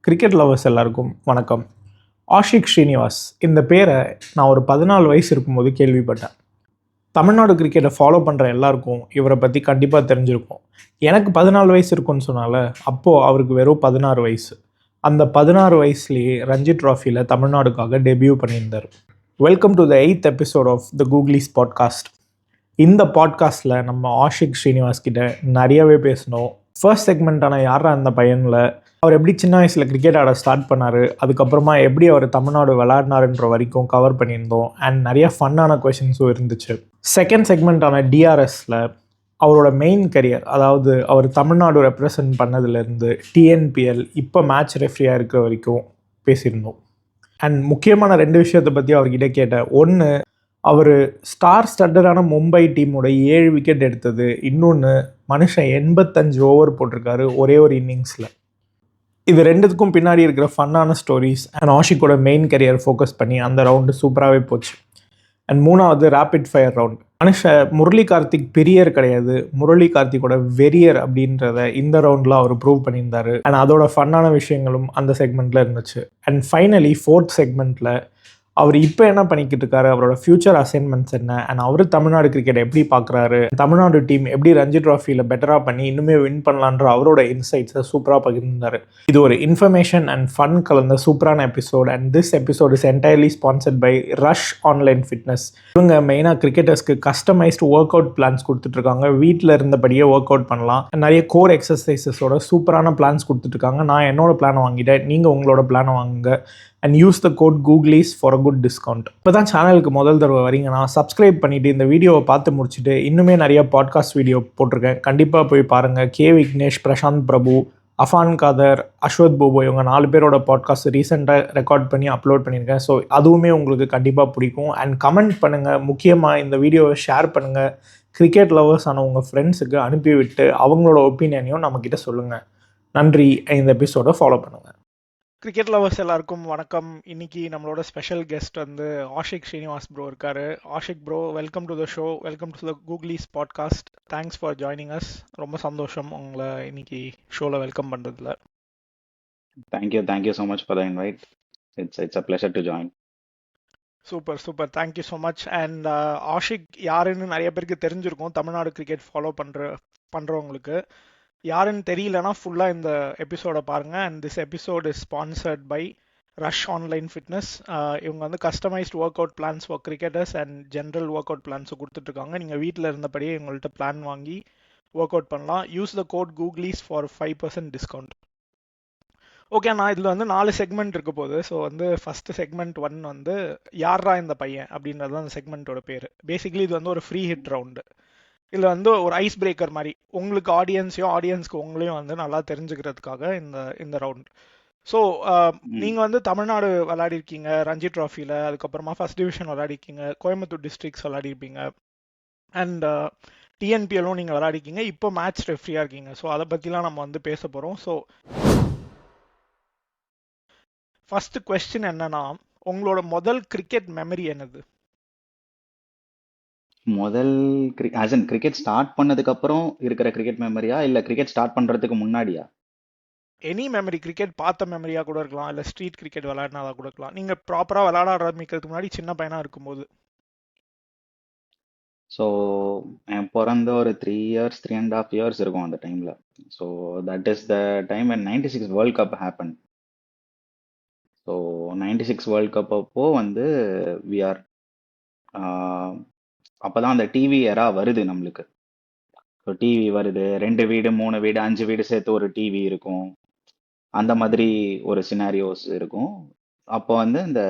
Cricket lovers எல்லாருக்கும் வணக்கம். ஆஷிக் ஸ்ரீனிவாஸ் இந்த பேரை நான் ஒரு 14 வயசு இருக்கும்போது கேள்விப்பட்டேன். தமிழ்நாடு கிரிக்கெட்டை ஃபாலோ பண்ணுற எல்லாருக்கும் இவரை பற்றி கண்டிப்பாக தெரிஞ்சிருக்கும். எனக்கு 14 வயசு இருக்குன்னு சொன்னால அப்போது அவருக்கு வெறும் 16 வயசு. அந்த 16 வயசுலேயே ரஞ்சி ட்ராஃபியில் தமிழ்நாடுக்காக டெபியூ பண்ணியிருந்தார். Welcome to the 8th episode of the Googlies podcast. இந்த பாட்காஸ்ட்டில் நம்ம ஆஷிக் ஸ்ரீனிவாஸ் கிட்ட நிறையவே பேசணும். ஃபர்ஸ்ட் செக்மெண்ட்டான யாரா அந்த பையனில் அவர் எப்படி சின்ன வயசில் கிரிக்கெட் ஆட ஸ்டார்ட் பண்ணார், அதுக்கப்புறமா எப்படி அவர் தமிழ்நாடு விளையாடினாருன்ற வரைக்கும் கவர் பண்ணியிருந்தோம். அண்ட் நிறைய ஃபன்னான கொஷின்ஸும் இருந்துச்சு. செகண்ட் செக்மெண்ட்டான டிஆர்எஸில் அவரோட மெயின் கரியர், அதாவது அவர் தமிழ்நாடு ரெப்ரசன்ட் பண்ணதுலேருந்து டிஎன்பிஎல் இப்போ மேட்ச் ரெஃப்ரியாக இருக்கிற வரைக்கும் பேசியிருந்தோம். அண்ட் முக்கியமான 2 விஷயத்தை பற்றி அவர்கிட்ட கேட்டேன். ஒன்று, அவர் ஸ்டார் ஸ்டட்டரான மும்பை டீமோட 7 விக்கெட் எடுத்தது. இன்னொன்று, மனுஷன் 85 ஓவர் போட்டிருக்காரு ஒரே ஒரு இன்னிங்ஸில். இது ரெண்டுத்துக்கும் பின்னாடி இருக்கிற ஃபன்னான ஸ்டோரிஸ் அண்ட் ஆஷிக்கோட மெயின் கரியர் ஃபோக்கஸ் பண்ணி அந்த ரவுண்டு சூப்பராகவே போச்சு. அண்ட் மூணாவது, ரேபிட் ஃபயர் ரவுண்ட். மனுஷன் முரளி கார்த்திக் பிரியர் கிடையாது, முரளி கார்த்திக்கோட வெரியர் அப்படின்றத இந்த ரவுண்டில் அவர் ப்ரூவ் பண்ணியிருந்தார். அண்ட் அதோட ஃபன்னான விஷயங்களும் அந்த செக்மெண்ட்டில் இருந்துச்சு. அண்ட் ஃபைனலி 4th செக்மெண்ட்டில் அவர் இப்போ என்ன பண்ணிக்கிட்டு இருக்காரு, அவரோட ஃபியூச்சர் அசைன்மெண்ட்ஸ் என்ன, அண்ட் அவர் தமிழ்நாடு கிரிக்கெட் எப்படி பார்க்குறாரு, தமிழ்நாடு டீம் எப்படி ரஞ்சி ட்ராஃபியில் பெட்டராக பண்ணி இன்னுமே வின் பண்ணலான்ற அவரோட இன்சைட்ஸை சூப்பராக பகிர்ந்தார். இது ஒரு இன்ஃபர்மேஷன் அண்ட் ஃபன் கலந்த சூப்பரான episode. And this episode is entirely sponsored by Rush online fitness. இவங்க மெயினாக கிரிக்கெட்டர்ஸ்க்கு கஸ்டமைஸ்டு ஒர்க் அவுட் பிளான்ஸ் கொடுத்துட்ருக்காங்க. வீட்டில் இருந்தபடியே ஒர்க் அவுட் பண்ணலாம். நிறைய கோர் எக்ஸசைசஸோட சூப்பரான பிளான்ஸ் கொடுத்துட்ருக்காங்க. நான் என்னோட பிளானை வாங்கிட்டேன், நீங்கள் உங்களோட பிளானை வாங்குங்க. And use the code கூகுளிஸ் for a good discount. இப்போ தான் சேனலுக்கு முதல் தடவை வரீங்கன்னா சப்ஸ்கிரைப் பண்ணிவிட்டு இந்த வீடியோவை பார்த்து முடிச்சுட்டு இன்னுமே நிறைய பாட்காஸ்ட் வீடியோ போட்டிருக்கேன், கண்டிப்பாக போய் பாருங்கள். கே விக்னேஷ், பிரசாந்த் பிரபு, அஃபான் காதர், அஸ்வத் போபோ, இவங்க 4 பேரோட பாட்காஸ்ட் ரீசெண்டாக ரெக்கார்ட் பண்ணி அப்லோட் பண்ணியிருக்கேன். ஸோ அதுவுமே உங்களுக்கு கண்டிப்பாக பிடிக்கும். அண்ட் கமெண்ட் பண்ணுங்கள். முக்கியமாக இந்த வீடியோவை ஷேர் பண்ணுங்கள். கிரிக்கெட் லவர்ஸ் ஆன உங்கள் ஃப்ரெண்ட்ஸுக்கு அனுப்பிவிட்டு அவங்களோட ஒப்பீனியனையும் நம்மக்கிட்ட சொல்லுங்கள். நன்றி. இந்த எபிசோடை ஃபாலோ பண்ணுங்கள். கிரிக்கெட் லவர்ஸ் எல்லாருக்கும் வணக்கம். இன்னைக்கு நம்மளோட ஸ்பெஷல் கெஸ்ட் வந்து ஆஷிக் ஸ்ரீனிவாஸ் ப்ரோ இருக்காரு. Ashik bro, welcome to the show. Welcome to the Googlies podcast. Thanks for joining us. ரொம்ப சந்தோஷம் உங்களை இன்னைக்கு ஷோவில் வெல்கம் பண்ணுறதுல. Thank you so much for the invite. It's a pleasure to join. Super thank you so much. And Ashik யாருன்னு நிறைய பேருக்கு தெரிஞ்சிருக்கும், தமிழ்நாடு கிரிக்கெட் ஃபாலோ பண்ணுறவங்களுக்கு. யாருன்னு தெரியலனா ஃபுல்லாக இந்த எபிசோடை பாருங்கள். And this episode is sponsored by Rush online fitness. இவங்க வந்து customized work out plans for cricketers and general workout பிளான்ஸும் கொடுத்துட்ருக்காங்க. நீங்கள் வீட்டில் இருந்தபடியே இவங்கள்ட்ட பிளான் வாங்கி ஒர்க் அவுட் பண்ணலாம். Use the code கூகுளிஸ் for 5% discount. Okay, நான் இதில் வந்து 4 செக்மெண்ட் இருக்க போகுது. ஸோ வந்து ஃபஸ்ட்டு செக்மெண்ட் 1 வந்து யாரா இந்த பையன் அப்படின்றது தான் அந்த செக்மெண்ட்டோட பேர். பேசிக்கலி இது வந்து ஒரு ஃப்ரீ ஹிட் ரவுண்டு. இதில் வந்து ஒரு ஐஸ் பிரேக்கர் மாதிரி உங்களுக்கு ஆடியன்ஸ்க்கு உங்களையும் வந்து நல்லா தெரிஞ்சுக்கிறதுக்காக இந்த ரவுண்ட். ஸோ நீங்கள் வந்து தமிழ்நாடு விளையாடிருக்கீங்க ரஞ்சி ட்ராஃபியில், அதுக்கப்புறமா ஃபர்ஸ்ட் டிவிஷன் விளையாடிருக்கீங்க, கோயம்புத்தூர் டிஸ்ட்ரிக்ஸ் விளையாடிருப்பீங்க, அண்ட் டிஎன்பிஎல்லும் நீங்கள் விளையாடிருக்கீங்க, இப்போ மேட்ச் ரெஃப்ரியாக இருக்கீங்க. ஸோ அதை பற்றிலாம் நம்ம வந்து பேச போகிறோம். ஸோ ஃபர்ஸ்ட் கொஸ்டின் என்னன்னா, உங்களோட முதல் கிரிக்கெட் மெமரி என்னது? முதல் கிரிக்கெட் ஸ்டார்ட் பண்ணதுக்கு அப்புறம் இருக்கிற கிரிக்கெட் மெமரியா இல்ல கிரிக்கெட் ஸ்டார்ட் பண்றதுக்கு முன்னாடியா? எனி மெமரி, கிரிக்கெட் பார்த்த மெமரியா கூட இருக்கலாம், இல்ல ஸ்ட்ரீட் கிரிக்கெட் விளையாடினதா கூட இருக்கலாம். நீங்க ப்ராப்பரா விளையாட ஆரம்பிக்கிறதுக்கு முன்னாடி சின்ன பையனா இருக்கும்போது. ஸோ என் பிறந்த ஒரு 3.5 இயர்ஸ் இருக்கும் அந்த டைம்ல. So that is the time when 96 world cup happen. So 96 world cup அப்போ வந்து வி ஆர் அப்பதான் அந்த டிவி எரா வருது நம்மளுக்கு. ஸோ டிவி வருது, 2 வீடு 3 வீடு 5 வீடு சேர்த்து ஒரு டிவி இருக்கும். அந்த மாதிரி ஒரு சினாரியோஸ் இருக்கும். அப்போ வந்து இந்த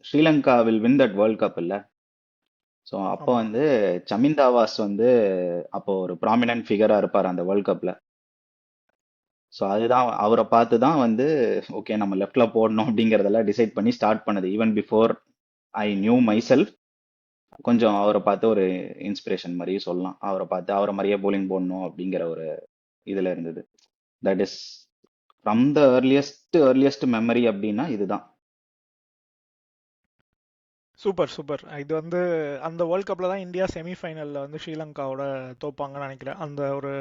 Sri Lanka will win that world cup இல்ல. ஸோ அப்போ வந்து சமிந்தாவாஸ் வந்து அப்போ ஒரு ப்ராமினன்ட் ஃபிகரா இருப்பார் அந்த வேர்ல்ட் கப்ல. ஸோ அதுதான் அவரை பார்த்து தான் வந்து ஓகே நம்ம லெஃப்ட்ல போடணும் அப்படிங்கிறதெல்லாம் டிசைட் பண்ணி ஸ்டார்ட் பண்ணது. Even before I knew my self, கொஞ்சம் அவரை பார்த்து ஒரு இன்ஸ்பிரேஷன் மாதிரி சொல்லலாம். அவரை பார்த்து அவரை மாதிரியே போலிங் போடணும் அப்படிங்கிற ஒரு இதுல இருந்தது. That is from the earliest memory அப்படின்னா இதுதான். சூப்பர். இது வந்து அந்த வேர்ல்ட் கப்ல தான் இந்தியா செமிஃபைனல்ல வந்து ஸ்ரீலங்காவோட தோப்பாங்கன்னு நினைக்கிறேன். அந்த ஒரு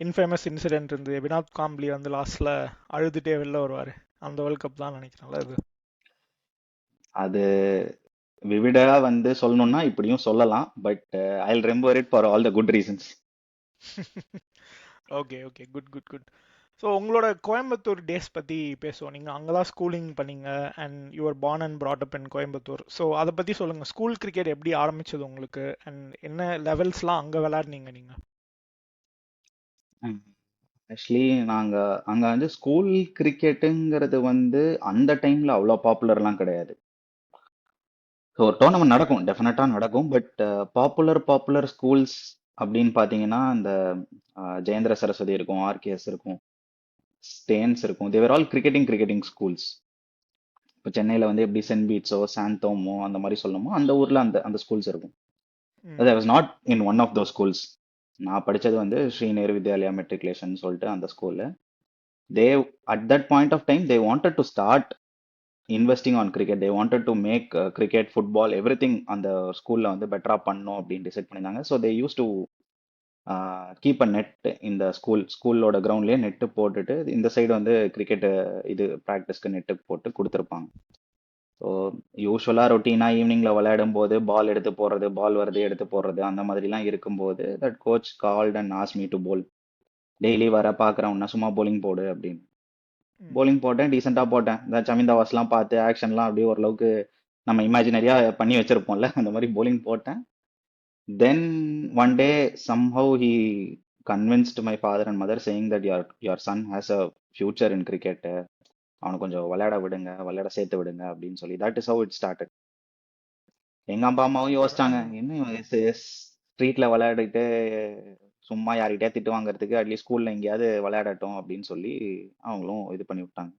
இன்ஃபேமஸ் இன்சிடென்ட் இருந்து வினோத் காம்ப்ளி வந்து லாஸ்ட்ல அழுதுட்டே வெளில வருவாரு. அந்த வேர்ல்ட் கப் தான் நினைக்கிறேன்ல இது. அது விவிடா வந்து சொல்லணும்னா இப்படியும் சொல்லலாம், but I will remember it for all the good reasons. Okay okay, good good good. So உங்களோட கோயம்புத்தூர் டேஸ் பற்றி பேசுவோம். நீங்கள் அங்கே தான் ஸ்கூலிங் பண்ணீங்க and your born and brought up in Coimbatore. So அதை பற்றி சொல்லுங்கள். ஸ்கூல் கிரிக்கெட் எப்படி ஆரம்பிச்சது உங்களுக்கு அண்ட் என்ன லெவல்ஸ்லாம் அங்கே விளையாடுனீங்க நீங்கள்? ஆக்சுவலி நாங்க அங்க வந்து ஸ்கூல் கிரிக்கெட்டுங்கிறது வந்து அந்த டைம்ல அவ்வளோ பாப்புலர்லாம் கிடையாது. ஸோ டோர்னமெண்ட் நடக்கும், டெஃபினட்டா நடக்கும், பட் பாப்புலர் ஸ்கூல்ஸ் அப்படின்னு பார்த்தீங்கன்னா இந்த ஜெயேந்திர சரஸ்வதி இருக்கும், ஆர்கேஎஸ் இருக்கும், ஸ்டேன்ஸ் இருக்கும். தேவர் ஆல் கிரிக்கெட்டிங் ஸ்கூல்ஸ். இப்போ சென்னையில் வந்து எப்படி சென்ட் பீட்ஸோ சாந்தோமோ அந்த மாதிரி சொல்லணுமோ அந்த ஊரில் அந்த அந்த ஸ்கூல்ஸ் இருக்கும். I was not in one of those schools. நான் படித்தது வந்து ஸ்ரீ நேரு வித்யாலயா மெட்ரிகுலேஷன் சொல்லிட்டு அந்த ஸ்கூலில். They at that point of time they wanted to start investing on cricket. They wanted to make cricket, football, everything அந்த ஸ்கூலில் வந்து பெட்டராக பண்ணணும் அப்படின்னு டிசைட் பண்ணியிருந்தாங்க. So they use to keep a net இந்த ஸ்கூலோட கிரவுண்ட்லேயே நெட்டு போட்டுட்டு இந்த சைடு வந்து கிரிக்கெட்டு இது ப்ராக்டிஸ்க்கு நெட்டு போட்டு கொடுத்துருப்பாங்க. ஸோ யூஸ்வலாக ரொட்டீனாக ஈவினிங்கில் விளையாடும் போது பால் எடுத்து போடுறது, பால் வரது எடுத்து போடுறது அந்த மாதிரிலாம் இருக்கும்போது that coach called and ask me to bowl. Daily வர பார்க்குறவன்னா சும்மா bowling போடு அப்படின்னு. bowling போட்டேன், டீசெண்டாக போட்டேன். இந்த சமிந்தாவாஸ்லாம் பார்த்து ஆக்ஷன்லாம் அப்படியே ஓரளவுக்கு நம்ம இமேஜினரியாக பண்ணி வச்சிருப்போம்ல, அந்த மாதிரி bowling போட்டேன். Then one day somehow he convinced my father and mother saying that your son has a future in cricket. அவனை கொஞ்சம் விளையாட விடுங்க, விளையாட சேர்த்து விடுங்க அப்படின்னு சொல்லி that is how it started. எங்க அப்பா அம்மாவும் சூப்பர். யோசிச்சாங்க, என்ன ஸ்ட்ரீட்ல விளையாடிட்டு சும்மா யார்கிட்டயா திட்டு வாங்குறதுக்கு அட்லீஸ்ட் ஸ்கூல்ல எங்கேயாவது விளையாடட்டும் அப்படின்னு சொல்லி அவங்களும் இது பண்ணி விட்டாங்க.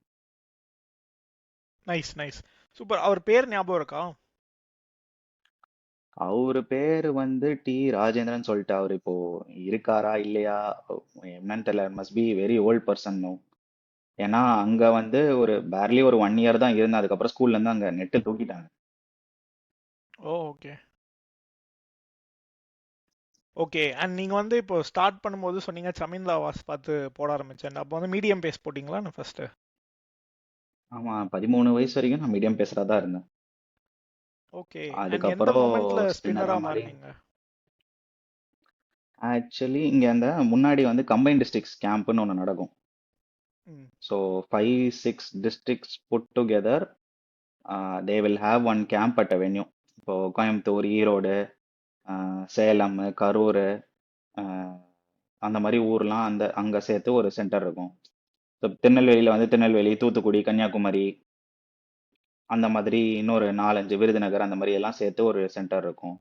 Nice nice, super. அவர் பேர் ஞாபகம் இருக்கா? அவரு பேரு வந்து டி ராஜேந்திரன் சொல்லிட்டு. அவர் இப்போ இருக்காரா இல்லையா என்னன்னு தெரியல. Must be very old person. ஏன்னா அங்க வந்து ஒரு பேர்லி ஒரு 1 இயர் தான் இருந்தேன். அதுக்கப்புறம் ஸ்கூல்ல இருந்து அங்க நெட்டு தூக்கிட்டாங்க. ஓ ஓகே ஓகே. அண்ட் நீங்கள் வந்து இப்போ ஸ்டார்ட் பண்ணும்போது சொன்னீங்க சமீன்லா வாஸ் பார்த்து போட ஆரம்பிச்சேன். அப்போ வந்து மீடியம் பேஸ் போட்டிங்களா நான் ஃபர்ஸ்ட்டு? ஆமா, 13 வயசு வரைக்கும் நான் மீடியம் பேசுறதா இருந்தேன். ஓகே. அண்ட் எந்த அதுக்கப்புறம் மொமெண்ட்ல ஸ்பின்னரா ஸ்பின்னராக மாதிரி. மாறினீங்க? ஆக்சுவலி இங்க அந்த முன்னாடி வந்து கம்பைன் டிஸ்ட்ரிக்ட்ஸ் கேம்ப்னு ஒன்று நடக்கும். ம் so 5-6 districts put together, they will have one camp at a venue. இப்போ கோயம்புத்தூர், ஈரோடு, சேலம், கரூர், அந்த மாதிரி ஊர்லாம் அந்த அங்கே சேர்த்து ஒரு சென்டர் இருக்கும். ஸோ திருநெல்வேலியில் வந்து திருநெல்வேலி, தூத்துக்குடி, கன்னியாகுமரி அந்த மாதிரி இன்னொரு 4-5 விருதுநகர் அந்த மாதிரி எல்லாம் சேர்த்து ஒரு சென்டர் இருக்கும்.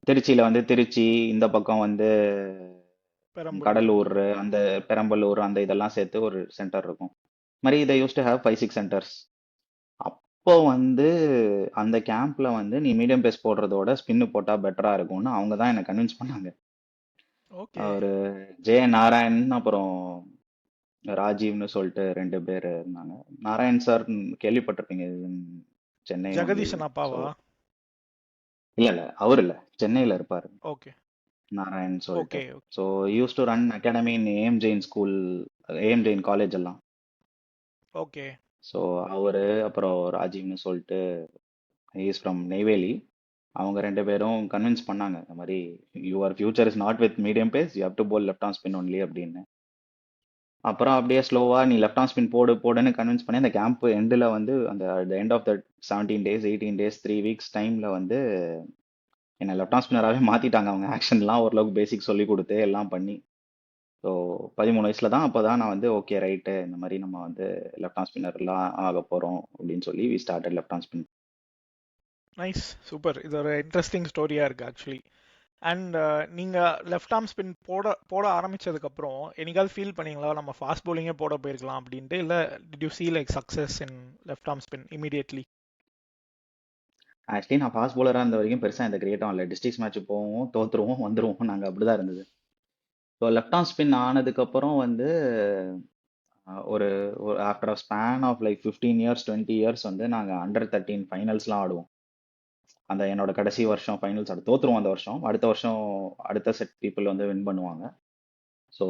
திருச்சியில் வந்து திருச்சி, இந்த பக்கம் வந்து பெரம்பலூர். கடலூர், அந்த பெரம்பலூர் அந்த இதெல்லாம் சேர்த்து ஒரு சென்டர் இருக்கும். மாதிரி இதை யூஸ் டு ஹேவ் 5-6 சென்டர்ஸ். அப்போ வந்து அந்த கேம்ப்ல வந்து நீ மீடியம் பேஸ் போடுறதோட ஸ்பின்னு போட்டா பெட்டரா இருக்கும்னு அவங்க தான் என்னை கன்வின்ஸ் பண்ணாங்க. ஓகே. அவரு ஜே நாராயண் அப்புறம் ராஜீவ்னு சொல்லிட்டு 2 பேர் இருந்தாங்க. நாராயண் சார் கேள்விப்பட்டிருப்பீங்க, இது சென்னை only. ஜெகதீஷன் ஸோ அப்பாவா? இல்ல அவர் இல்ல, சென்னையில இருப்பாரு ஓகே நாராயண் சொல்லிட்டு. Okay so use to run academy in AM Jain school, AM Jain college எல்லாம். ஓகே. ஸோ அவரு அப்புறம் ராஜீவ்னு சொல்லிட்டு இஸ் ஃப்ரம் நெய்வேலி. அவங்க 2 பேரும் கன்வின்ஸ் பண்ணாங்க, இந்த மாதிரி your future is not with medium pace, you have to bowl left arm spin only அப்படின்னு. அப்புறம் அப்படியே ஸ்லோவா நீ லெஃப்ட் ஆன் ஸ்பின் போடுன்னு கன்வின்ஸ் பண்ணி அந்த கேம்ப் எண்டில் வந்து அந்த end of the 17 days 18 days 3 weeks டைம்ல வந்து என்னை லெஃப்ட் ஆன் ஸ்பின்னராகவே மாத்திட்டாங்க. அவங்க ஆக்ஷன்லாம் ஓரளவுக்கு பேசிக் சொல்லி கொடுத்து எல்லாம் பண்ணி. ஸோ 13 வயசுல தான் அப்போ தான் நான் வந்து ஓகே ரைட்டு, இந்த மாதிரி நம்ம வந்து லெஃப்ட் ஆன் ஸ்பின்னர்லாம் ஆக போகிறோம் அப்படின்னு சொல்லி we started left arm spin. Nice, super. இது ஒரு இன்ட்ரெஸ்டிங் ஸ்டோரியாக இருக்குது ஆக்சுவலி. அண்ட் நீங்கள் லெஃப்ட் ஆர்ம் ஸ்பின் போட ஆரம்பிச்சதுக்கப்புறம் என்னைக்காவது ஃபீல் பண்ணீங்களா நம்ம ஃபாஸ்ட் bowling-ஏ போட போயிருக்கலாம் அப்படின்ட்டு? இல்லை did you see like success in left arm spin immediately? Actually நான் ஃபாஸ்ட் bowler-ஆ இருந்த வரைக்கும் பெருசாக எந்த கிரியேட்டும் இல்லை. டிஸ்ட்ரிக்ஸ் மேட்ச் போவோம், தோத்துருவோம், வந்துருவோம், நாங்கள் அப்படி தான் இருந்தது. ஸோ லெஃப்ட் ஆன் ஸ்பின் ஆனதுக்கப்புறம் வந்து ஒரு ஒரு after a span of like 15 years 20 years வந்து நாங்கள் அண்டர் 13 ஃபைனல்ஸ்லாம் ஆடுவோம். அந்த என்னோட கடைசி வருஷம் ஃபைனல்ஸ் தோத்துருவோம். அந்த வருஷம் அடுத்த வருஷம் அடுத்த செட் பீப்புள் வந்து வின் பண்ணுவாங்க. ஸோ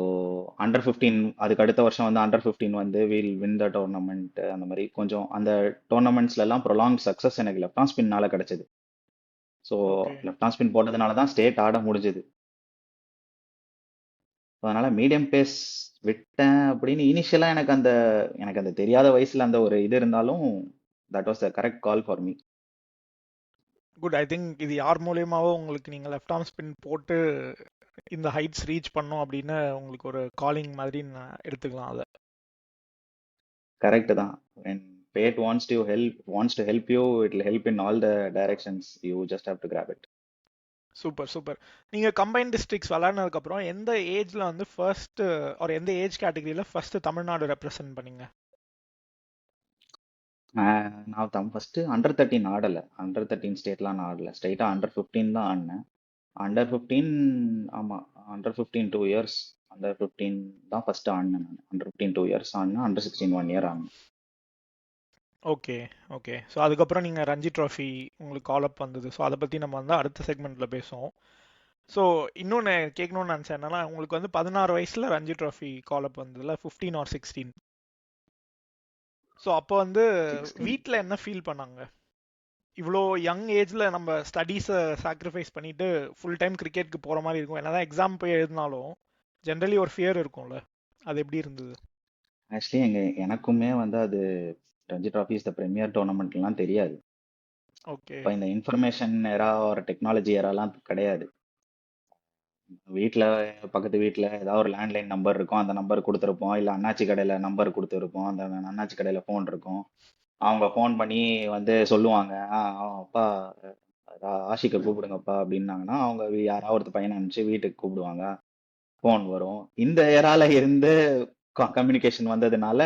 அண்டர் 15 அதுக்கு அடுத்த வருஷம் வந்து அண்டர் 15 வந்து வில் வின் த டோர்னமெண்ட். அந்த மாதிரி கொஞ்சம் அந்த டோர்னமெண்ட்ஸ்ல எல்லாம் ப்ரொலாங் சக்ஸஸ் எனக்கு லெஃப்ட் ஆன் ஸ்பின்னால கிடைச்சது. So okay. Left arm spin போட்டதுனால தான் ஸ்டேட் ஆட முடிஞ்சது. அதனால மீடியம் பேஸ் விட்டேன் அப்படின்னு இனிஷியலா எனக்கு அந்த தெரியாத வயசுல அந்த ஒரு இது இருந்தாலும் that was the correct call for me. Good. I think இது யார் மூலியமாவோ உங்களுக்கு நீங்க லெஃப்ட் ஆர்ம் ஸ்பின் போட்டு இந்த ஹைட்ஸ் ரீச் பண்ணோம் அப்படின்னு உங்களுக்கு ஒரு காலிங் மாதிரி நான் எடுத்துக்கலாம் அதை. கரெக்ட் தான். when fate wants to help you, it will help in all the directions, you just have to grab it. Super super. நீங்க கம்பைன் டிஸ்ட்ரிக்ட்ஸ் விளையாடினதுக்கு அப்புறம் எந்த ஏஜ்ல வந்து ஃபர்ஸ்ட் ஒரு எந்த ஏஜ் கேட்டகரியில ஃபர்ஸ்ட் தமிழ்நாடு ரெப்ரசென்ட் பண்ணீங்க? நான் ஃபர்ஸ்ட் அண்டர் 13 ஆடல. அண்டர் 13 ஸ்டேட்லாம் நான் ஆடல. ஸ்ட்ரைட்டா அண்டர் 15 தான் ஆடினேன். அண்டர் 15, ஆமா, அண்டர் 15 2 இயர்ஸ். அண்டர் 15 தான் ஃபர்ஸ்ட் ஆடினேன் நான். அண்டர் 15 2 இயர்ஸ் ஆடினேன். அண்டர் 16 1 இயர் ஆடினேன். Okay okay. ஸோ அதுக்கப்புறம் நீங்கள் ரஞ்சி ட்ராஃபி உங்களுக்கு கால் அப் வந்தது. ஸோ அதை பற்றி நம்ம வந்து அடுத்த செக்மெண்ட்டில் பேசுவோம். ஸோ இன்னொன்று கேட்கணும்னு நினச்சேன் என்னன்னா, உங்களுக்கு வந்து 16 வயசில் ரஞ்சி ட்ராஃபி கால் அப் வந்ததுல 15 ஆர் 16. ஸோ அப்போ வந்து 16. வீட்டில் என்ன ஃபீல் பண்ணாங்க? இவ்வளோ யங் ஏஜில் நம்ம ஸ்டடீஸை சாக்ரிஃபைஸ் பண்ணிட்டு ஃபுல் டைம் கிரிக்கெட்டுக்கு போகிற மாதிரி இருக்கும். என்னதான் எக்ஸாம் போய் எழுதினாலும் ஜென்ரலி ஒரு ஃபியர் இருக்கும்ல, அது எப்படி இருந்தது? ஆக்சுவலி எனக்குமே வந்து அது Ranji trophy is the premier டோர்னமெண்ட்லாம் தெரியாது. ஓகே இப்போ இந்த இன்ஃபர்மேஷன் எரா ஒரு டெக்னாலஜி எராலாம் கிடையாது. வீட்டில் பக்கத்து வீட்டில் ஏதாவது ஒரு லேண்ட்லைன் நம்பர் இருக்கும், அந்த நம்பர் கொடுத்துருப்போம். இல்லை அண்ணாச்சி கடையில் நம்பர் கொடுத்துருப்போம், அந்த அண்ணாச்சி கடையில் ஃபோன் இருக்கும். அவங்க ஃபோன் பண்ணி வந்து சொல்லுவாங்க, அப்பா ஆஷிக்கை கூப்பிடுங்கப்பா அப்படின்னாங்கன்னா அவங்க யாராவது ஒருத்தர் பையனை அனுப்பிச்சு வீட்டுக்கு கூப்பிடுவாங்க. ஃபோன் வரும். இந்த ஏரால இருந்து கம்யூனிகேஷன் வந்ததுனால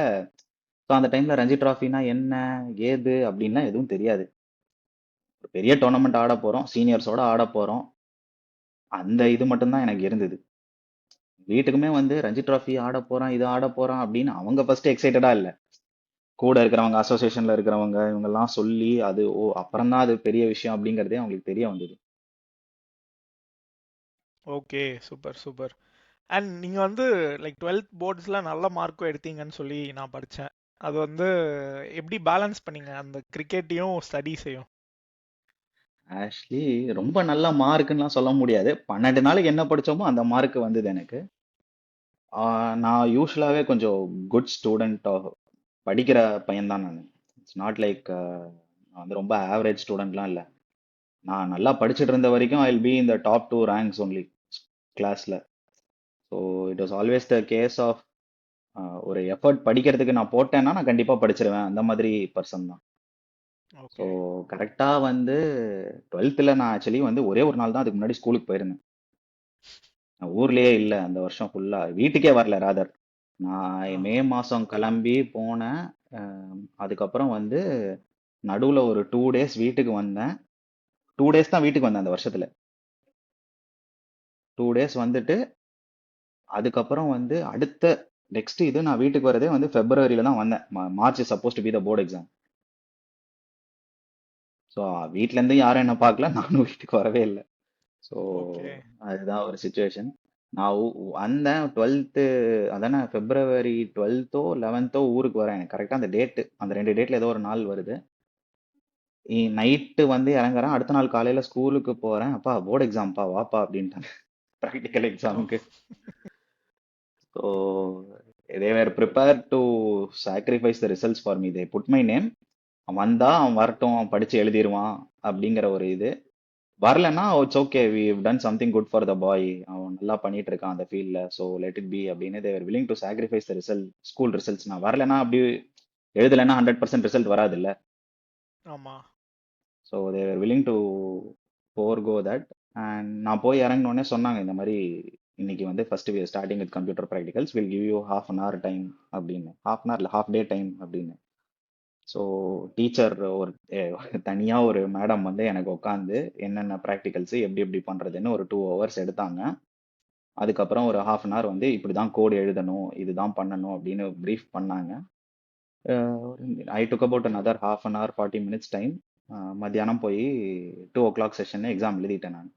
ஸோ அந்த டைம்ல ரஞ்சி டிராஃபினா என்ன ஏது அப்படின்லாம் எதுவும் தெரியாது. ஒரு பெரிய டோர்னமெண்ட் ஆட போறோம், சீனியர்ஸோட ஆட போறோம், அந்த இது மட்டும்தான் எனக்கு இருந்தது. வீட்டுக்குமே வந்து ரஞ்சி டிராஃபி ஆட போறான், இது ஆட போறான் அப்படின்னு அவங்க ஃபர்ஸ்ட் எக்ஸைட்டடா இல்ல. கூட இருக்கிறவங்க, அசோசியேஷன்ல இருக்கிறவங்க இவங்க எல்லாம் சொல்லி அது அப்புறம் தான் அது பெரிய விஷயம் அப்படிங்கறதே அவங்களுக்கு தெரிய வந்தது. ஓகே. Super super. அண்ட் நீங்கள் வந்து லைக் 12th போர்ட்ஸில் நல்ல மார்க்கும் எடுத்தீங்கன்னு சொல்லி நான் படித்தேன். அது வந்து எப்படி பேலன்ஸ் பண்ணீங்க அந்த கிரிக்கெட்டையும் ஸ்டடீஸையும்? ஆக்சுவலி ரொம்ப நல்ல மார்க்குன்னுலாம் சொல்ல முடியாது. 12 நாளைக்கு என்ன படிச்சோமோ அந்த மார்க் வந்தது எனக்கு. நான் யூஸ்வலாவே கொஞ்சம் குட் ஸ்டூடெண்ட், படிக்கிற பையன் தான் நான். இட்ஸ் நாட் லைக் நான் வந்து ரொம்ப ஆவரேஜ் ஸ்டூடெண்ட்லாம் இல்லை. நான் நல்லா படிச்சுட்டு இருந்த வரைக்கும் I will be in the top 2 ranks only கிளாஸ்ல. So it was always the case of ஒரு எஃபர்ட் படிக்கிறதுக்கு நான் போட்டேன்னா நான் கண்டிப்பா படிச்சிருவேன், அந்த மாதிரி பர்சன் தான். ஸோ ஓகே கரெக்டா வந்து 12th நான் ஆக்சுவலி வந்து ஒரே ஒரு நாள் தான் அதுக்கு முன்னாடி ஸ்கூலுக்கு போயிருந்தேன். நான் ஊர்லயே இல்லை அந்த வருஷம் ஃபுல்லா, வீட்டுக்கே வரல ராதர். நான் மே மாசம் கிளம்பி போனேன். அதுக்கப்புறம் வந்து நடுவுல ஒரு 2 days வீட்டுக்கு வந்தேன். 2 days தான் வீட்டுக்கு வந்தேன் அந்த வருஷத்துல. 2 days வந்துட்டு அதுக்கப்புறம் வந்து அடுத்த நெக்ஸ்ட் இது நான் வீட்டுக்கு வரதே வந்து பிப்ரவரியில தான் வந்தேன். March suppose to be the board exam. So வீட்ல இருந்து யாரும் என்ன பார்க்கல, நானும் வீட்டுக்கு வரவே இல்லை. ஸோ ஓகே அதுதான் ஒரு சுச்சுவேஷன். நான் வந்தேன் 12th, அதானே பிப்ரவரி 12th 11th ஊருக்கு வரேன். எனக்கு கரெக்டாக அந்த டேட்டு, அந்த 2 டேட்ல ஏதோ ஒரு நாள் வருது. நைட்டு வந்து இறங்குறேன். அடுத்த நாள் காலையில ஸ்கூலுக்கு போறேன். அப்பா போர்டு எக்ஸாம்ப்பா வாப்பா அப்படின்ட்டாங்க, ப்ராக்டிக்கல் எக்ஸாமுக்கு. So they were prepared to sacrifice the results for me. They put my name. அவன் வந்தா அவன் வரட்டும், அவன் படிச்சு எழுதிருவான் அப்படிங்கிற ஒரு இது. வரலன்னா it's okay, we done something good for the boy, அவன் நல்லா பண்ணிட்டு இருக்கான் அந்த ஃபீல்ட்ல, ஸோ லெட் இட் பி அப்படின்னு they're willing to sacrifice the result, school results. நான் வரலன்னா அப்படி எழுதலைன்னா 100% ரிசல்ட் வராது இல்ல. ஆமாம் so they're willing to forgo that. And நான் போய் இறங்கினோடனே சொன்னாங்க இந்த மாதிரி இன்னைக்கு வந்து first starting with computer practicals, will give you ½ time அப்படின்னு. ½ இல்லை ½ டே டைம் அப்படின்னு. ஸோ டீச்சர் ஒரு தனியாக ஒரு மேடம் வந்து எனக்கு உட்காந்து என்னென்ன ப்ராக்டிகல்ஸு எப்படி எப்படி பண்ணுறதுன்னு ஒரு 2 hours எடுத்தாங்க. அதுக்கப்புறம் ஒரு ½ வந்து இப்படி தான் கோடு எழுதணும், இதுதான் பண்ணணும் அப்படின்னு ப்ரீஃப் பண்ணாங்க. ஐ டுக் அபவுட் another ½ 40 minutes டைம். மத்தியானம் போய் 2 o'clock செஷன் எக்ஸாம் எழுதிட்டேன் நான்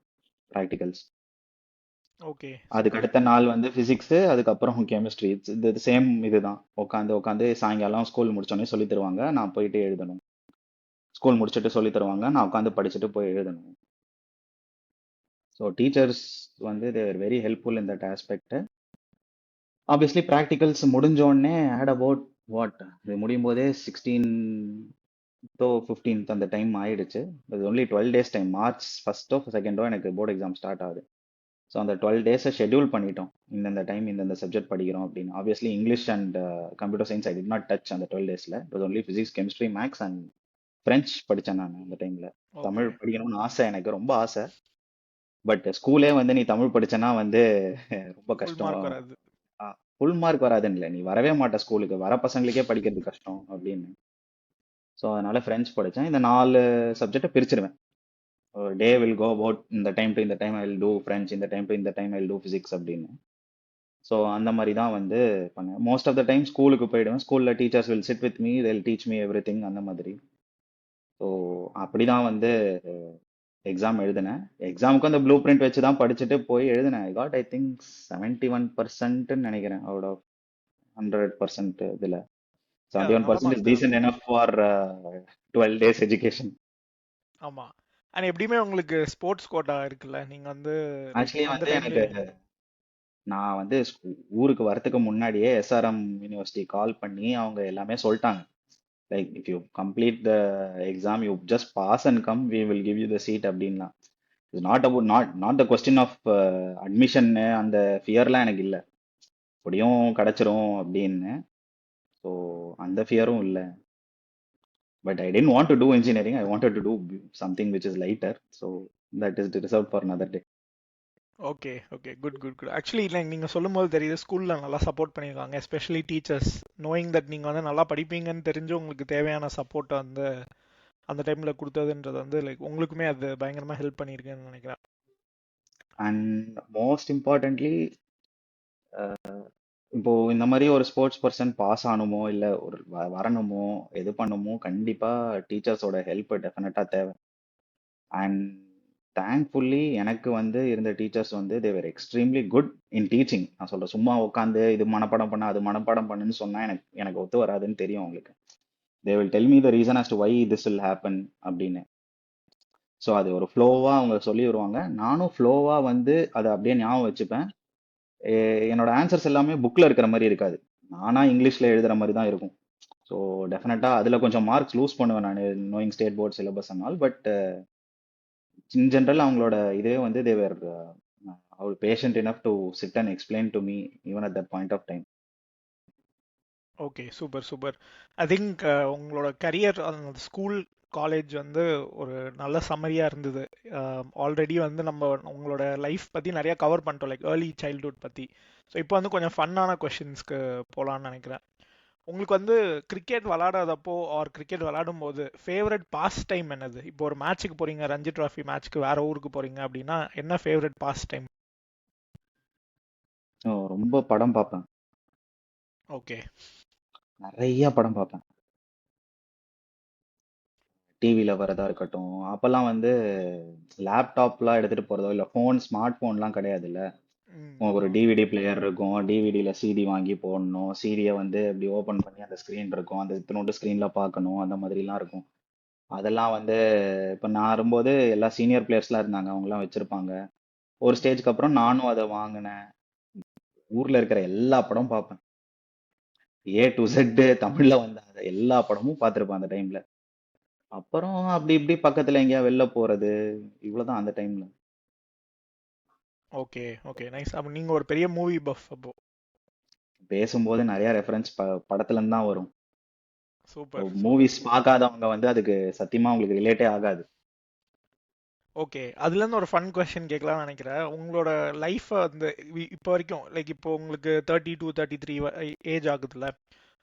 ப்ராக்டிகல்ஸ். ஓகே. அதுக்கு சூப்பர். அடுத்த நாள் வந்து பிசிக்ஸ், அதுக்கப்புறம் கெமிஸ்ட்ரி. இது சேம் இதுதான். உட்காந்து உட்காந்து சாயங்காலம் ஸ்கூல் முடிச்சோடனே சொல்லி தருவாங்க, நான் போயிட்டு எழுதணும். ஸ்கூல் முடிச்சுட்டு சொல்லி தருவாங்க, நான் உட்காந்து படிச்சுட்டு போய் எழுதணும். ஸோ டீச்சர்ஸ் வந்து they're very helpful in that aspect. Obviously practicals முடிஞ்ச உடனே ஆட் அபவுட் வாட், இது முடியும் போதே 16 to 15th அந்த டைம் ஆயிடுச்சு. இது ஒன்லி 12 டேஸ் டைம். மார்ச் ஃபர்ஸ்டோ செகண்டோ எனக்கு போர்டு எக்ஸாம் ஸ்டார்ட் ஆகுது. ஸோ அந்த 12 டேஸை ஷெட்யூல் பண்ணிட்டோம், இந்தந்த டைம் இந்தந்த சப்ஜெக்ட் படிக்கிறோம் அப்படின்னு. Obviously English and computer science I did not touch அந்த 12 டேஸில். It was only physics, chemistry, maths and French படித்தேன் நான் அந்த டைமில். ஓகே. தமிழ் படிக்கணும்னு ஆசை, எனக்கு ரொம்ப ஆசை. பட் ஸ்கூலே வந்து நீ தமிழ் படிச்சேன்னா வந்து ரொம்ப ஃபுல் கஷ்டம். மார்க் வராது. ஃபுல் மார்க் வராதுன்னு இல்லை, நீ வரவே மாட்ட ஸ்கூலுக்கு, வர பசங்களுக்கே படிக்கிறது கஷ்டம் அப்படின்னு. ஸோ அதனால ஃப்ரெஞ்ச் படித்தேன். இந்த 4 சப்ஜெக்டை பிரிச்சிருவேன். ஒரு டே வில் கோ அபவுட் இந்த டைம் டு இந்த time I will do French, இந்த டைம் டு இந்த time I will do physics அப்படின்னு. ஸோ அந்த மாதிரி தான் வந்து பண்ணேன். மோஸ்ட் ஆஃப் த டைம் ஸ்கூலுக்கு போயிடுவேன். ஸ்கூலில் teachers will sit with me, they'll teach me every thing அந்த மாதிரி. ஸோ அப்படி தான் வந்து எக்ஸாம் எழுதினேன். எக்ஸாமுக்கு அந்த ப்ளூ பிரிண்ட் வச்சு தான் படிச்சுட்டு போய் எழுதினேன். ஐ காட் ஐ திங்க் 71% நினைக்கிறேன் அவுட் ஆஃப் 100% இதில். நல்ல 71% இஸ் மார்க் தான் அது. Decent enough for 12 days education. ஆமா. அண்ட் எப்படியுமே உங்களுக்கு ஸ்போர்ட்ஸ் கோட்டா இருக்குல்ல, நீங்க வந்து லைக் ஆக்சுவலி அந்த வந்து எனக்கு, டைம்லயும். நான் வந்து ஊருக்கு வரதுக்கு முன்னாடியே எஸ்ஆர்எம் யூனிவர்சிட்டி கால் பண்ணி அவங்க எல்லாமே சொல்லிட்டாங்க. Like if you complete the exam, you just pass and come, we will give you the seat அப்படின்லாம். It's not about not the question of admission. அந்த ஃபியர்லாம் எனக்கு இல்லை, எப்படியும் கிடைச்சிரும் அப்படின்னு. ஸோ அந்த ஃபியரும் இல்லை. But I didn't want to do engineering, I wanted to do something which is lighter. So that is reserve for another day. Okay. Okay. Good good good. Actually இல்லை, நீங்க சொல்லும்போது தெரியுது ஸ்கூல்ல நல்லா சப்போர்ட் பண்ணியிருக்காங்க, எஸ்பெஷலி டீச்சர்ஸ். நோயிங் தட் நீங்க வந்து நல்லா படிப்பீங்கன்னு தெரிஞ்சு உங்களுக்கு தேவையான சப்போர்ட் வந்து அந்த டைம்ல கொடுத்ததுன்றது வந்து லைக் உங்களுக்குமே அது பயங்கரமா ஹெல்ப் பண்ணியிருக்குன்னு நினைக்கிறேன். அண்ட் மோஸ்ட் இம்பார்ட்டன்ட்லி, இப்போ இந்த மாதிரி ஒரு ஸ்போர்ட்ஸ் பர்சன் பாஸ் ஆகணுமோ இல்லை ஒரு வரணுமோ எது பண்ணுமோ, கண்டிப்பா டீச்சர்ஸோட ஹெல்ப் டெஃபினட்டா தேவை. அண்ட் தேங்க்ஃபுல்லி எனக்கு வந்து இருந்த டீச்சர்ஸ் வந்து தேவர் எக்ஸ்ட்ரீம்லி குட் இன் டீச்சிங். நான் சொல்றேன், சும்மா உட்காந்து இது மனப்பாடம் பண்ண அது மனப்பாடம் பண்ணுன்னு சொன்னா எனக்கு எனக்கு ஒத்து வராதுன்னு தெரியும் அவங்களுக்கு. They will tell me the reason as to why this will happen அப்படின்னு. ஸோ அது ஒரு ஃப்ளோவா அவங்க சொல்லி வருவாங்க, நானும் ஃப்ளோவா வந்து அதை அப்படியே ஞாபகம் வச்சுப்பேன். என்னோட ஆன்சர்ஸ் எல்லாமே புக்ல இருக்கிற மாதிரி இருக்காது, நானா இங்கிலீஷ்ல எழுதுற மாதிரி தான் இருக்கும். ஸோ டெஃபினட்டா அதுல கொஞ்சம் மார்க்ஸ் லூஸ் பண்ணுவேன் நான், knowing state board syllabus and all. But in general அவங்களோட இதே வந்து they were patient enough to sit and explain to me even at that point of time. Okay. Super super. I think உங்களோட career அந்த school college வந்து ஒரு நல்ல சம்மரியா இருந்தது. Already வந்து நம்ம உங்களோட லைஃப் பத்தி நிறைய கவர் பண்ணிட்டோம், லைக் ஏர்லி சைல்ட்ஹுட் பத்தி. ஸோ இப்போ வந்து கொஞ்சம் ஃபன்னான கொஷின்ஸ்க்கு போகலான்னு நினைக்கிறேன். உங்களுக்கு வந்து கிரிக்கெட் விளையாடாதப்போ ஆர் கிரிக்கெட் விளையாடும் போது ஃபேவரட் பாஸ் டைம் என்னது? இப்போ ஒரு மேட்ச்சுக்கு போறீங்க, ரஞ்சி டிராஃபி மேட்ச்க்கு வேற ஊருக்கு போறீங்க அப்படின்னா என்ன ஃபேவரட் பாஸ் டைம்? ரொம்ப படம் பார்ப்பேன், ஓகே. நிறைய படம் பார்ப்பேன். டிவியில் வரதா இருக்கட்டும், அப்போல்லாம் வந்து லேப்டாப்லாம் எடுத்துகிட்டு போகிறதோ இல்லை ஃபோன், ஸ்மார்ட் ஃபோன்லாம் கிடையாது இல்லை. ஒரு ஆமா. டிவிடி பிளேயர் இருக்கும், டிவிடியில் சிடி வாங்கி போடணும், சிடியை வந்து இப்படி ஓப்பன் பண்ணி அந்த ஸ்க்ரீன் இருக்கும், அந்த இத்தினோண்டு ஸ்க்ரீனில் பார்க்கணும், அந்த மாதிரிலாம் இருக்கும். அதெல்லாம் வந்து இப்போ நான் வரும்போது எல்லா சீனியர் பிளேயர்ஸ்லாம் இருந்தாங்க, அவங்களாம் வச்சுருப்பாங்க. ஒரு ஸ்டேஜ்க்கு அப்புறம் நானும் அதை வாங்கினேன். ஊரில் இருக்கிற எல்லா படமும் பார்ப்பேன், ஏ டு செட்டு தமிழில் வந்த எல்லா படமும் பார்த்துருப்பேன் அந்த டைமில். அப்புறம் அப்படி இப்படி பக்கத்துல எங்கேயா வெளில போறது, இவ்வளவுதான் அந்த டைம்ல. ஓகே. ஓகே. நைஸ். அப்போ நீங்க ஒரு பெரிய மூவி பஃப் அப்போ. பேசும்போது நிறைய ரெஃபரன்ஸ் படத்துல இருந்து தான் வரும். Super super. மூவிஸ் பார்க்காதவங்க வந்து அதுக்கு சத்தியமா உங்களுக்கு ரிலேட்டே ஆகாது. ஓகே. அதுலேருந்து ஒரு ஃபன் கொஸ்டின் கேட்கலாம்னு நினைக்கிறேன். உங்களோட லைஃப்பை வந்து இப்போ வரைக்கும் லைக் இப்போ உங்களுக்கு 32 33 ஏஜ் ஆகுதுல்ல.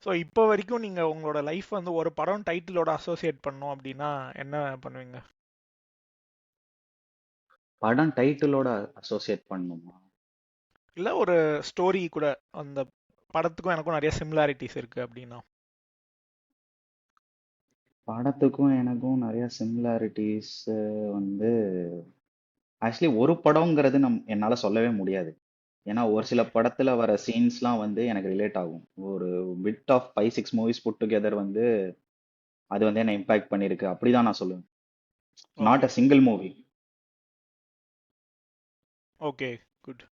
ஸோ இப்போ வரைக்கும் நீங்கள் உங்களோட லைஃப் வந்து ஒரு படம் டைட்டிலோட அசோசியேட் பண்ணோம் அப்படின்னா என்ன பண்ணுவீங்க? படம் டைட்டிலோட அசோசியேட் பண்ணணுமா? இல்லை ஒரு ஸ்டோரி கூட, அந்த படத்துக்கும் எனக்கும் நிறைய சிமிலாரிட்டிஸ் இருக்கு அப்படின்னா. படத்துக்கும் எனக்கும் நிறைய சிமிலாரிட்டிஸ் வந்து ஆக்சுவலி ஒரு படம்ங்கிறது என்னால சொல்லவே முடியாது. ஏன்னா ஒரு சில ஓகே. படத்துல வர சீன்ஸ்லாம் வந்து எனக்கு ரிலேட் ஆகும். ஒரு bit of 5, 6 movies put together வந்து அது வந்து என்ன இம்பாக்ட் பண்ணிருக்கு. அப்படிதான் நான் சொல்லுவேன். Not okay. A single movie. Okay. Good.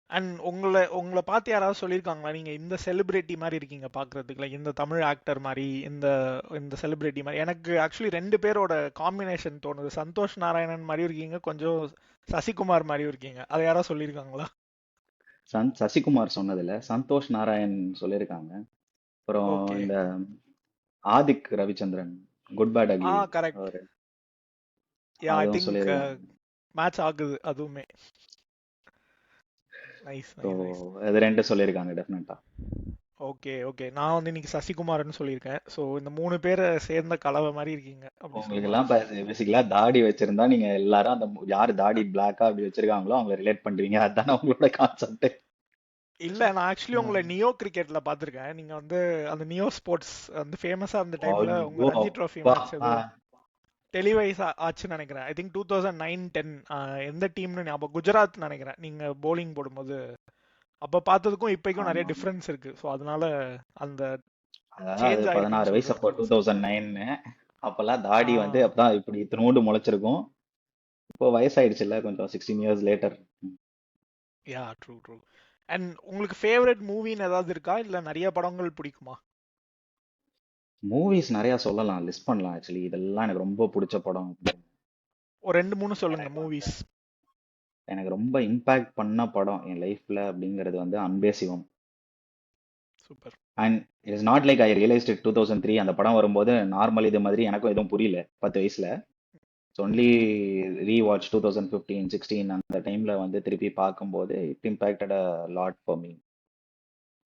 And உங்களை பார்த்து யாராவது சொல்லியிருக்காங்களா நீங்க இந்த செலிபிரிட்டி மாதிரி இருக்கீங்க பார்க்கிறதுக்கு, லைக் இந்த தமிழ் ஆக்டர் மாதிரி, இந்த இந்த செலிபிரிட்டி மாதிரி? எனக்கு ஆக்சுவலி ரெண்டு பேரோட காம்பினேஷன் தோணுது. சந்தோஷ் நாராயணன் மாதிரியும் இருக்கீங்க, கொஞ்சம் சசிகுமார் மாதிரியும் இருக்கீங்க. அதை யாராவது சொல்லியிருக்காங்களா? சசிகுமார் சொன்னதுல சந்தோஷ் நாராயண் சொல்லியிருக்காங்க. அப்புறம் ஓகே. இந்த Adhik Ravichandran, good bad ugly, correct. அவரு யா, ஐ அதுவும் திங்க் சொல்லியிருக்காங்க. மேட்ச் ஆகுது அதுவுமே. Nice so nice nice. அது ரெண்டு சொல்லியிருக்காங்க டெஃபினட்டா. Okay okay. நான் வந்து இன்னைக்கு சசிகுமார்னு சொல்லியிருக்கேன். ஸோ இந்த மூணு பேரை சேர்ந்த கலவை மாதிரி இருக்கீங்க அப்படி உங்களுக்கு சொல்லலாம். எல்லாம் பேசிக்கலா தாடி வச்சிருந்தா நீங்க எல்லாரும் அந்த யாரு தாடி பிளாக்கா அப்படி வச்சிருக்காங்களோ அவங்கள ரிலேட் பண்றீங்க. அதுதானே உங்களோட கான்செப்ட். இல்ல, நான் ஆக்சுவலி உங்களை நியோ கிரிக்கெட்ல பார்த்திருக்கேன். நீங்க வந்து அந்த நியோ ஸ்போர்ட்ஸ் வந்து ஃபேமஸா அந்த டைம்ல உங்க ஐயோ ரஞ்சி ட்ராஃபி அப்பா. மேட்ச் ஏதோ டெலிவைஸ் ஆச்சுன்னு நினைக்கிறேன். I think 2009-10. எந்த டீம்னு ஞாபகம், குஜராத் நினைக்கிறேன். நீங்க bowling போடும்போது அப்ப பார்த்ததுக்கும் இப்பைக்கும் நிறைய ஆமா. டிஃபரன்ஸ் இருக்கு. ஸோ அதனால அந்த அதான் அது சேஞ்ச் 16 ஆயிருக்குன்னு வயசு அப்போ சொல்றதுக்கு. 2009. அப்பெல்லாம் ஆ, தாடி வந்து அப்பதான் இப்படி இத்தினோண்டு முளைச்சிருக்கும். இப்போ வயசாயிடுச்சுல்ல கொஞ்சம் 16 years later. Yeah, true true. And உங்களுக்கு ஃபேவரட் மூவின்னு ஏதாவது இருக்கா, இல்ல நிறைய படங்கள் பிடிக்குமா? மூவிஸ் நிறைய சொல்லலாம், லிஸ்ட் பண்ணலாம். ஆக்சுவலி இதெல்லாம் எனக்கு ரொம்ப பிடிச்ச படம். ஒரு ரெண்டு மூணு சொல்லுங்க எனக்கு வந்து மூவிஸ். எனக்கு ரொம்ப இம்பாக்ட் பண்ண படம் என் லைஃப்ல அப்படிங்கிறது வந்து Anbe Sivam. Super. And it is not like I realised it 2003. அந்த படம் வரும்போது நார்மல் இது மாதிரி எனக்கும் எதுவும் புரியல 10 வயசுல. ஒன்லி ரீவாட்ச் 2015, 16 அந்த டைம்ல வந்து திருப்பி பார்க்கும்போது it impacted a lot for me.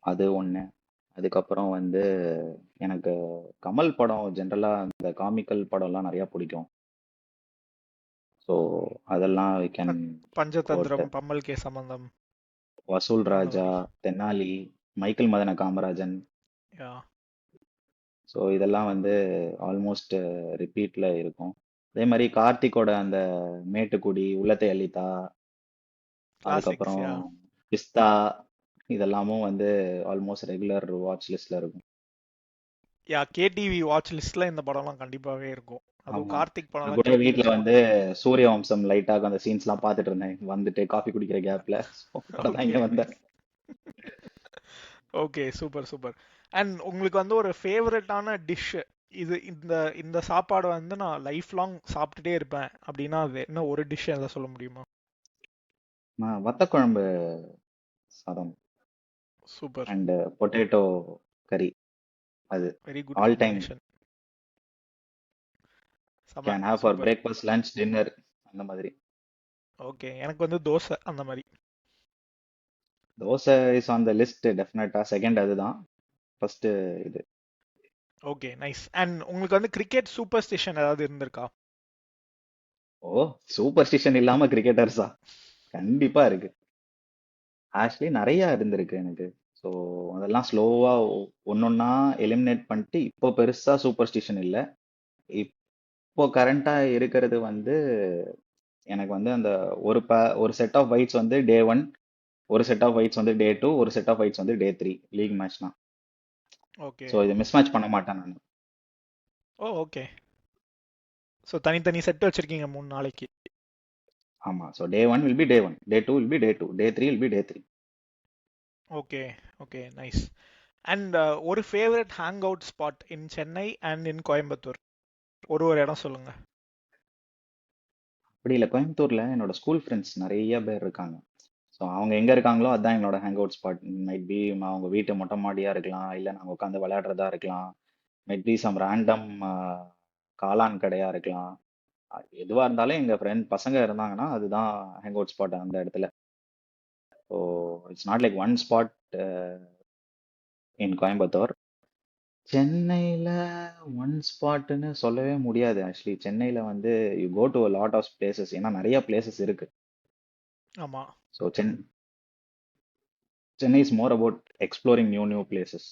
அது ஒன்று. அதுக்கப்புறம் வந்து எனக்கு கமல் படம் ஜென்ரலாக இந்த காமிக்கல் படம்லாம் நிறையா பிடிக்கும். ஸோ அதெல்லாம் we can quote. Panchathanthiram, Pammal K Sambandam, Vasool அந்த ராஜா, மாதிரி. தென்னாலி, மைக்கேல் மதன காமராஜன். யா. ஸோ இதெல்லாம் வந்து ஆல்மோஸ்ட் ரிப்பீட்ல இருக்கும். அதே மாதிரி கார்த்திக்கோட அந்த மேட்டுக்குடி, உள்ளத்தை அள்ளித்தா, கிளாசிக்ஸ். அதுக்கப்புறம் யா. பிஸ்தா, இதெல்லாமும் வந்து ஆல்மோஸ்ட் ரெகுலர் வாட்ச் லிஸ்ட்ல இருக்கும். யா, கேடிவி வாட்ச் லிஸ்ட்ல இந்த படம்லாம் கண்டிப்பாவே இருக்கும். அதுவும் ஆமா. கார்த்திக் நான் படம்லாம் கூட வீட்ல கேடிவில வந்து சூரிய வம்சம் லைட்டாக அந்த சீன்ஸ்லாம் பார்த்துட்டு இருந்தேன் வந்துட்டு காஃபி குடிக்கிற கேப்ல. தான் ஓகே இங்க வந்தேன். Nice. Okay, super super. And உங்களுக்கு வந்து ஒரு ஃபேவரட்டான டிஷ், இது இந்த இந்த சாப்பாடு வந்து நான் லைஃப் லாங் சாப்பிட்டுட்டே இருப்பேன் அப்படின்னா அது என்ன ஒரு டிஷ் எதை சொல்ல முடியுமா? நான் வத்த குழம்பு சாதம் சூப்பர். அண்ட் பொட்டேட்டோ கறி, அது very good all time combination. செம. Can have for super. Breakfast, lunch, dinner அந்த மாதிரி. ஓகே, எனக்கு வந்து தோசை அந்த மாதிரி. Dosa is on the list டெஃபினட்டா. செகண்ட் அதுதான். ஃபர்ஸ்ட் இது. Okay nice. அண்ட் உங்களுக்கு வந்து கிரிக்கெட் சூப்பர்ஸ்டிஷன் ஏதாவது இருந்திருக்கா? ஓ, சூப்பர்ஸ்டிஷன் இல்லாம கிரிக்கெட்டர்ஸா? கண்டிப்பா இருக்கு. ஆக்சுவலி நிறைய இருந்திருக்கு எனக்கு. ஸோ அதெல்லாம் ஸ்லோவா ஒன்னொன்னா எலிமினேட் பண்ணிட்டு இப்போ பெருசா சூப்பர்ஸ்டிஷன் இல்லை. இப்போ கரண்டா இருக்கிறது வந்து எனக்கு வந்து அந்த ஒரு செட் ஆஃப் வைட்ஸ் வந்து டே 1, ஒரு செட் ஆஃப் வைட்ஸ் வந்து டே 2, ஒரு செட் ஆஃப் வைட்ஸ் வந்து டே 3 லீக் மேட்ச்னா. ஓகே. ஸோ இது மிஸ் மேட்ச் பண்ண மாட்டேன் நான். Oh, okay. ஸோ தனித்தனி செட் வச்சிருக்கீங்க 3 நாளைக்கு. ஆமா. So day 1 will be day 1, day 2 will be day 2, day 3 will be day 3. Okay okay nice. And ஒரு favourite hang out spot in Chennai and in Coimbatore, ஒரு இடம் சொல்லுங்க. அப்படி இல்லை, கோயம்புத்தூர்ல என்னோட ஸ்கூல் ஃப்ரெண்ட்ஸ் நிறைய பேர் இருக்காங்க. ஸோ அவங்க எங்க இருக்காங்களோ அதான் என்னோட hang out spot. Might be அவங்க வீட்டு மொட்டை மாடியா இருக்கலாம், இல்லை நாங்கள் உட்காந்து விளையாடுறதா இருக்கலாம், மைட் பி சம் ரேண்டம் காளான் கடையா இருக்கலாம். எதுவா இருந்தாலும் எங்க ஃப்ரெண்ட் பசங்க இருந்தாங்கன்னா அதுதான் ஹேங் அவுட் ஸ்பாட் அந்த இடத்துல. So it's not like one spot in Coimbatore. சென்னையில ஒன் ஸ்பாட்னு சொல்லவே முடியாது. ஆக்சுவலி சென்னையில வந்து you go to lot of places, ஏன்னா நிறைய பிளேசஸ் இருக்கு. ஆமா. So Chennai is more about exploring new new places.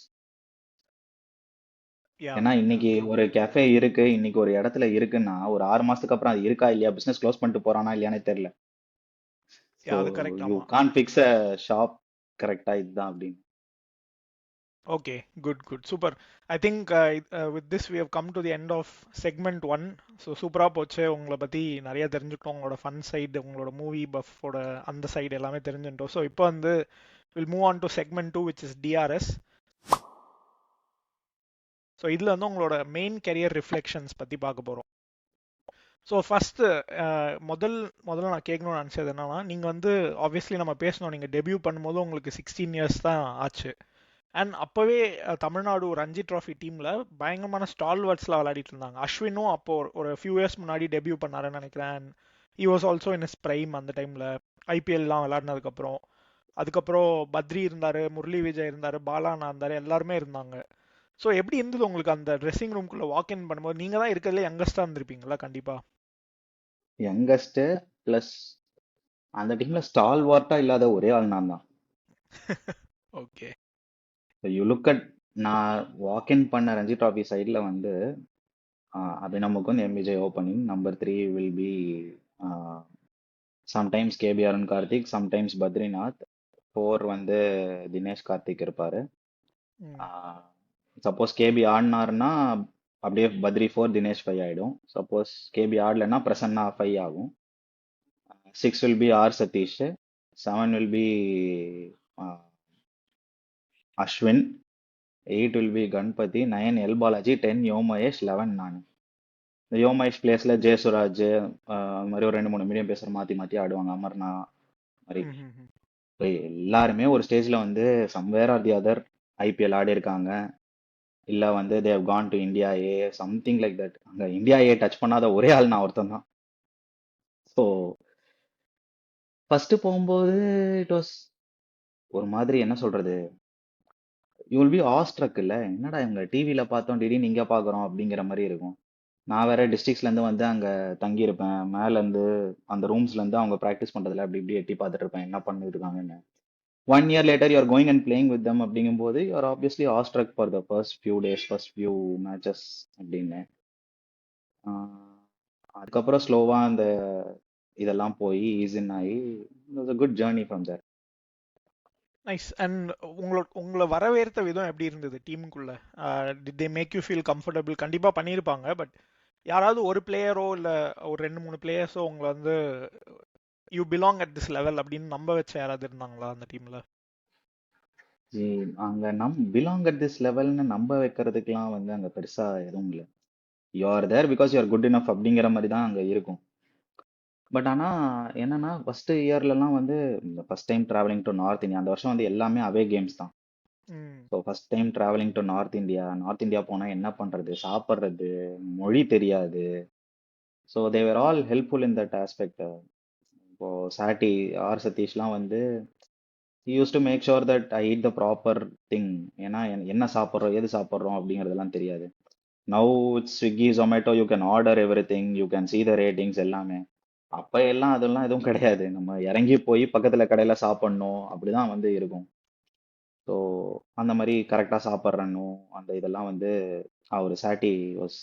Yeah. ஏன்னா இன்னைக்கு ஒரு கேஃபே இருக்கு, இன்னைக்கு ஒரு இடத்துல இருக்குன்னா ஒரு 6 மாசத்துக்கு அப்புறம் அது இருக்கா இல்லையா, பிசினஸ் க்ளோஸ் பண்ணிட்டு போறானா இல்லையானே தெரியல. ஸோ அது கரெக்ட். யூ ஆமா. கான் ஃபிக்ஸ் அ ஷாப் கரெக்டா இதுதான் அப்படின்னு. Okay, good good, super. I think with this we have come to the end of segment one. So சூப்பராக போச்சு. உங்களை பற்றி நிறைய தெரிஞ்சுக்கிட்டோம். உங்களோட ஃபன் சைடு, உங்களோட மூவி பஃபோட அந்த சைடு எல்லாமே தெரிஞ்சுட்டோம். ஸோ இப்போ வந்து will move on to segment two, which is DRS. So இதில் வந்து உங்களோட மெயின் கெரியர் ரிஃப்ளெக்ஷன்ஸ் பற்றி பார்க்க போகிறோம். ஸோ ஃபஸ்ட்டு முதல்ல நான் கேட்கணும்னு நினச்சது என்னன்னா, நீங்கள் வந்து ஆப்வியஸ்லி நம்ம பேசணும், நீங்கள் டெபியூ பண்ணும்போது உங்களுக்கு 16 இயர்ஸ் தான் ஆச்சு. அண்ட் அப்போவே தமிழ்நாடு ஒரு ரஞ்சி ட்ராஃபி டீமில் பயங்கரமான ஸ்டால்வர்ட்ஸ்லாம் விளையாடிட்டு இருந்தாங்க. அஸ்வினும் அப்போ ஒரு ஃபியூ இயர்ஸ் முன்னாடி டெபியூ பண்ணாருன்னு நினைக்கிறேன். And he was also in is prime அந்த டைமில், ஐபிஎல்லாம் விளையாடினதுக்கப்புறம். அதுக்கப்புறம் பத்ரி இருந்தார், முரளி விஜய் இருந்தார், பாலானா இருந்தார், எல்லாருமே இருந்தாங்க. ஸோ எப்படி இருந்தது உங்களுக்கு அந்த ட்ரெஸ்ஸிங் ரூம்குள்ளே வாக் இன் பண்ணும்போது? நீங்கள் தான் இருக்கிறதுல யங்கஸ்டாக இருந்திருப்பீங்களா கண்டிப்பாக. யங்கஸ்ட் பிளஸ் அந்த டீம்ல ஸ்டால் வார்ட்டா இல்லாத ஒரே ஆள் நான் தான். ஓகே. யூ லுக் அட் நான் வாக் இன் பண்ண ரஞ்சி ட்ராஃபி சைடில் வந்து Abhinav Mukund, MVJ opening, number 3 will B sometimes KPR and Karthik, sometimes Badrinath, 4 வந்து தினேஷ் கார்த்திக் இருப்பாரு. சப்போஸ் கேபி ஆடினாருன்னா அப்படியே பத்ரி 4, தினேஷ் 5 ஆயிடும். சப்போஸ் கேபி ஆடலைன்னா பிரசன்னா 5 ஆகும். 6 will be R Sathish, 7 will be Ashwin, 8 will be Ganapathi, 9 L Balaji, 10 Yo Mahesh, 11 நான். இந்த யோ மகேஷ் பிளேஸ்ல ஜெயசுராஜ் அது மாதிரி ஒரு 2-3 மீடியம் பேசர் மாத்தி மாத்தி ஆடுவாங்க, அமர்னா மாதிரி. இப்போ எல்லாருமே ஒரு ஸ்டேஜ்ல வந்து somewhere or the other IPL ஆடி இருக்காங்க, இல்ல வந்து they have gone to India A, something like that. அங்க இந்தியா ஏ டச் பண்ணாத ஒரே ஆள் நான் ஒருத்தன் தான். ஸோ ஃபர்ஸ்ட் போகும்போது இட் வாஸ் ஒரு மாதிரி, என்ன சொல்றது, யூ வில் பி ஆஸ்ட்ரக். இல்ல என்னடா இவங்க டிவியில பார்த்தோம் திடீர்னு இங்க பாக்குறோம் அப்படிங்கிற மாதிரி இருக்கும். நான் வேற டிஸ்ட்ரிக்ட்ஸ்ல இருந்து வந்து அங்க தங்கி இருப்பேன். மேல இருந்து அந்த ரூம்ஸ்ல இருந்து அவங்க ப்ராக்டிஸ் பண்றதுல அப்படி இப்படி எட்டி பார்த்துட்டு இருப்பேன் என்ன பண்ணிட்டு இருக்காங்கன்னு. 1 year later you are going and playing with them அப்படிங்கும்போது you are obviously awestruck for the first few days, first few matches அப்படின்னு. அதுக்கப்புறம் ஸ்லோவா அந்த இதெல்லாம் போய் ஈஸின் ஆகி it was a good journey from there. Nice. And உங்களை வரவேற்ற விதம் எப்படி இருந்தது டீமுக்குள்ள? Did they make you feel comfortable? கண்டிப்பாக பண்ணியிருப்பாங்க. பட் யாராவது ஒரு பிளேயரோ இல்லை ஒரு 2-3 பிளேயர்ஸோ உங்களை வந்து you belong at this level அப்படின்னு நம்ப வச்ச யாராவது இருந்தாங்களா அந்த டீம்ல? அங்க பிலாங் அட் திஸ் லெவல்னு நம்ப வைக்கிறதுக்கெல்லாம் வந்து அங்க பெருசா எதுவும் இல்லை. You are there because you are good enough அப்படிங்கிற மாதிரி தான் அங்க இருக்கும். பட் ஆனா என்னன்னா ஃபர்ஸ்ட் இயர்லலாம் வந்து இந்த first time traveling to north India, அந்த வருஷம் வந்து எல்லாமே அவே கேம்ஸ் தான். So first time traveling to north India போனா என்ன பண்றது, சாப்பிட்றது, மொழி தெரியாது. So they're all helpful in that aspect. இப்போ சாட்டி ஆர் சதீஷ்லாம் வந்து use to make sure that I eat the proper thing. ஏன்னா என்ன சாப்பிட்றோம் எது சாப்பிட்றோம் அப்படிங்கிறதுலாம் தெரியாது. Now it's Swiggy Zomato, you can order எவ்ரி திங், you can see the ratings எல்லாமே. அப்ப எல்லாம் அதெல்லாம் எதுவும் கிடையாது. நம்ம இறங்கி போய் பக்கத்துல கடையில சாப்பிடணும் அப்படிதான் வந்து இருக்கும். ஸோ அந்த மாதிரி கரெக்டா சாப்பிட்றணும் அந்த இதெல்லாம் வந்து அவர் சாட்டி was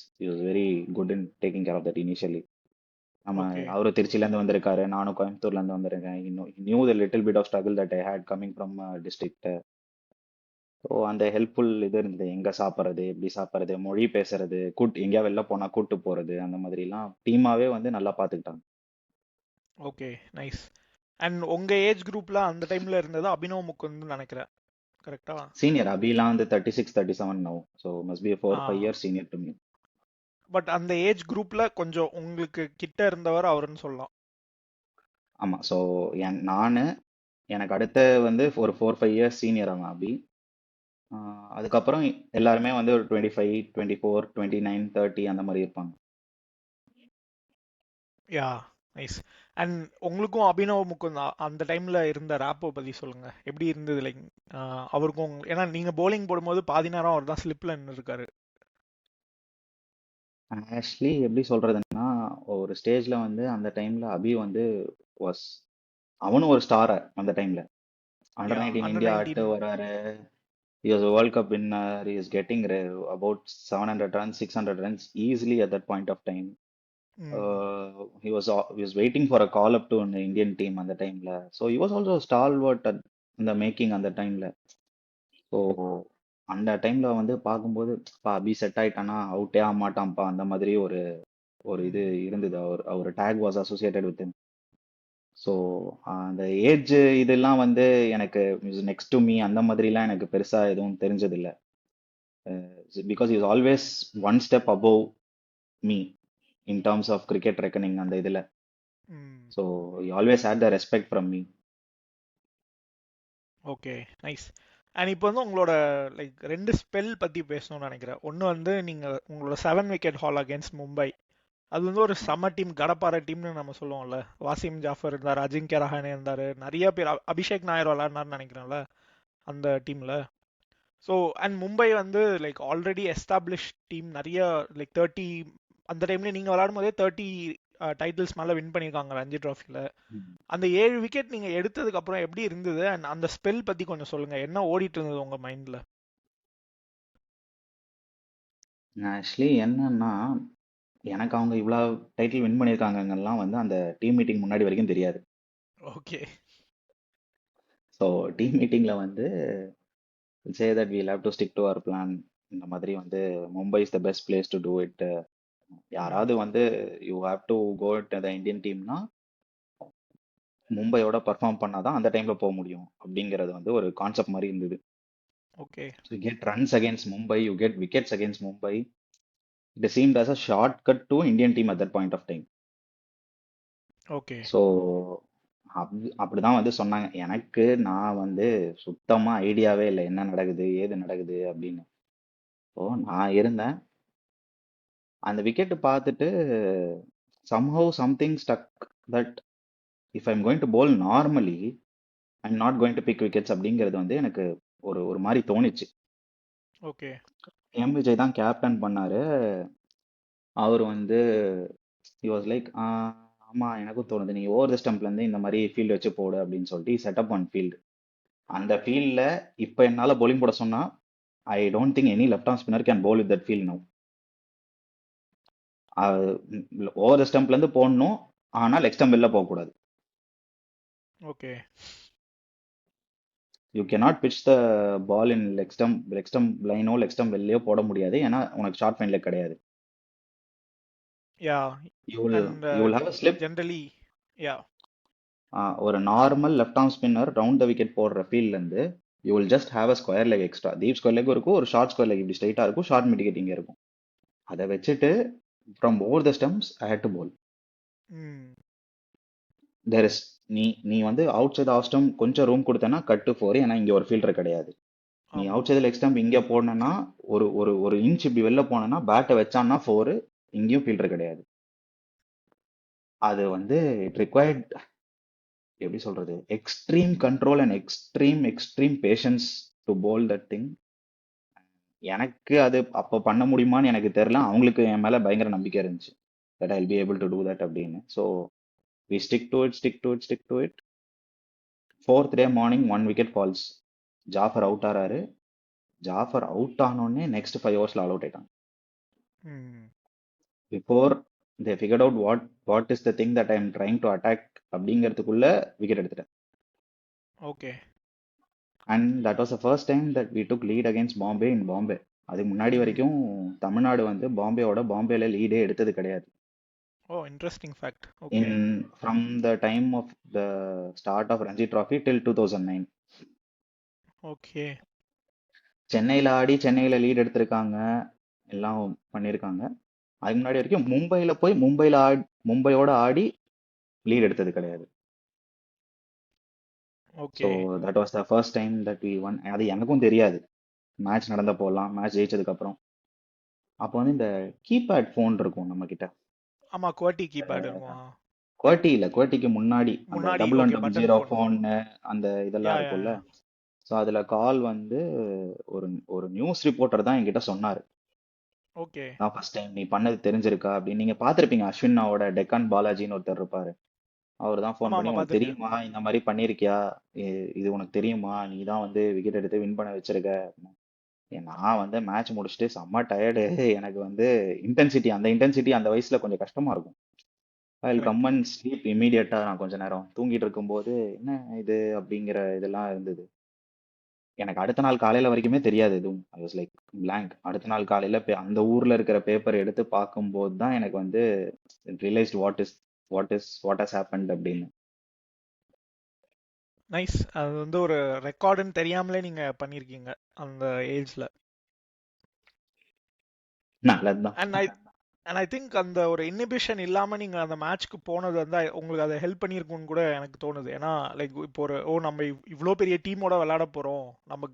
very good in taking care of that initially. நம்ம ஓகே. அவரு திருச்சில இருந்து வந்திருக்காரு, நானும் கோயம்புத்தூர்ல இருந்து வந்திருக்கேன். இன்னும் knew the little bit of struggle that I had coming from district. So அந்த ஹெல்ப்ஃபுல் இது இருந்தது. எங்க சாப்பிட்றது, எப்படி சாப்பிட்றது, மொழி பேசுறது, எங்கேயா வெளில போனா கூட்டு போறது, அந்த மாதிரிலாம் டீமாவே வந்து நல்லா பார்த்துக்கிட்டாங்க. Okay, nice. அண்ட் உங்க ஏஜ் குரூப்ல அந்த டைம்ல இருந்தது அபினவ் முகுந்த் நினைக்கிறேன், கரெக்டா? சீனியர் அபிலாம் வந்து 36, 37 now. So must be 4-5 years senior to me. But அந்த ஏஜ் குரூப்ல கொஞ்சம் உங்களுக்கு கிட்ட இருந்தவர் அவருன்னு சொல்லலாம். ஆமா. ஸோ நானு எனக்கு அடுத்த வந்து ஒரு 4-5 years சீனியர் அவன் அபி. அதுக்கப்புறம் எல்லாருமே வந்து ஒரு 25, 24, 29, 30 அந்த மாதிரி இருப்பாங்க. யா, நைஸ். அண்ட் உங்களுக்கும் அபினவ் முகுந்த் அந்த டைம்ல இருந்த ரேப்போ பத்தி சொல்லுங்க. எப்படி இருந்தது? லைக் அவருக்கும் ஏன்னா நீங்க bowling போடும்போது பாதி நேரம் அவர் தான் ஸ்லிப்ல நின்று இருக்காரு. ஆக்சுவலி எப்படி சொல்றதுன்னா, ஒரு ஸ்டேஜ்ல வந்து அந்த டைம்ல அபி வந்து வாஸ் அவனும் ஒரு ஸ்டார் அந்த டைம்ல. அண்டர் யா, 19 அண்டர் இந்தியா ஆட்டு 19. வராரு. He was a World Cup winner. He is getting about 700 runs, 600 runs easily at that point of time. ம். he was waiting for a call up to an Indian team அந்த டைம்ல. So he was also stalwart at the making அந்த டைம்ல. So அந்த டைம்ல வந்து பார்க்கும்போது அபி set ஆயிட்டானா அவுட்டே ஆக மாட்டான்ப்பா அந்த மாதிரி ஒரு ஒரு இது ம். இருந்தது. Our tag was associated with. So அந்த ஏஜ் இதெல்லாம் வந்து எனக்கு நெக்ஸ்ட் டு மீ அந்த மாதிரிலாம் எனக்கு பெருசா எதுவும் தெரிஞ்சதில்ல. Because is always one step above me in terms of cricket reckoning அந்த இதுல. ம். So always had the respect from me. Okay, nice. And இப்போ வந்து உங்களோட லைக் 2 ஸ்பெல் பத்தி பேசணும்னு நினைக்கிறேன். ஒன்று வந்து நீங்க உங்களோட 7 விக்கெட் ஹால் அகேன்ஸ்ட் மும்பை. அது வந்து ஒரு செம டீம், கடப்பார டீம்னு நம்ம சொல்லுவோம்ல. வாசிம் ஜாஃபர் இருந்தார், அஜிங்கிய ரஹானே இருந்தாரு, நிறைய பேர், அபிஷேக் நாயர் விளையாடினார்னு நினைக்கிறேன்ல அந்த டீம்ல. ஸோ அண்ட் மும்பை வந்து லைக் ஆல்ரெடி எஸ்டாப்ளிஷ் டீம், நிறைய லைக் 30, அந்த டைம்ல நீங்க விளையாடும் போதே 30 டைட்டில்ஸ் மேல வின் பண்ணியிருக்காங்க ரஞ்சி டிராஃபில. அந்த 7 விக்கெட் நீங்க எடுத்ததுக்கு அப்புறம் எப்படி இருந்தது? அண்ட் அந்த ஸ்பெல் பத்தி கொஞ்சம் சொல்லுங்க. என்ன ஓடிட்டு இருந்தது உங்க மைண்ட்ல? ஆக்சுவலி என்னன்னா, எனக்கு அவங்க இவ்வளோ டைட்டில் வின் பண்ணியிருக்காங்கலாம் வந்து அந்த டீம் மீட்டிங் முன்னாடி வரைக்கும் தெரியாது. ஓகே. ஸோ டீம் மீட்டிங்ல வந்து say that we'll have to stick to our plan. இந்த மாதிரி வந்து Mumbai is the best place to do it. யாராவது ம். வந்து you have to go to the Indian டீம்னா மும்பையோட பர்ஃபார்ம் பண்ணாதான் அந்த டைம்ல போக முடியும் அப்படிங்கிறது வந்து ஒரு கான்செப்ட் மாதிரி இருந்தது. Okay. So you get runs against Mumbai, you get wickets against Mumbai. It seemed as a short cut to Indian team at that point of time. Okay. So அப்படிதான் வந்து சொன்னாங்க. எனக்கு நான் வந்து சுத்தமா ஐடியாவே இல்லை என்ன நடக்குது ஏது நடக்குது அப்படின்னு. ஸோ நான் இருந்தேன் அந்த விக்கெட் பார்த்துட்டு somehow something stuck that if I'm going to bowl normally I'm not going to pick wickets அப்படிங்கிறது வந்து எனக்கு ஒரு ஒரு மாதிரி தோணுச்சு. ஓகே. எம் விஜய் தான் கேப்டன் பண்ணாரு. அவர் வந்து he was like ஆமா எனக்கும் தோணுது நீ ஓவர் த ஸ்டம்ப்ல இருந்து இந்த மாதிரி ஃபீல்டு வச்சு போடு அப்படின்னு சொல்லிட்டு செட்டப் ஒன் ஃபீல்டு. அந்த ஃபீல்ட்ல இப்போ என்னால bowling போட சொன்னா I don't think any left arm spinner can bowl with that field now. Over the ஸ்டம்ப்ல இருந்து போடணும், ஆனா லெக் ஸ்டம்ப் வெளில போகக்கூடாது. Okay. You cannot pitch the ball in leg stump லைனோ லெக் ஸ்டம்ப் வெளிலையோ போட முடியாது, ஏன்னா உனக்கு ஷார்ட் ஃபைன் லெக் கிடையாது. Yeah. You will and you will have a slip. Generally, yeah. ஒரு normal left arm spinner round the wicket போடுற ஃபீல்ட்ல இருந்து you will just have a square leg extra. Deep square leg இருக்கும், ஒரு short square leg இப்படி ஸ்ட்ரைட்டா இருக்கும், short mitigate இங்க இருக்கும். அதை வச்சுட்டு from over the stumps I had to bowl. ம். தேர் இஸ் நீ நீ வந்து அவுட் சைட் ஆஃப் ஸ்டம்ப் கொஞ்சம் ரூம் கொடுத்தனா கட் டு ஃபோர், ஏன்னா இங்க ஒரு ஃபீல்டர் கிடையாது. நீ ஆமா. அவுட் சைட் லெக் ஸ்டம்ப் இங்க போடணும்னா ஒரு ஒரு ஒரு இன்ச் இப்படி வெளில போனேன்னா பேட்டை வச்சான்னா ஃபோர், இங்கேயும் ஃபீல்டர் கிடையாது. அது வந்து இட் ரிக்வயர்ட், எப்படி சொல்றது, extreme control and extreme extreme patience to bowl that thing. எனக்கு அது அப்போ பண்ண முடியுமான்னு எனக்கு தெரியல. அவங்களுக்கு என் மேல பயங்கர நம்பிக்கை இருந்துச்சு that I will be able to do that அப்படின்னு. So we stick to it. Fourth day morning 1 wicket falls. Jaffer out ஆறாரு. ஜாஃபர் அவுட் ஆனோடனே நெக்ஸ்ட் 5 ஓவர்ஸ்ல ஆல் அவுட் ஆயிட்டாங்க. ம். Before they figured out what is the thing that I am trying to attack அப்படிங்கிறதுக்குள்ள wicket எடுத்துட்டேன். Okay. And that was the first time that we took lead against Bombay in Bombay. அதுக்கு முன்னாடி ம். வரைக்கும் தமிழ்நாடு வந்து பாம்பேல லீடே எடுத்தது கிடையாது. Oh, interesting fact. Okay. In from the time of the start of Ranji trophy till 2009 okay. சென்னையில லீட் எடுத்திருக்காங்க, எல்லாம் பண்ணியிருக்காங்க. அதுக்கு முன்னாடி வரைக்கும் மும்பையில போய் மும்பையோட ஆடி லீட் எடுத்தது கிடையாது. So okay. That was the first time that we won. அது எனக்கும் தெரியாது மேட்ச் நடந்த போகலாம், மேட்ச் ஜெயிச்சதுக்கு அப்புறம். அப்போ வந்து இந்த கீபேட் ஃபோன் இருக்கும் நம்ம கிட்ட. ஆமா, குவர்ட்டி கீபேட் இருக்கும். குவர்ட்டிக்கு முன்னாடி அந்த முன்னாடி double one okay, double button zero phone. Phone அந்த இதெல்லாம் யா, யா, இருக்கும்ல. யா. ஸோ அதில் கால் வந்து ஒரு ஒரு நியூஸ் ரிப்போர்ட்டர் தான் என்கிட்ட சொன்னார். ஓகே. நான் ஃபர்ஸ்ட் டைம் நீ பண்ணது தெரிஞ்சிருக்கா அப்படின்னு. நீங்கள் பார்த்துருப்பீங்க, அஸ்வினாவோட டெக்கான் பாலாஜின்னு ஒருத்தர் இருப்பார். அவர் தான் ஃபோன் ஆமா, பண்ணி ஆமா, உனக்கு பார்த்துருக்கேன். தெரியுமா இந்த மாதிரி பண்ணியிருக்கியா, இது உனக்கு தெரியுமா, நீ தான் வந்து விக்கெட் எடுத்து வின் பண்ண வச்சிருக்க. நான் வந்து மேட்ச் முடிச்சுட்டு செம்ம டயர்டு. எனக்கு வந்து அந்த இன்டென்சிட்டி அந்த வயசுல கொஞ்சம் கஷ்டமா இருக்கும். I will come correct. And sleep இமீடியட்டா. நான் கொஞ்ச நேரம் தூங்கிட்டு இருக்கும்போது என்ன இது அப்படிங்கிற இதெல்லாம் இருந்தது. எனக்கு அடுத்த நாள் காலையில வரைக்குமே தெரியாது எதுவும். I was like blank. அடுத்த நாள் காலையில அந்த ஊர்ல இருக்கிற பேப்பர் எடுத்து பார்க்கும்போது தான் எனக்கு வந்து ரியலைஸ்ட் வாட் ஹஸ் ஹேப்பன்ட் அப்படின்னு. நைஸ். அது வந்து ஒரு ரெக்கார்டுன்னு தெரியாமலே நீங்க பண்ணியிருக்கீங்க அந்த ஏஜ்ல. நல்லதுதான். And I and I think அந்த ஒரு இன்னிபிஷன் இல்லாம நீங்க அந்த மேட்ச்க்கு போனது வந்து உங்களுக்கு அதை ஹெல்ப் பண்ணியிருக்கும்னு கூட எனக்கு தோணுது. ஏன்னா லைக் இப்போ ஒரு நம்ம இவ்வளோ பெரிய டீமோட விளையாட போறோம், நம்ம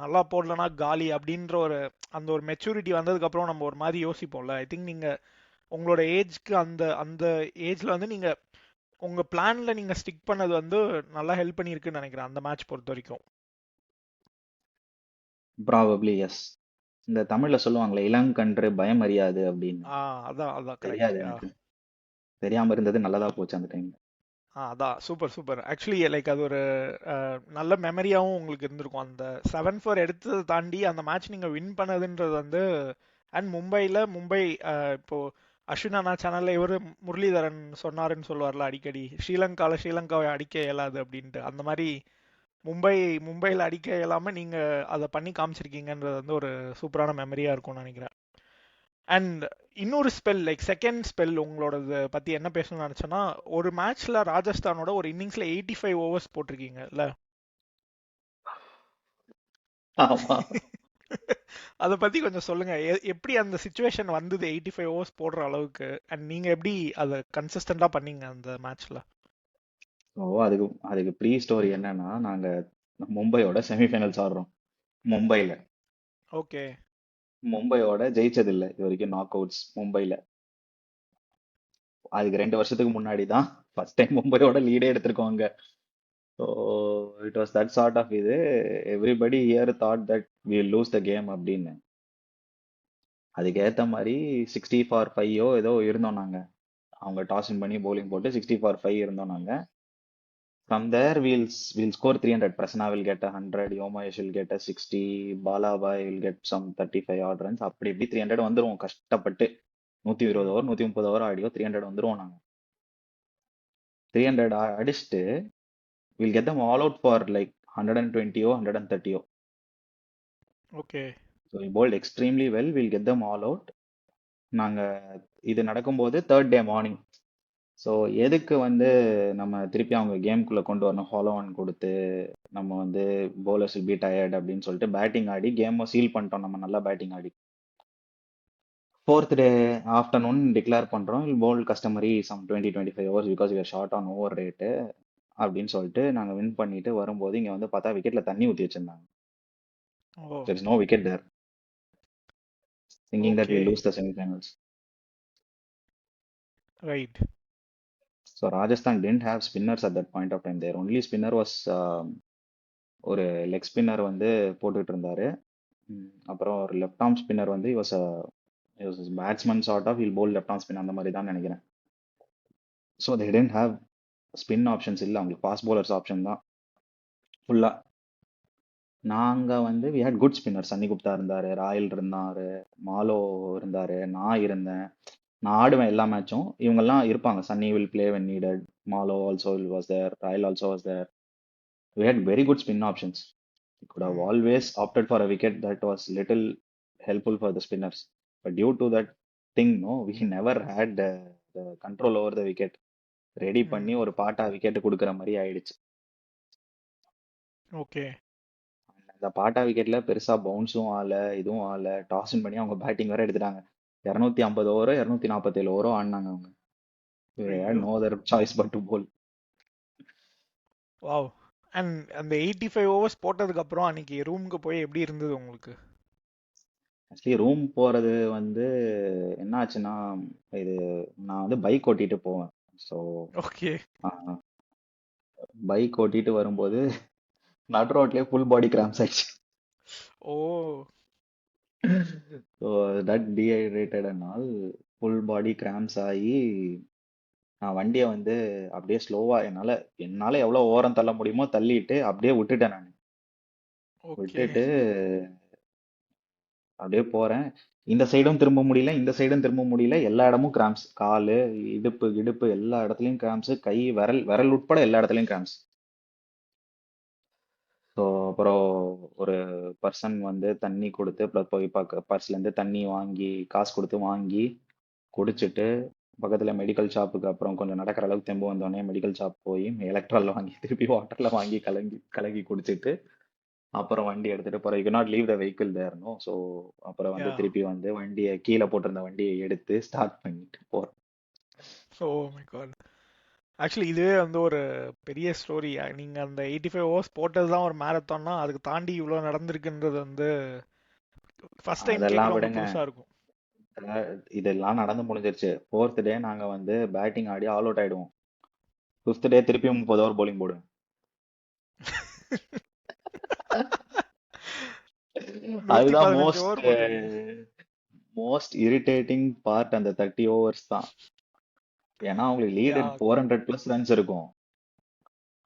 நல்லா போடலனா காலி அப்படின்ற ஒரு அந்த ஒரு மெச்சூரிட்டி வந்ததுக்கு அப்புறம் நம்ம ஒரு மாதிரி யோசிப்போம்ல. ஐ திங்க் நீங்க உங்களோட ஏஜ்க்கு அந்த அந்த ஏஜ்ல வந்து நீங்க உங்க பிளான்ல நீங்க ஸ்டிக் பண்ணது வந்து நல்லா ஹெல்ப் பண்ணியிருக்குன்னு நினைக்கிறேன் அந்த மேட்ச் பொறுத்த வரைக்கும். Probably yes. இந்த தமிழ்ல சொல்லுவாங்களே இளங்கன்று பயம் அறியாது அப்படின்னு. ஆ, அதான் அதான் கரெக்ட். தெரியாது எனக்கு. தெரியாம இருந்தது நல்லதா போச்சு அந்த டைம்ல. அதான் சூப்பர் சூப்பர். ஆக்சுவலி லைக் அது ஒரு நல்ல மெமரியாவும் உங்களுக்கு இருந்திருக்கும். அந்த 7-4 எடுத்ததை தாண்டி அந்த மேட்ச் நீங்க வின் பண்ணதுன்றது வந்து. அண்ட் மும்பை இப்போ அஸ்வின் அண்ணா சேனல்ல இவரு முரளிதரன் சொன்னாருன்னு சொல்லுவார்ல அடிக்கடி, ஸ்ரீலங்காவை அடிக்க இயலாது அப்படின்ட்டு. அந்த மாதிரி மும்பை மும்பையில் அடிக்க இயலாம நீங்க அதை பண்ணி காமிச்சிருக்கீங்கன்றது வந்து ஒரு சூப்பரான மெமரியா இருக்கும்னு நினைக்கிறேன். அண்ட் இன்னொரு ஸ்பெல் லைக் செகண்ட் ஸ்பெல் உங்களோடது பத்தி என்ன பேசணும்னு நினைச்சேன்னா, ஒரு மேட்ச்ல ராஜஸ்தானோட ஒரு இன்னிங்ஸ்ல 85 ஓவர்ஸ் போட்டிருக்கீங்கல்ல. ஆமா. அதை பத்தி கொஞ்சம் சொல்லுங்க. எப்படி அந்த சுச்சுவேஷன் வந்தது 85 ஓவர்ஸ் போடுற அளவுக்கு, அண்ட் நீங்க எப்படி அதை கன்சிஸ்டண்டா பண்ணீங்க அந்த மேட்ச்ல? அதுக்கு அதுக்கு ப்ரீ ஸ்டோரி என்னன்னா, நாங்க மும்பையோட செமிஃபைனல்ஸ் ஆடுறோம். மும்பைல ஓகே. மும்பையோட ஜெயிச்சது இல்ல இது வரைக்கும் நாக் அவுட்ஸ் மும்பைல. அதுக்கு 2 வருஷத்துக்கு முன்னாடி தான் ஃபர்ஸ்ட் டைம் மும்பையோட லீடே எடுத்திருக்கோங்க. So it was that sort of இது. Everybody here thought that will lose the game அப்படின்னு. அதுக்கு ஏத்த மாதிரி 60-5 ஏதோ இருந்தோம் நாங்க. அவங்க டாஸ் இன் பண்ணி bowling போட்டு 60-5 இருந்தோம் நாங்க. From there, we'll score 300. Prasanna will get 100. Yomayesh will get a 60. Balabai will get some 35 odd runs. அப்படி இப்படி 300 வந்துருவோம் கஷ்டப்பட்டு. 120 ஓவர் 130 ஓவர் ஆடியோ 300 வந்துருவோம் நாங்க. 300 அடிச்சுட்டு we'll get them all out for like 120 130. Okay. So we bowled extremely well. We'll get them all out. நாங்க இது நடக்கும்போது தேர்ட் டே மார்னிங். ஸோ எதுக்கு வந்து நம்ம திருப்பி அவங்க கேம்குள்ளே கொண்டு வரணும், ஃபாலோ ஆன் கொடுத்து நம்ம வந்து bowlers will be tired அப்படின்னு சொல்லிட்டு பேட்டிங் ஆடி கேமை சீல் பண்ணிட்டோம். நம்ம நல்லா பேட்டிங் ஆடி ஃபோர்த் டே ஆஃப்டர்நூன் டிக்ளேர் பண்ணுறோம் போல் customary some 20-25 overs because you're short on over rate அப்படின்னு சொல்லிட்டு நாங்கள் வின் பண்ணிட்டு வரும்போது இங்கே வந்து பார்த்தா விக்கெட்டில் தண்ணி ஊற்றி வச்சிருந்தாங்க. ஓ. There is no wicket there, thinking that okay. we lose the semifinals. Right. So Rajasthan didn't have spinners at that point of time. Their only spinner was ஒரு லெக் ஸ்பின்னர் வந்து போட்டுட்டு இருந்தாரு. அப்புறம் ஒரு லெஃப்ட் ஆர்ம் ஸ்பின்னர் வந்து was batsman sort of will bowl left arm spin அந்த மாதிரி தான் நினைக்கிறேன். So they tend have spin options இல்லை, அவங்களுக்கு ஃபாஸ்ட் bowlers ஆப்ஷன் தான் ஃபுல்லாக. நாங்கள் வந்து we had good spinner. Sunny Gupta இருந்தார், ராயல் இருந்தார், மாலோ இருந்தார், நான் இருந்தேன். நான் ஆடுவேன் எல்லா மேட்சும். இவங்கெல்லாம் இருப்பாங்க. Sunny will play when needed, Malo also was there, Royal also was there. We had very good spin options. We could have always opted for a wicket that was little helpful for the spinners. But due to that thing, no, we never had the control over the wicket. Ready பண்ணி ஒரு பாட்டா wicket கொடுக்குற மாதிரி ஆயிடுச்சு. Okay. அந்த பாட்டா விக்கெட்ல பெருசா பவுன்ஸும் ஆகல, இதுவும் ஆகல. டாஸ் பண்ணி அவங்க பேட்டிங் வேற எடுத்துட்டாங்க. 250 ஓவரோ 247 ஓவரோ ஆடினாங்க அவங்க. No other choice but to bowl. Wow. And அந்த 85 ஓவர்ஸ் போட்டதுக்கு அப்புறம் அன்னைக்கு ரூமுக்கு போய் எப்படி இருந்தது உங்களுக்கு? ஆக்சுவலி ரூம் போறது வந்து என்ன ஆச்சுன்னா, இது நான் வந்து பைக் ஓட்டிட்டு போவேன். So okay. பைக் ஓட்டிட்டு வரும்போது நடு ரோட்லயே ஃபுல் பாடி கிராம்ஸ் ஆயிடுச்சு. ஓ. So that dehydrated and all full body cramps ஆகி நான் வண்டியை வந்து அப்படியே ஸ்லோவா என்னால எவ்வளவு ஓரம் தள்ள முடியுமோ தள்ளிட்டு அப்படியே விட்டுட்டேன். நான் ஓகே. விட்டுட்டு அப்படியே போறேன். இந்த சைடும் திரும்ப முடியல, இந்த சைடும் திரும்ப முடியல. எல்லா இடமும் கிராம்ஸ். காலு, இடுப்பு, இடுப்பு எல்லா இடத்துலயும் கிராம்ஸ். கை, விரல் விரல் உட்பட எல்லா இடத்துலயும் கிராம்ஸ். ஸோ அப்புறம் ஒரு பர்சன் வந்து தண்ணி கொடுத்து போய் பார்க்க பர்ஸ்ல இருந்து தண்ணி வாங்கி காசு கொடுத்து வாங்கி குடிச்சிட்டு பக்கத்துல மெடிக்கல் ஷாப்புக்கு அப்புறம் கொஞ்சம் நடக்கிற அளவுக்கு தெம்பு வந்தோடனே மெடிக்கல் ஷாப் போய் எலக்ட்ரால் வாங்கி திருப்பி வாட்டர்ல வாங்கி கலங்கி கலக்கி குடிச்சிட்டு அப்புறம் வண்டி எடுத்துட்டு போறோம். You cannot leave the vehicle there no. So அப்புறம் வந்து யா திருப்பி வந்து வண்டியை கீழே போட்டிருந்த வண்டியை எடுத்து ஸ்டார்ட் பண்ணிட்டு போறோம். Oh my God. ஆக்சுவலி இதுவே வந்து ஒரு பெரிய ஸ்டோரி. நீங்க அந்த 85 ஹவர்ஸ் போட்டது தான் ஒரு மேரத்தான்னா அதுக்கு தாண்டி இவ்வளோ நடந்திருக்குன்றது வந்து ஃபர்ஸ்ட் டைம் அதெல்லாம் கேட்குறவங்க விடுங்க. புதுசா இருக்கும். இதெல்லாம் நடந்து முடிஞ்சிருச்சு. ஃபோர்த் டே நாங்க வந்து பேட்டிங் ஆடி ஆல் அவுட் ஆயிடுவோம். ஃபிஃப்த் டே திருப்பி 30 ஓவர் bowling போடுவேன். 115 அதுதான் ஓவர் போட்டிருக்கீங்க. Most irritating part. அந்த 30 ஓவர்ஸ் தான். ஏன்னா அவங்களுக்கு லீடு யா 400 பிளஸ் ரன்ஸ் இருக்கும்.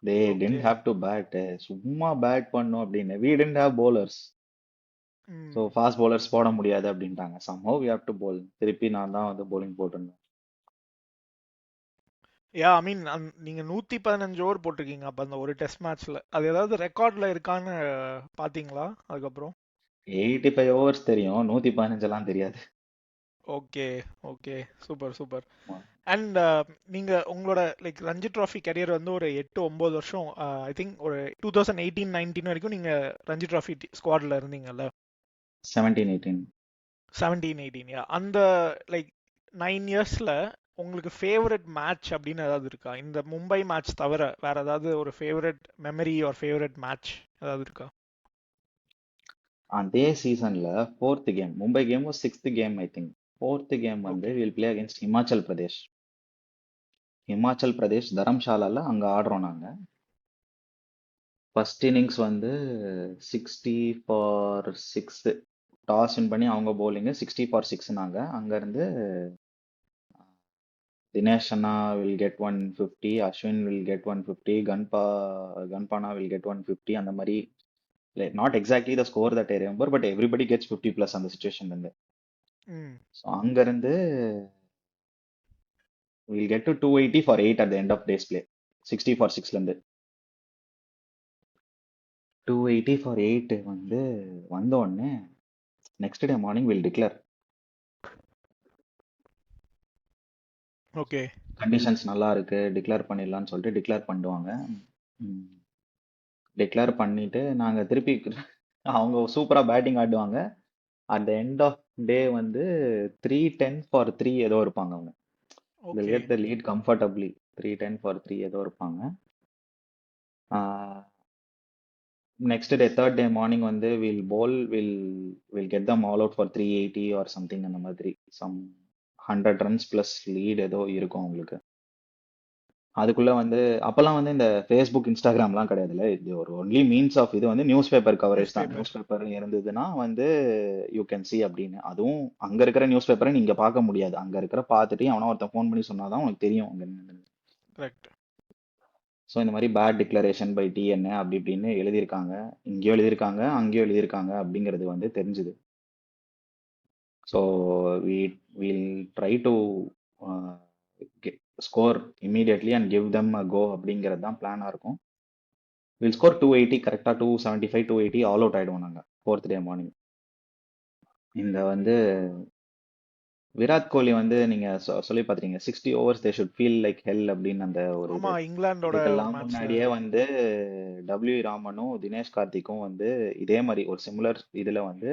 They okay. Tend have to bat. சும்மா பேட் பண்ணும் அப்படின்னு. We tend have bowlers. So fast bowlers போட முடியாது அப்படின்ட்டாங்க. somehow we have to bowl. திருப்பி நான் தான் வந்து bowling போட்டிருந்தேன். யா ஐ மீன் நீங்க 115 ஓவர் போட்டிருக்கீங்க அப்ப அந்த ஒரு டெஸ்ட் மேட்ச்ல. அது ஏதாவது ரெக்கார்ட்ல இருக்கான்னு பாத்தீங்களா அதுக்கப்புறம்? 85 ஓவர்ஸ் தெரியும், 115 எல்லாம் தெரியாது. Okay okay, super super. ஆமா. அண்ட் நீங்க உங்களோட லைக் ரஞ்சி ட்ராஃபி கரியர் வந்து ஒரு 8-9 வருஷம், ஐ திங்க் ஒரு 2018-19 வரைக்கும் நீங்க ரஞ்சி ட்ராஃபி ஸ்குவாட்ல இருந்தீங்கல்ல? 17-18. 17-18. யா அந்த லைக் 9 இயர்ஸ்ல உங்களுக்கு ஃபேவரட் மேட்ச் அப்படின்னு ஏதாவது இருக்கா? இந்த மும்பை மேட்ச் தவிர வேற ஏதாவது ஒரு favourite memory or favourite match ஏதாவது இருக்கா? அதே சீசன்ல ஃபோர்த் கேம், மும்பை கேம் ஒரு sixth game I think. Fourth game வந்து okay will play against Himachal Pradesh. Himachal Pradesh தரம்ஷாலால அங்க ஆடுறோம் நாங்க. ஃபர்ஸ்ட் இன்னிங்ஸ் வந்து 60 ஃபார் 6. டாஸ் வின் பண்ணி அவங்க bowling 60 ஃபார் 6. நாங்க அங்க இருந்து தினேஷ் அண்ணா will get 150, Ashwin will get 150, கன்பானா வில் கெட் 150. அந்த மாதிரி not exactly the score that I remember, but everybody gets 50 plus அந்த சுச்சுவேஷன்ல இருந்து. ம் ஸோ அங்க இருந்து will get to 280 for 8 at the end of day's play. 60 for 6ல இருந்து 280 ஃபார் 8 வந்து வந்த உடனே next day morning will declare. Okay conditions நல்லா இருக்கு, டிக்ளேர் பண்ணிடலாம்னு சொல்லிட்டு டிக்ளேர் பண்ணுவாங்க. டிக்ளேர் பண்ணிட்டு நாங்க திருப்பி அவங்க சூப்பரா பேட்டிங் ஆடுவாங்க. At the end of day வந்து 310 ஃபார் 3 ஏதோ இருப்பாங்க அவங்க. Okay get the lead comfortably. 310 for 3 ஏதோ இருப்பாங்க. Next day third day morning வந்து will get them all out for 380 or something. அந்த மாதிரி சம் 100 ரன்ஸ் பிளஸ் லீட் ஏதோ இருக்கும் அவங்களுக்கு. அதுக்குள்ள வந்து அப்பெல்லாம் வந்து இந்த ஃபேஸ்புக் இன்ஸ்டாகிராம்லாம் கிடையாதுல்ல. இது ஒரு ஒன்லி மீன்ஸ் ஆஃப் இது வந்து நியூஸ் பேப்பர் கவரேஜ் நியூஸ் தான். பேப்பர். நியூஸ் பேப்பர் இருந்ததுன்னா வந்து யூ கேன் see அப்படின்னு. அதுவும் அங்க இருக்கிற நியூஸ் பேப்பரை நீங்க பார்க்க முடியாது. அங்க இருக்கிற பார்த்துட்டு அவனா ஒருத்தன் ஃபோன் பண்ணி சொன்னாதான் உனக்கு தெரியும் அங்க என்ன. கரெக்ட். ஸோ இந்த மாதிரி பேட் டிக்ளரேஷன் பை டிஎன் அப்படி இப்படின்னு எழுதியிருக்காங்க. இங்கேயும் எழுதியிருக்காங்க, அங்கேயும் எழுதியிருக்காங்க அப்படிங்கிறது வந்து தெரிஞ்சுது. So will try to score immediately and give them a go அப்படிங்கிறது தான் பிளானாக இருக்கும். வில் ஸ்கோர் 280, கரெக்டாக 275 280 ஆல் அவுட் ஆயிடுவோம் நாங்கள் ஃபோர்த் டே மார்னிங். இந்த வந்து விராட் கோலி வந்து நீங்க சொல்லி பார்த்துருக்கீங்க 60 overs they should feel like hell அப்படின்னு அந்த ஒரு ஆமா, இது. இங்கிலாந்தோட ஒரு இதுக்கெல்லாம் மேட்ச்ல. முன்னாடியே வந்து டபிள்யூ ராமனும் தினேஷ் கார்த்திக்கும் வந்து இதே மாதிரி ஒரு சிமிலர் இதுல வந்து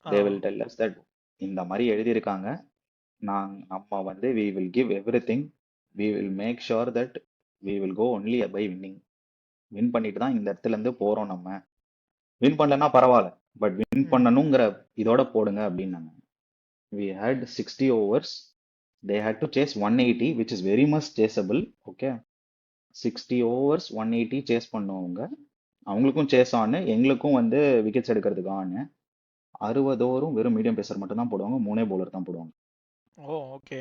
they will tell us that இந்த மாதிரி எழுதியிருக்காங்க. நம்ம வந்து we will give everything, we will make sure that we will go only by winning. Win பண்ணிட்டு தான் இந்த இடத்துல இருந்து போறோம். நம்ம வின் பண்ணலன்னா பரவாயில்ல, பட் வின் பண்ணணுங்கிற இதோட போடுங்க அப்படின்னாங்க. we had 60 overs, they had to chase 180 which is very much chaseable. okay, 60 overs 180 chase பண்ணுவாங்க. அவங்களுக்கும் சேஸ் ஆனு, எங்களுக்கும் வந்து விக்கெட்ஸ் எடுக்கிறதுக்கு ஆனு. 60 ஓவரும் வெறும் மீடியம் பேசர் மட்டும் தான் போடுவாங்க, 3 பவுலர் தான் போடுவாங்க. ஓ ஓகே.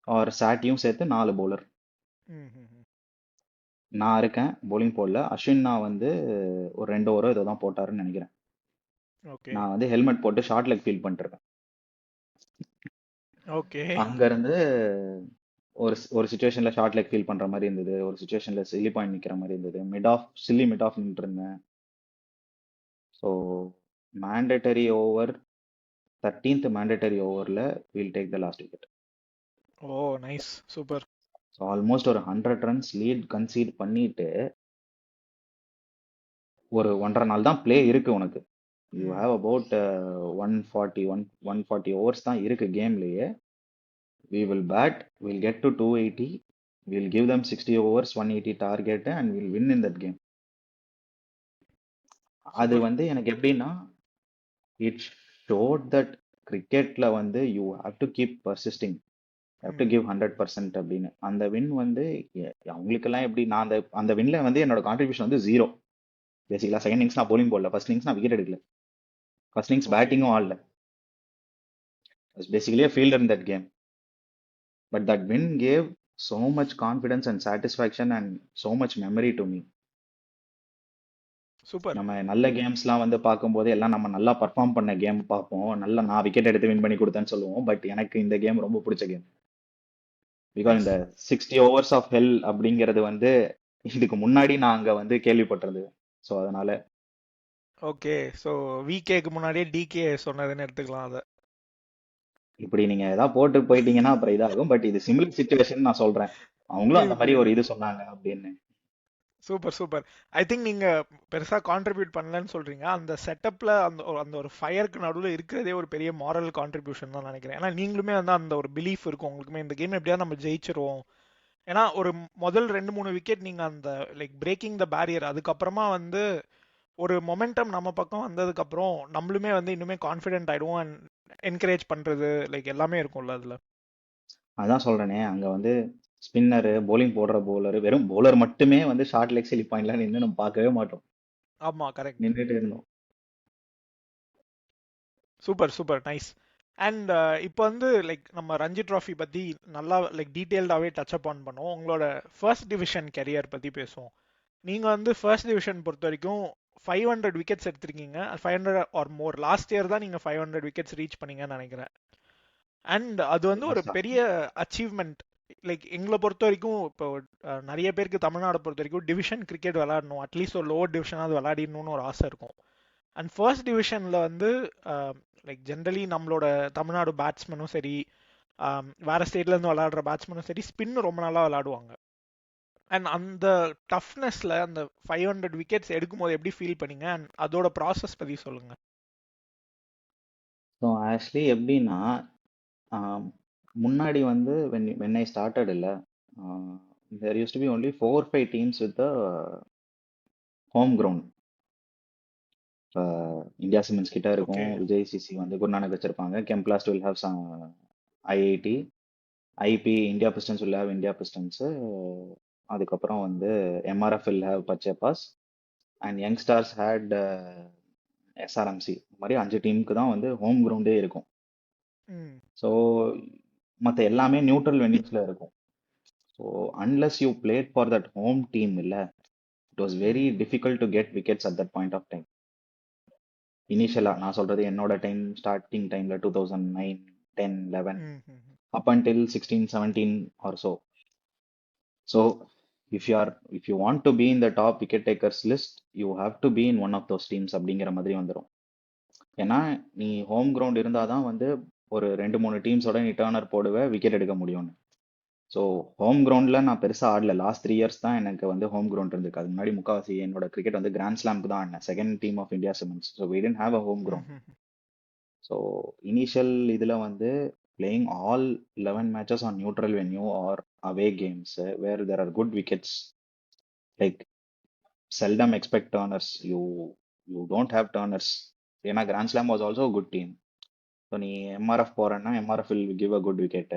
ஆர் சாட்டியும் சேர்த்து 4 பவுலர். நான் இருக்கேன், bowling போடல. அஸ்வின் நான் வந்து ஒரு 2 ஓவரோ ஏதோ தான் போட்டாருன்னு நினைக்கிறேன். ஓகே நான் வந்து ஹெல்மெட் போட்டு ஷார்ட் லெக் ஃபீல் பண்ணிருக்கேன். ஓகே அங்க இருந்து ஒரு சுச்சுவேஷன்ல ஷார்ட் லெக் ஃபீல் பண்ற மாதிரி இருந்தது, ஒரு சுச்சுவேஷன்ல சில்லி பாயிண்ட் நிக்கிற மாதிரி இருந்தது, மிட் ஆஃப் நின்று இருந்தேன். So mandatory over 13th mandatory ஓவர்ல will take the last wicket. Oh nice super so almost ஒரு 100 ரன்ஸ் லீட் கன்சீட் பண்ணிட்டு ஒரு 1.5 நாள் தான் ப்ளே இருக்கு உனக்கு. யூ ம் ஹேவ் அபவுட் 140 ஓவர்ஸ் தான் இருக்கு கேம்லயே. We will bat, will get to 280, will give them 60 overs 180 target and will win in that game. அது சூப்பர் வந்து எனக்கு எப்படின்னா, இட் ஷோட் தட் கிரிக்கெட்ல வந்து you have to keep persisting, have to hmm give 100% அப்படின்னு. அந்த வின் வந்து அவங்களுக்கெல்லாம் எப்படி, நான் அந்த வின்ல வந்து என்னோட கான்ட்ரிபியூஷன் வந்து 0. பேசிக்கலா செகண்ட் இன்னிங்ஸ் நான் போலிங் போடல, ஃபர்ஸ்ட் இன்னிங்ஸ் நான் விக்கெட் எடுக்கல, ஃபர்ஸ்ட் இன்னிங்ஸ் ஓகே பேட்டிங்கும் ஆடல. Basically fielder in that game. But that win gave so much confidence and satisfaction and so much memory to me. Super நம்ம நல்ல கேம்ஸ்லாம் வந்து பார்க்கும்போது எல்லாம் நம்ம நல்லா பர்ஃபார்ம் பண்ண கேம் பார்ப்போம், நல்லா நான் விக்கெட் எடுத்து வின் பண்ணி கொடுத்தேன்னு சொல்லுவோம். பட் எனக்கு இந்த கேம் ரொம்ப பிடிச்ச கேம். பிகாஸ் நைஸ் இந்த 60 ஓவர்ஸ் ஆஃப் ஹெல் அப்படிங்கிறது வந்து இதுக்கு முன்னாடி நான் அங்க வந்து கேள்விப்பட்டிருந்தது. ஸோ அதனால ஓகே ஸோ விகேக்கு முன்னாடியே டிகே சொன்னதுன்னு எடுத்துக்கலாம் அதை. இப்படி நீங்க ஏதாவது போட்டு போயிட்டீங்கன்னா அப்புறம் இதாகும். பட் இது சிமிலர் சுச்சுவேஷன் நான் சொல்றேன், அவங்களும் புரியுது அந்த மாதிரி ஒரு புரியுது இது சொன்னாங்க அப்படின்னு. Super super. ஐ திங்க் நீங்க பெருசா கான்ட்ரிபியூட் பண்ணலன்னு சொல்றீங்க, அந்த செட்டப்ல அந்த ஒரு ஃபயருக்கு நடுவில் இருக்கிறதே ஒரு பெரிய மாரல் கான்ட்ரிபியூஷன் தான் நினைக்கிறேன். ஏன்னா நீங்களுமே வந்து அந்த ஒரு பிலீஃப் இருக்கும் உங்களுக்குமே, இந்த கேம் எப்படியாவது நம்ம ஜெயிச்சிருவோம். ஏன்னா ஒரு முதல் 2-3 விக்கெட் நீங்க அந்த லைக் பிரேக்கிங் த பேரியர், அதுக்கப்புறமா வந்து ஒரு மொமெண்டம் நம்ம பக்கம் வந்ததுக்கு அப்புறம் நம்மளுமே வந்து இன்னுமே கான்ஃபிடென்ட் ஆயிடுவோம் அண்ட் என்கரேஜ் பண்றது லைக் எல்லாமே இருக்கும்ல அதுல. அதான் சொல்றேனே, அங்க வந்து ஸ்பின்னரு, bowling போடுற bowler, வெறும் bowler மட்டுமே வந்து ஷார்ட் லெக் சிலி பாயிண்ட்ல நின்று நம்ம பார்க்கவே மாட்டோம், ஆமா கரெக்ட். நின்றுட்டு இருந்தோம். Super super nice. அண்ட் இப்போ வந்து லைக் நம்ம ரஞ்சி ட்ராஃபி பத்தி நல்லா லைக் டீட்டெயில்டாவே டச் அப் ஆன் பண்ணுவோம். உங்களோட ஃபர்ஸ்ட் டிவிஷன் கெரியர் பத்தி பேசுவோம். நீங்க வந்து ஃபர்ஸ்ட் டிவிஷன் பொறுத்த வரைக்கும் 500 விக்கெட்ஸ் எடுத்திருக்கீங்க, 500 ஆர் மோர். லாஸ்ட் இயர் தான் நீங்க 500 விக்கெட்ஸ் ரீச் பண்ணீங்கன்னு நினைக்கிறேன். அண்ட் அது வந்து ஒரு பெரிய அச்சீவ்மெண்ட். லைக் எங்களை பொறுத்த வரைக்கும் இப்போ நிறைய பேருக்கு தமிழ்நாடு பொறுத்த வரைக்கும் டிவிஷன் கிரிக்கெட் விளையாடணும், அட்லீஸ்ட் ஒரு லோவர் டிவிஷனாவது விளையாடிடணும்னு ஒரு ஆசை இருக்கும். அண்ட் ஃபர்ஸ்ட் டிவிஷன்ல வந்து லைக் ஜென்ரலி நம்மளோட தமிழ்நாடு பேட்ஸ்மேனும் சரி, வேற ஸ்டேட்ல இருந்து விளையாடுற பேட்ஸ்மேனும் சரி, ஸ்பின் ரொம்ப நல்லா விளையாடுவாங்க. அண்ட் அந்த டஃப்னஸ்ல அந்த 500 விக்கெட்ஸ் எடுக்கும்போது எப்படி ஃபீல் பண்ணீங்க அண்ட் அதோட ப்ராசஸ் பத்தி சொல்லுங்க. ஸோ ஆக்சுவலி எப்படின்னா, முன்னாடி வந்து when I started இல்ல, there used to be only 4-5 teams with the home ground. India Cements கிட்ட ஓகே இருக்கும், விஜய் சிசி வந்து குருநானக் வச்சிருப்பாங்க, Chemplast will have IIT, IP India Pistons will have India Pistons, அதுக்கப்புறம் வந்து MRF will have Pachaiyappa's and young stars had SRMC. இந்த மாதிரி 5 டீமுக்கு தான் வந்து ஹோம் கிரவுண்டே இருக்கும். ம் ஸோ மற்ற எல்லாமே நியூட்ரல் வென்யூஸ்ல இருக்கும். So unless you played for that home team இல்ல, it was very hmm difficult to get wickets at that point of time. Initially நான் சொல்றது என்னோட டைம், ஸ்டார்டிங் டைம்ல 2009, 10, 11 ம் ம் up until 16, 17 or so. So if you want to be in the top wicket takers list, you have to be in one of those teams அப்படிங்கிற மாதிரி வந்துடும். ஏன்னா நீ ஹோம் கிரவுண்ட் இருந்தாதான் வந்து ஒரு 2-3 டீம்ஸோட நீ டர்னர் போடுவ, விக்கெட் எடுக்க முடியும்னு. ஸோ ஹோம் கிரவுண்டில் நான் பெருசாக ஆடல. லாஸ்ட் 3 இயர்ஸ் தான் எனக்கு வந்து ஹோம் கிரவுண்ட் இருந்திருக்கு. அதுக்கு முன்னாடி முக்கால்வாசி என்னோட கிரிக்கெட் வந்து கிராண்ட் ஸ்லாம்க்கு தான் ஆடினேன், second team of India Cements. So we didn't have a home ground. Hmm so initial இதில் வந்து playing all 11 matches on neutral venue or away games where there are good wickets, like seldom expect turners. You don't have turners. ஏன்னா grand slam was also good team. So நீ MRF போறேன்னா MRF will give a good wicket,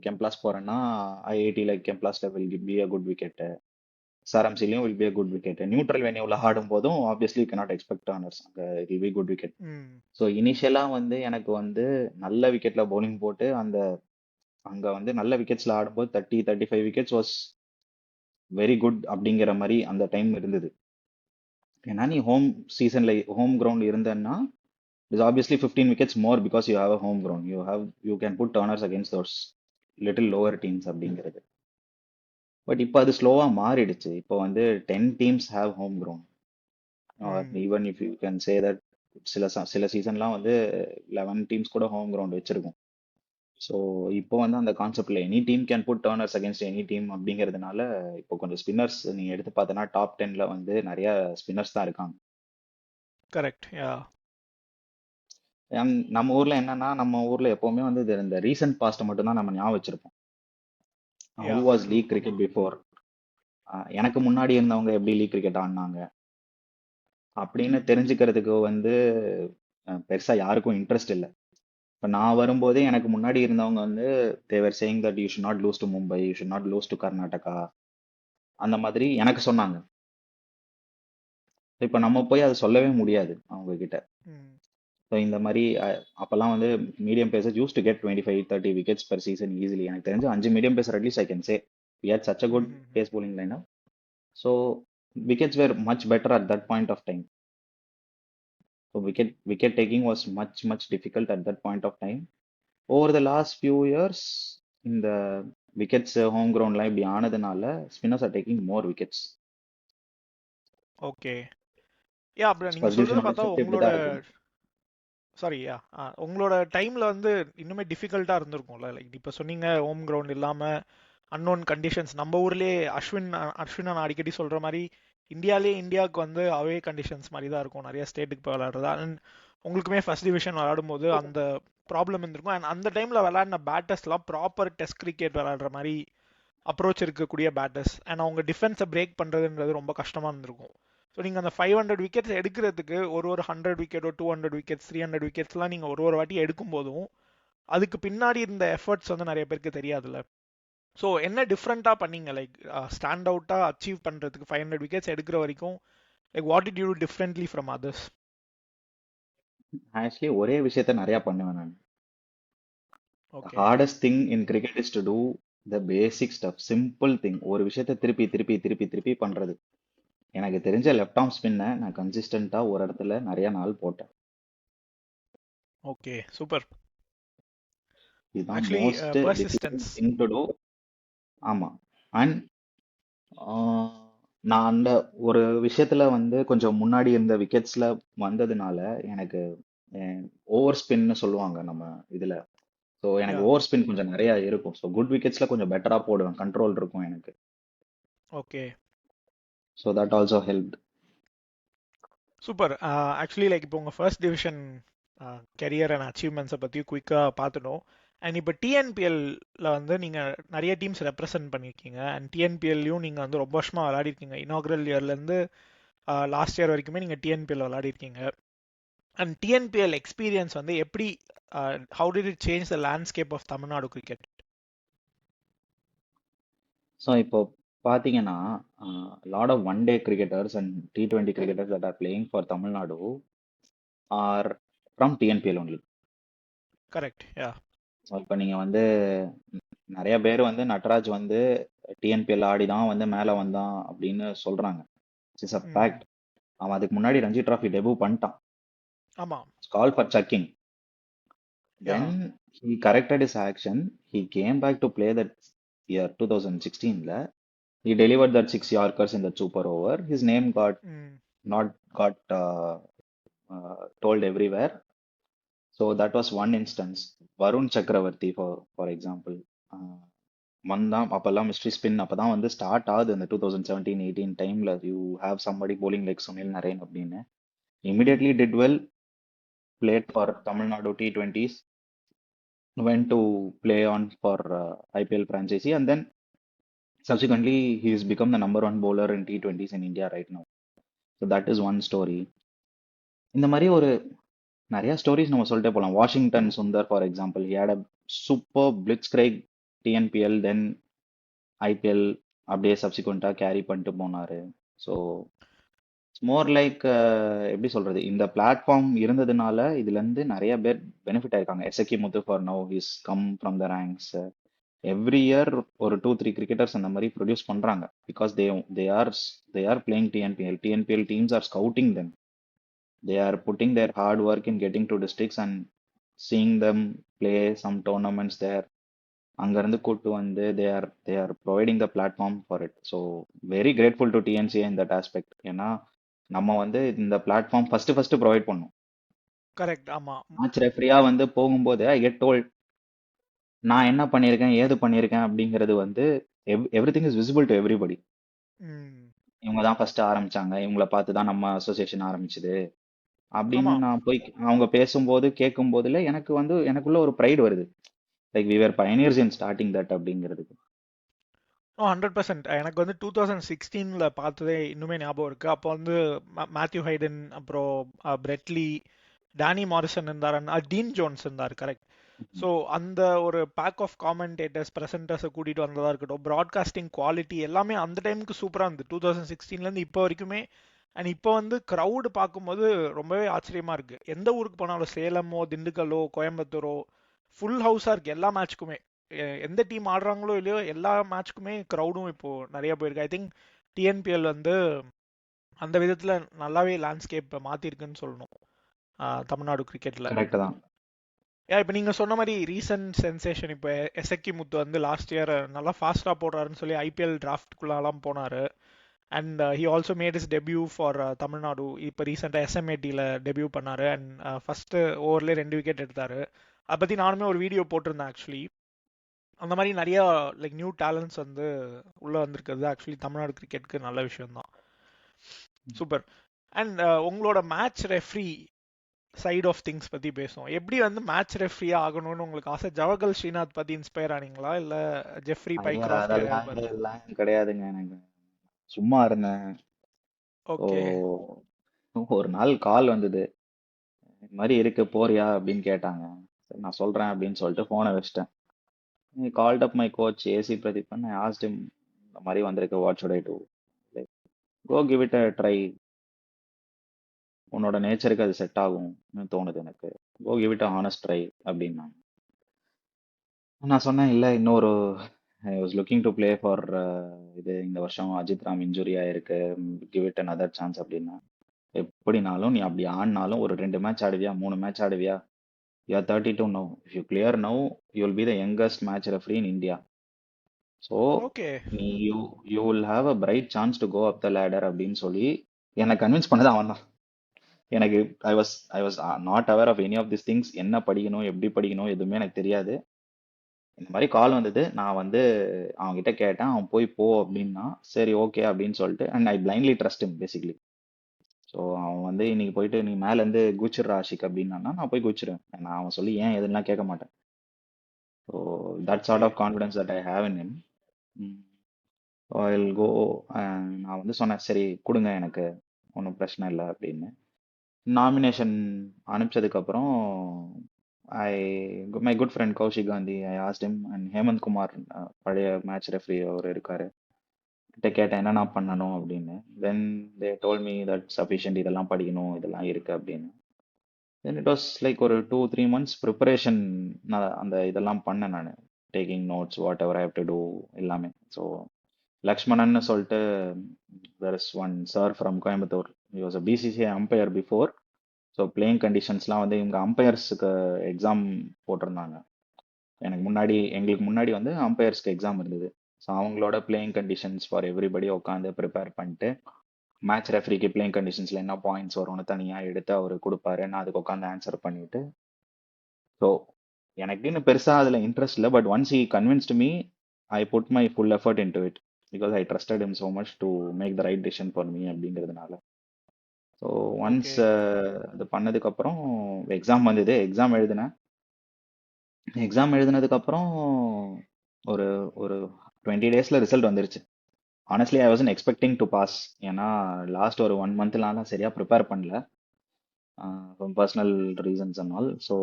Chemplast போறேன்னா IIT like கெம்ப்ளாஸ்ல will be a good wicket, எஸ்ஆர்எம்சிலையும் will be a good wicket. Neutral வென்யூவில் ஆடும் போதும் obviously you cannot expect turners, அங்கே it will be good wicket. Hmm so இனிஷியலாக வந்து எனக்கு வந்து நல்ல விக்கெட்ல பவுலிங் போட்டு அங்கே வந்து நல்ல விக்கெட்ஸ்ல ஆடும்போது 30-35 விக்கெட்ஸ் வாஸ் வெரி குட் அப்படிங்கிற மாதிரி அந்த டைம் இருந்தது. ஏன்னா நீ ஹோம் கிரவுண்ட் இருந்தேன்னா It's obviously 15 wickets more because you have a homegrown. You can put turners against those little lower teams அப்படிங்கிறது. பட் இப்போ அது ஸ்லோவா மாறிடுச்சு. இப்போ வந்து 10 teams have home grown. Or ம் even if you can say that சில சீசன்லாம் வந்து 11 டீம்ஸ் கூட ஹோம் கிரவுண்ட் வச்சிருக்கும். ஸோ இப்போ வந்து அந்த கான்செப்ட்ல any team can put turners against any team அப்படிங்கிறதுனால இப்போ கொஞ்சம் ஸ்பின்னர்ஸ் நீங்க எடுத்து பார்த்தனா டாப் 10ல வந்து நிறைய ஸ்பின்னர்ஸ் தான் இருக்காங்க. கரெக்ட் யா நம்ம ஊர்ல என்னன்னா நம்ம ஊர்ல எப்பவுமே வந்து இந்த ரீசன்ட் பாஸ்ட் மட்டும் தான் நம்ம ஞாபகம் வச்சிருப்போம். Yeah who was through league cricket before, எனக்கு முன்னாடி இருந்தவங்க எப்படி லீக் கிரிக்கெட் ஆடினாங்க அப்படின்னு தெரிஞ்சுக்கிறதுக்கு வந்து பெருசா யாருக்கும் இன்ட்ரெஸ்ட் இல்லை. இப்போ நான் வரும்போதே எனக்கு முன்னாடி இருந்தவங்க வந்து they were saying that you should not lose to Mumbai, you should not lose to Karnataka, அந்த மாதிரி எனக்கு சொன்னாங்க. இப்போ நம்ம போய் அதை சொல்லவே முடியாது அவங்க கிட்ட. ம் ஸோ இந்த மாதிரி அப்போல்லாம் வந்து medium pacers use to get 25-30 wickets per season easily. எனக்கு தெரிஞ்சு 5 medium phasor at least I can say we had such a good ம் pace bowling lineup. So wickets were much better at that point of time. So wicket taking was much difficult at that point of time. Over the last few years, இந்த wickets home கிரவுண்ட்லாம் இப்படி ஆனதுனால spinners are taking more wickets. Okay yeah அப்புறம் நீங்க சொல்றத பர்சியூஷனோட பார்த்தா shift இப்படி உங்களோட தான் இருக்கும். சாரி யா உங்களோட டைம்ல வந்து இன்னுமே டிஃபிகல்ட்டா இருந்திருக்கும்ல. லைக் இப்போ சொன்னீங்க ஹோம் கிரவுண்ட் இல்லாம அன்னோன் கண்டிஷன்ஸ். நம்ம ஊர்லயே அஸ்வின் நான் அடிக்கடி சொல்ற மாதிரி இந்தியாவுக்கு வந்து அவே கண்டிஷன்ஸ் மாதிரி தான் இருக்கும் நிறைய ஸ்டேட்டுக்கு போய் விளையாடுறது. அண்ட் உங்களுக்குமே ஃபர்ஸ்ட் டிவிஷன் விளையாடும் போது அந்த ப்ராப்ளம் இருந்திருக்கும். அண்ட் அந்த டைம்ல விளையாடின பேட்டர்ஸ்லாம் ப்ராப்பர் டெஸ்ட் கிரிக்கெட் விளையாடுற மாதிரி அப்ரோச் இருக்கக்கூடிய பேட்டர்ஸ். அண்ட் அவங்க டிஃபென்ஸை பிரேக் பண்றதுன்றது ரொம்ப கஷ்டமா இருந்திருக்கும். ஸோ நீங்கள் அந்த 500 விக்கெட்ஸ் எடுக்கிறதுக்கு ஒரு 100 விக்கெட்டோ 200 விக்கெட்ஸ் 300 விக்கெட்ஸ்லாம் நீங்கள் ஒரு வாட்டி எடுக்கும் போதும் அதுக்கு பின்னாடி இருந்த எஃபர்ட்ஸ் வந்து நிறைய பேருக்கு தெரியாதுல்ல. ஸோ என்ன டிஃப்ரெண்ட்டாக பண்ணீங்க லைக் ஸ்டாண்ட் அவுட்டாக அச்சீவ் பண்ணுறதுக்கு 500 விக்கெட்ஸ் எடுக்கிற வரைக்கும் like what did you do differently from others? Actually ஒரே விஷயத்த நிறைய பண்ணுவேன் நான். Okay hardest thing in cricket is to do the basic stuff, simple thing. ஒரு விஷயத்த திருப்பி பண்றது. எனக்கு தெரிஞ்ச லெஃப்ட் ஆர்ம் ஸ்பின்னை நான் கன்சிஸ்டண்டா ஒரு இடத்துல நிறைய நாள் போட்டேன். Okay super. இதுதான் actually most difficult persistence. Thing to do. ஆமா. அண்ட் நான் அந்த ஒரு விஷயத்துல வந்து கொஞ்சம் முன்னாடி இருந்த விக்கெட்ஸ்ல வந்ததுனால எனக்கு ஓவர் ஸ்பின்னு சொல்லுவாங்க நம்ம இதுல. ஸோ எனக்கு யா ஓவர் ஸ்பின் கொஞ்சம் நிறைய இருக்கும். ஸோ குட் விக்கெட்ஸ்ல கொஞ்சம் பெட்டரா போடுவேன், கண்ட்ரோல் இருக்கும் எனக்கு. Okay so that also help. Super. Actually like இப்போ உங்கள் ஃபர்ஸ்ட் டிவிஷன் கெரியர் அண்ட் அச்சீவ்மெண்ட்ஸை பற்றி குயிக்காக பார்த்துட்டோம். அண்ட் இப்போ டிஎன்பிஎல்ல வந்து நீங்கள் நிறைய டீம்ஸ் ரெப்ரசன்ட் பண்ணியிருக்கீங்க. அண்ட் டிஎன்பிஎல்லையும் நீங்கள் வந்து ரொம்ப வருஷமாக விளையாடிருக்கீங்க. இனாகுரல் இயர்லேருந்து லாஸ்ட் இயர் வரைக்குமே நீங்கள் டிஎன்பிஎல் விளையாடிருக்கீங்க. அண்ட் டிஎன்பிஎல் எக்ஸ்பீரியன்ஸ் வந்து எப்படி how did it change the landscape of Tamil Nadu cricket? So இப்போ பார்த்தீங்கன்னா lot of one day cricketers and T20 cricketers that are playing for Tamil Nadu or from TNPL only. Correct yeah so இப்போ நீங்கள் வந்து நிறைய பேர் வந்து நட்ராஜ் வந்து டிஎன்பிஎல் ஆடி தான் வந்து மேலே வந்தான் அப்படின்னு சொல்றாங்க. It's a fact. அவன் அதுக்கு முன்னாடி ரஞ்சி டிராஃபி டெபு பண்ணிட்டான். ஆமாம் call for sucking. Yeah then he corrected his action. He came back to play that year 2016. He delivered that 6 Yorkers in the super over. His name got not got told everywhere. So that was one instance. Varun Chakravarti, for example, வந்தான். அப்பெல்லாம் mystery spin அப்பதான் வந்து start ஆகுது அந்த 2017-18 டைம்ல. You have somebody bowling like Sunil Narine அப்படின்னு. Immediately did well, played for Tamil Nadu T20s, went to play on for IPL franchisee, and then subsequently he has become the number one bowler in T20s in India right now. So that is one story. இந்த மாதிரி ஒரு நிறைய stories நம்ம சொல்லிட்டே போகலாம். Washington Sundar for example, he had a super blitzkrieg TNPL, then IPL அப்படியே சப்சிக்வெண்ட்டாக carry பண்ணிட்டு போனாரு. ஸோ இட்ஸ் மோர் லைக் எப்படி சொல்றது, இந்த பிளாட்ஃபார்ம் இருந்ததுனால இதுல இருந்து நிறைய பேர் பெனிஃபிட் ஆயிருக்காங்க. Esakki Muthu for now he's come from the ranks. Every year ஒரு 2-3 கிரிக்கெட்டர்ஸ் அந்த மாதிரி ப்ரொடியூஸ் பண்றாங்க. Because they are playing TNPL. TNPL teams are scouting them. They are putting their hard work in getting to districts and seeing them play some tournaments there. அங்கேருந்து கூட்டு வந்து they are providing the platform for it. So very grateful to TNCA in that aspect. ஏன்னா நம்ம வந்து இந்த platform first provide பண்ணோம். Correct. ஆமா. Match ரெஃப்ரியா வந்து போகும்போது ஐ கெட் டோல்ட் நான் என்ன பண்ணியிருக்கேன் ஏது பண்ணியிருக்கேன் அப்படிங்கிறது வந்து everything is visible to everybody. ம். இவங்க தான் ஃபர்ஸ்ட் ஆரம்பிச்சாங்க, இவங்கள பார்த்து தான் நம்ம அசோசியேஷன் ஆரம்பிச்சது அப்படின்னு ஆமா. நான் போய் அவங்க பேசும்போது கேட்கும் போதுல எனக்கு வந்து எனக்குள்ள ஒரு ப்ரைடு வருது. Like we were pioneers in starting that அப்படிங்கிறதுக்கு. 100%. எனக்கு வந்து 2016ல பார்த்ததே இன்னுமே ஞாபகம் இருக்கு. அப்போ வந்து மேத்யூ ஹைடன், அப்புறம் பிரெட்லி, டேனி மாரிசன் இருந்தார், டீன் ஜோன்ஸ் இருந்தார். கரெக்ட். ஸோ அந்த ஒரு பேக் ஆஃப் காமெண்டேட்டர்ஸ், ப்ரெசென்டர்ஸை கூட்டிகிட்டு வந்ததாக இருக்கட்டும், ப்ராட்காஸ்டிங் குவாலிட்டி எல்லாமே அந்த டைமுக்கு சூப்பராக இருந்தது. 2016லேருந்து இப்போ வரைக்குமே. அண்ட் இப்போ வந்து க்ரௌடு பார்க்கும்போது ரொம்பவே ஆச்சரியமாக இருக்குது. எந்த ஊருக்கு போனாலும், சேலமோ திண்டுக்கல்லோ கோயம்புத்தூரோ, ஃபுல் ஹவுஸாக இருக்குது எல்லா மேட்ச்க்குமே. எந்த டீம் ஆடுறாங்களோ இல்லையோ எல்லா மேட்ச்க்குமே க்ரௌடும் இப்போது நிறைய போயிருக்கு. ஐ திங்க் டிஎன்பிஎல் வந்து அந்த விதத்தில் நல்லாவே லேண்ட்ஸ்கேப்பை மாற்றிருக்குன்னு சொல்லணும் தமிழ்நாடு கிரிக்கெட்டில். கரெக்ட் தான். இப்போ நீங்கள் சொன்ன மாதிரி ரீசன்ட் சென்சேஷன், இப்போ எஸ்எக்கி முத்து வந்து லாஸ்ட் இயர் நல்லா ஃபாஸ்ட்டாக போடுறாருன்னு சொல்லி ஐபிஎல் டிராஃப்ட்குள்ளெல்லாம் போனார். And he also made his debut for Tamil Nadu. இப்போ ரீசெண்டாக எஸ்எம்ஏடியில் டெபியூ பண்ணார். அண்ட் ஃபஸ்ட்டு ஓவர்லேயே 2 விக்கெட் எடுத்தார். அதை பற்றி நானுமே ஒரு வீடியோ போட்டிருந்தேன் ஆக்சுவலி. அந்த மாதிரி நிறையா லைக் நியூ டேலண்ட்ஸ் வந்து உள்ளே வந்திருக்கிறது ஆக்சுவலி தமிழ்நாடு கிரிக்கெட்டுக்கு நல்ல விஷயம்தான். சூப்பர். அண்ட் உங்களோட match referee side of things பற்றி பேசுவோம். எப்படி வந்து மேட்ச் ரெஃப்ரியா ஆகணும்னு உங்களுக்கு ஆசை? ஜவஹர்லால் ஸ்ரீநாத் பற்றி இன்ஸ்பயர் ஆனீங்களா, இல்லை ஜெஃப்ரி பைக்ராஃப்ட் அதெல்லாம் எல்லாம் கிடையாதுங்க. எனக்கு சும்மா இருந்தேன். ஓகே. ஒரு நாள் கால் வந்தது, இந்த மாதிரி இருக்கு போறியா அப்படின்னு கேட்டாங்க. சரி நான் சொல்றேன் அப்படின்னு சொல்லிட்டு போனை வச்சிட்டேன். Called up my coach AC Pradeepan. I asked him, இந்த மாதிரி வந்திருக்கு, what should I do? Go give it a try, உன்னோட நேச்சருக்கு அது செட் ஆகும்னு தோணுது எனக்கு. Go give it a honest try அப்படின்னாங்க. நான் சொன்னேன் இல்லை இன்னொரு I was looking to play for இது இந்த வருஷம் அஜித் ராம் இன்ஜுரி ஆயிருக்கு, கிவ் இட் another சான்ஸ் அப்படின்னா. எப்படினாலும் நீ அப்படி ஆடினாலும் ஒரு 2 மேட்ச் ஆடுவியா 3 மேட்ச் ஆடுவியா? You are 32 no, if you clear no you will be the youngest match referee in India. So okay. நீ you will have a bright chance to go up the ladder அப்படின்னு சொல்லி என்னை convince பண்ணது அவன் தான். எனக்கு I was not aware of any of this things. என்ன படிக்கணும் எப்படி படிக்கணும் எதுவுமே எனக்கு தெரியாது. இந்த மாதிரி கால் வந்தது, நான் வந்து அவன்கிட்ட கேட்டேன், அவன் போய் போ அப்படின்னா சரி ஓகே அப்படின்னு சொல்லிட்டு, and I blindly trust him basically. So அவன் வந்து இன்னைக்கு போயிட்டு நீ மேலேருந்து குச்சிடுறா ஆஷிக் அப்படின்னா நான் போய் குச்சிடுவேன். நான் அவன் சொல்லி ஏன் எதுலாம் கேட்க மாட்டேன். So that sort of confidence that I have in him. I go. நான் வந்து சொன்னேன் சரி கொடுங்க எனக்கு ஒன்றும் பிரச்சனை இல்லை அப்படின்னு. நாமினேஷன் அனுப்பிச்சதுக்கப்புறம் I my good friend Kaushik Gandhi, I asked him and Hemanth Kumar, பழைய மேட்ச் ரெஃப்ரி அவர் இருக்காரு, கிட்ட கேட்டேன் என்ன நான் பண்ணணும் அப்படின்னு. Then they told me that sufficient, இதெல்லாம் படிக்கணும் இதெல்லாம் இருக்கு அப்படின்னு. தென் இட் வாஸ் லைக் ஒரு 2-3 months ப்ரிப்பரேஷன். நான் அந்த இதெல்லாம் பண்ணேன், நான் taking notes whatever I have to do எல்லாமே. ஸோ லக்ஷ்மணன் சொல்லிட்டு there is one sir from Coimbatore, he was a BCCI umpire before. So playing கண்டிஷன்ஸ்லாம் வந்து இவங்க அம்பையர்ஸுக்கு எக்ஸாம் போட்டிருந்தாங்க. எங்களுக்கு முன்னாடி வந்து அம்பையர்ஸ்க்கு எக்ஸாம் இருந்தது. ஸோ அவங்களோட பிளேயிங் கண்டிஷன்ஸ் ஃபார் எவ்ரிபடி உட்காந்து ப்ரிப்பேர் பண்ணிட்டு, மேட்ச் ரெஃப்ரிக்கு பிளேயிங் கண்டிஷன்ஸில் என்ன பாயிண்ட்ஸ் வரும்னு தனியாக எடுத்து அவர் கொடுப்பாரு, நான் அதுக்கு உட்காந்து ஆன்சர் பண்ணிவிட்டு. ஸோ எனக்கு இன்னும் பெருசாக அதில் இன்ட்ரெஸ்ட் இல்லை, but once he convinced me I put my full effort in to it because I trusted him so much to make the right decision for me அப்படிங்கிறதுனால. ஸோ ஒன்ஸ் அது பண்ணதுக்கப்புறம் exam வந்தது, exam எழுதினேன். Exam எழுதினதுக்கப்புறம் ஒரு ஒரு 20 daysல result வந்துருச்சு. Honestly I wasn't expecting to pass. ஏன்னா லாஸ்ட் ஒரு 1 monthலாம் சரியா ப்ரிப்பேர் பண்ணல, personal reasons and all. So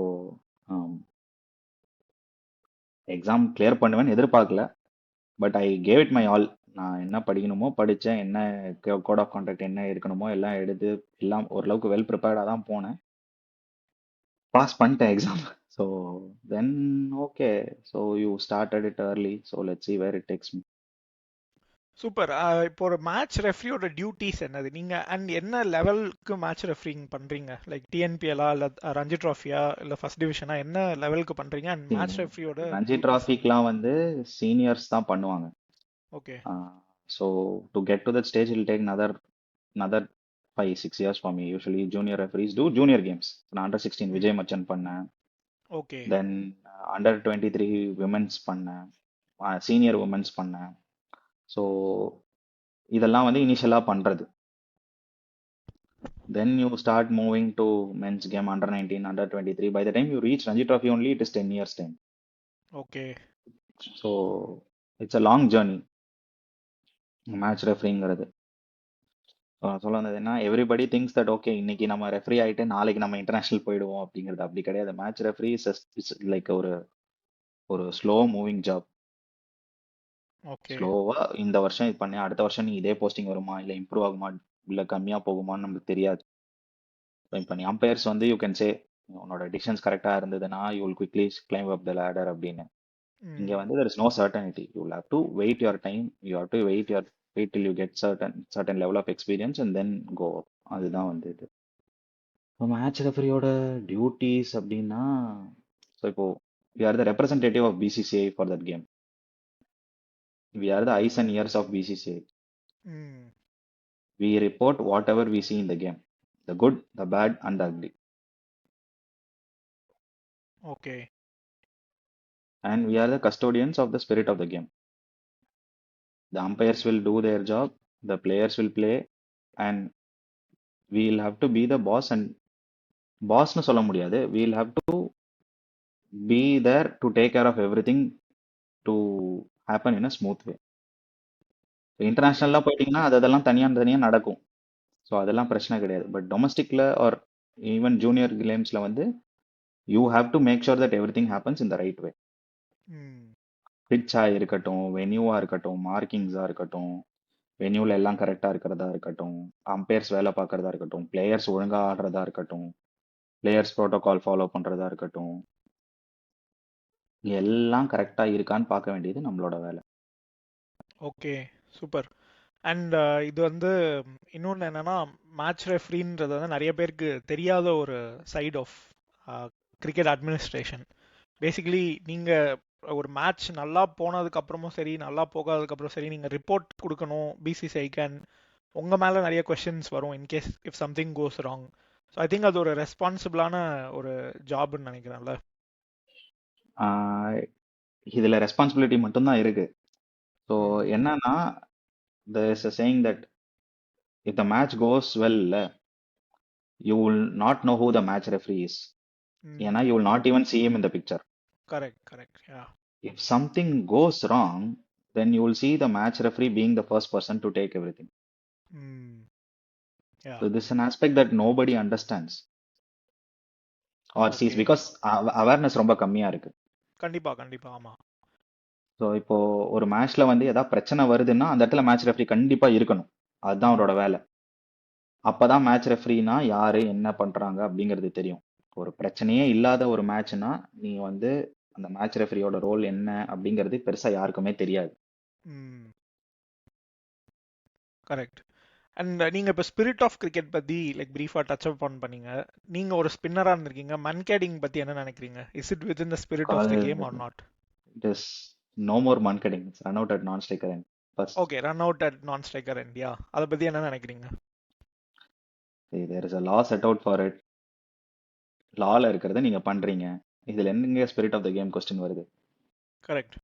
exam clear பண்ணுவேன்னு எதிர்பார்க்கல, but I gave it my all. நான் என்ன படிக்கணுமோ படித்தேன், என்ன கோட் ஆஃப் கான்டாக்ட் என்ன இருக்கணுமோ எல்லாம் எடுத்து எல்லாம் ஓரளவுக்கு வெல் ப்ரிப்பேர்டாக தான் போனேன். பாஸ் பண்ணிட்டேன் exam. So then okay, so you started it early, so let's see where it takes me. Super. இப்போ ஒரு மேட்ச் ரெஃப்ரியோட டியூட்டிஸ் என்னது? நீங்க அண்ட் என்ன லெவலுக்கு மேட்ச் ரெஃப்ரிங் பண்றீங்க? லைக் டிஎன்பிஎல்லா இல்ல ரஞ்சி ட்ராஃபியா இல்ல ஃபர்ஸ்ட் டிவிஷனா என்ன லெவலுக்கு பண்றீங்க? அண்ட் மேட்ச் ரெஃப்ரியோட ரஞ்சி டியூட்டிஸ். டிராஃபிக்லாம் வந்து சீனியர்ஸ் தான் பண்ணுவாங்க. Okay. So to get to that stage will take another 5-6 years for me. Usually junior referees do junior games. நான் under 16 விஜய் மச்சன் பண்ணேன். ஓகே. தென் under 23 விமென்ஸ் பண்ணேன். சீனியர் விமென்ஸ் பண்ணேன். ஸோ இதெல்லாம் வந்து இனிஷியலாக பண்ணுறது. Then you start moving to men's game under 19, under 23. By the time you reach Ranji Trophy only, it is 10 years time. Okay. So it's a long journey match ரெஃப்ரிங்கிறது. சொல்ல வந்தது என்ன, everybody things that okay இன்னைக்கு நம்ம referee ஆகிட்டு நாளைக்கு நம்ம international போயிடுவோம் அப்படிங்கிறது அப்படி கிடையாது. மேட்ச் ரெஃப்ரி இஸ் லைக் ஒரு ஸ்லோ மூவிங் ஜாப். ஓகே. ஸ்லோவா இந்த வருஷம் இது பண்ணி அடுத்த வருஷம் நீ இதே போஸ்டிங் வருமா இல்லை இம்ப்ரூவ் ஆகுமா இல்லை கம்மியா போகுமான்னு நமக்கு தெரியாது. இப்போ நீ அம்பையர்ஸ் வந்து யூ கேன் சே உன்னோட டிசிஷன்ஸ் கரெக்டாக இருந்ததுன்னா you will quickly claim up the ladder அப்படின்னு. இங்கே வந்து there is no certainty. You will have to wait your time. You have to wait till you get certain level of experience and then go up. அதுதான் வந்து இது. இப்போ match ரெஃபரியோட duties அப்படின்னா, so இப்போ we are the representative of BCCI for that game. We are the eyes and ears of BCCI. ம். We report whatever we see in the game, the good, the bad, and the ugly. Okay. And we are the custodians of the spirit of the game. The umpires will do their job, the players will play, and we will have to be the boss. And bossனு சொல்ல முடியாது, we will have to be there to take care of everything to happen in a smooth way. இன்டர்நேஷ்னல்லாம் போயிட்டீங்கன்னா அதெல்லாம் தனியாக நடக்கும். So அதெல்லாம் பிரச்சனை கிடையாது. But டொமஸ்டிக்ல ஆர் ஈவன் ஜூனியர் கேம்ஸ்ல வந்து you have to make sure that everything happens in the right way. Hmm. பிட்சா இருக்கட்டும், வென்யூவா இருக்கட்டும், மார்க்கிங்ஸா இருக்கட்டும், வென்யூல எல்லாம் கரெக்டா இருக்கிறதா இருக்கட்டும், அம்பையர்ஸ் வேலை பார்க்கறதா இருக்கட்டும், பிளேயர்ஸ் ஒழுங்கா ஆடுறதா இருக்கட்டும், பிளேயர்ஸ் ப்ரோட்டோகால் ஃபாலோ பண்றதா இருக்கட்டும், எல்லாம் கரெக்டா இருக்கான்னு பார்க்க வேண்டியது நம்மளோட வேலை. ஓகே. சூப்பர். அண்ட் இது வந்து இன்னொன்று என்னன்னா, மேட்ச் ரெஃப்ரின்றது வந்து நிறைய பேருக்கு தெரியாத ஒரு side of cricket administration. Basically நீங்கள் ஒரு மேட்ச் நல்லா போனதுக்கு அப்புறமும் சரி, நல்லா போகாததுக்கு அப்புறம் சரி, நீங்கள் ரிப்போர்ட் கொடுக்கணும் பிசிசிஐக்கு. அண்ட் உங்கள் மேலே நிறைய கொஸ்டின்ஸ் வரும் in case if something cos wrong. So I think அது ஒரு ரெஸ்பான்சிபிளான ஒரு ஜாப்னு நினைக்கிறேன்ல. இதுல ரெஸ்பான்சிபிலிட்டி மட்டும்தான் இருக்கு. ஸோ ம். என்னன்னா, there is a saying that if the match goes well, you will not know who the match referee is. ஏன்னா you will not even see him in the picture. Correct. Yeah. If something goes wrong, then you will see the match referee being the first person to take everything. ம். யா. So this is an aspect that nobody understands or sees okay. because awareness ரொம்ப கம்மியா இருக்கு. கண்டிப்பா ஆமா. So இப்போ ஒரு மேட்ச்ல வந்து ஏதாவது பிரச்சனை வருதுன்னா அந்த இடத்துல மேட்ச் ரெஃப்ரி கண்டிப்பா இருக்கணும். அதுதான் அவரோட வேலை. அப்பதான் மேட்ச் ரெஃப்ரினா யாரு என்ன பண்றாங்க அப்படிங்கிறது தெரியும். ஒரு பிரச்சனையே இல்லாத ஒரு மேட்ச்னா நீ வந்து அந்த மேட்ச் ரெஃப்ரியோட ரோல் என்ன அப்படிங்கிறது பெருசா யாருக்குமே தெரியாது. ம். கரெக்ட். அண்ட் நீங்க இப்ப ஸ்பிரிட் ஆஃப் கிரிக்கெட் பத்தி லைக் பிரீஃபா டச் அப் பண்ணீங்க. நீங்க ஒரு ஸ்பின்னரா இருந்திருக்கீங்க. மன்கேடிங் பத்தி என்ன நினைக்கிறீங்க? Is it within the spirit of the game or not? It is no more munketting. It's run out at non-striker end first. Okay, run out at நான் ஸ்ட்ரைக்கர் end. யா, அத பத்தி என்ன நினைக்கிறீங்க? See, there is a law set out for it. லால இருக்கிறத நீங்க பண்றீங்க. இதுல என்னங்க spirit of the game question வருது? கரெக்ட்.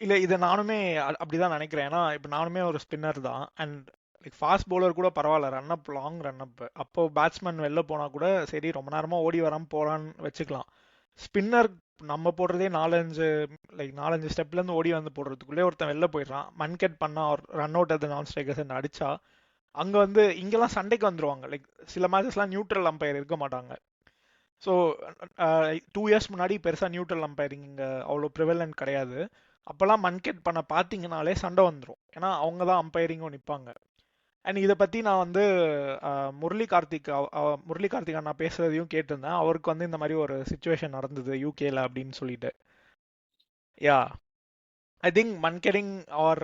இல்ல, இதை நானுமே அப்படிதான் நினைக்கிறேன். ஏன்னா இப்ப நானுமே ஒரு ஸ்பின்னர் தான். அண்ட் லைக் ஃபாஸ்ட் பவுலர் கூட பரவாயில்ல, ரன் அப், லாங் ரன் அப். அப்போ பேட்ஸ்மேன் வெளில போனா கூட சரி ரொம்ப நேரமா ஓடி வராம போறான்னு வச்சுக்கலாம். ஸ்பின்னர் நம்ம போடுறதே 4-5 ஸ்டெப்ல இருந்து ஓடி வந்து போடுறதுக்குள்ளே ஒருத்தன் வெளில போயிடுறான். மன்கெட் பண்ணா ரன் அவுட் அது நான் ஸ்ட்ரைக்கர்ஸ் அடிச்சா அங்க வந்து இங்கெல்லாம் சண்டைக்கு வந்துருவாங்க. லைக் சில மேட்சஸ்லாம் நியூட்ரல் அம்பையர் இருக்க மாட்டாங்க. ஸோ 2 years முன்னாடி பெருசா நியூட்ரல் அம்பையரிங் இங்க அவ்வளோ ப்ரிவலன்ட் கிடையாது. அப்பெல்லாம் மன்கெட் பண்ண பார்த்தீங்கனாலே சண்டை வந்துடும். ஏன்னா அவங்க தான் அம்பையரிங்கும் நிற்பாங்க. அண்ட் இதை பற்றி நான் வந்து முரளி கார்த்திக் அண்ணா பேசுறதையும் கேட்டிருந்தேன். அவருக்கு வந்து இந்த மாதிரி ஒரு சுச்சுவேஷன் நடந்தது யூகேல அப்படின்னு சொல்லிட்டு. Yeah. I think mankading or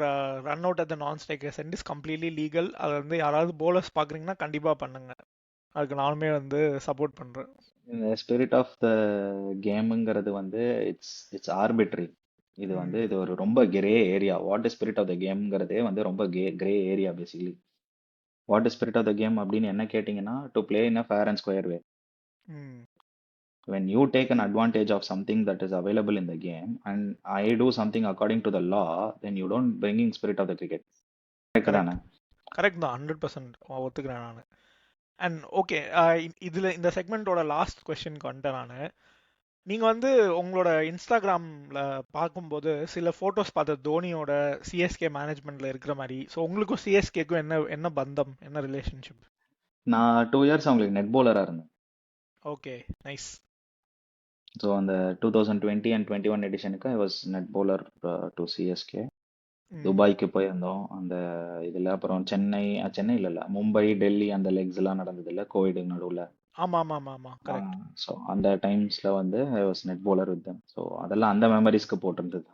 run out at the non striker end is completely legal. அது வந்து யாராவது போலர்ஸ் பார்க்குறீங்கன்னா கண்டிப்பாக பண்ணுங்க. அதுக்கு நானுமே வந்து சப்போர்ட் பண்ணுறேன். இந்த ஸ்பிரிட் ஆஃப் த கேமுங்கிறது வந்து இட்ஸ் ஆர்பிட்ரி. இது வந்து இது ஒரு ரொம்ப grey area. What is spirit of the கேம்ங்கிறதே வந்து ரொம்ப grey area basically. What is spirit of the game அப்படின்னு என்ன கேட்டிங்கன்னா, to play in a fair and square way. When you take an advantage of something that is available in the game and I do something according to the law, then you don't bring in spirit of the cricket. Correct தானே? Correct தான், 100% ஒத்துக்கிறேன் நான். And okay, இதில் இந்த செக்மெண்ட்டோட last கொஸ்டினுக்கு வந்துட்டேன் நான். நீங்கள் வந்து உங்களோட இன்ஸ்டாகிராமில் பார்க்கும்போது சில ஃபோட்டோஸ் பார்த்த தோனியோட சிஎஸ்கே மேனேஜ்மெண்ட்டில் இருக்கிற மாதிரி. ஸோ உங்களுக்கும் சிஎஸ்கேக்கும் என்ன பந்தம், என்ன ரிலேஷன்ஷிப்? நான் 2 இயர்ஸ் அவங்களுக்கு நெட் பவுலராக இருந்தேன். Okay, nice. ஸோ அந்த 2020 அண்ட் 21 எடிஷனுக்கு I was net bowler to CSK. துபாய்க்கு போயிருந்தோம் அந்த இதில். அப்புறம் சென்னையில் இல்லை, மும்பை, டெல்லி அந்த லெக்ஸ் எல்லாம் நடந்தது இல்லை கோவிட் நடுவில். ஆமாம், கரெக்ட். ஸோ அந்த டைம்ஸில் வந்து ஐ was net bowler with them. So அதெல்லாம் அந்த மெமரிஸ்க்கு போட்டிருந்தது.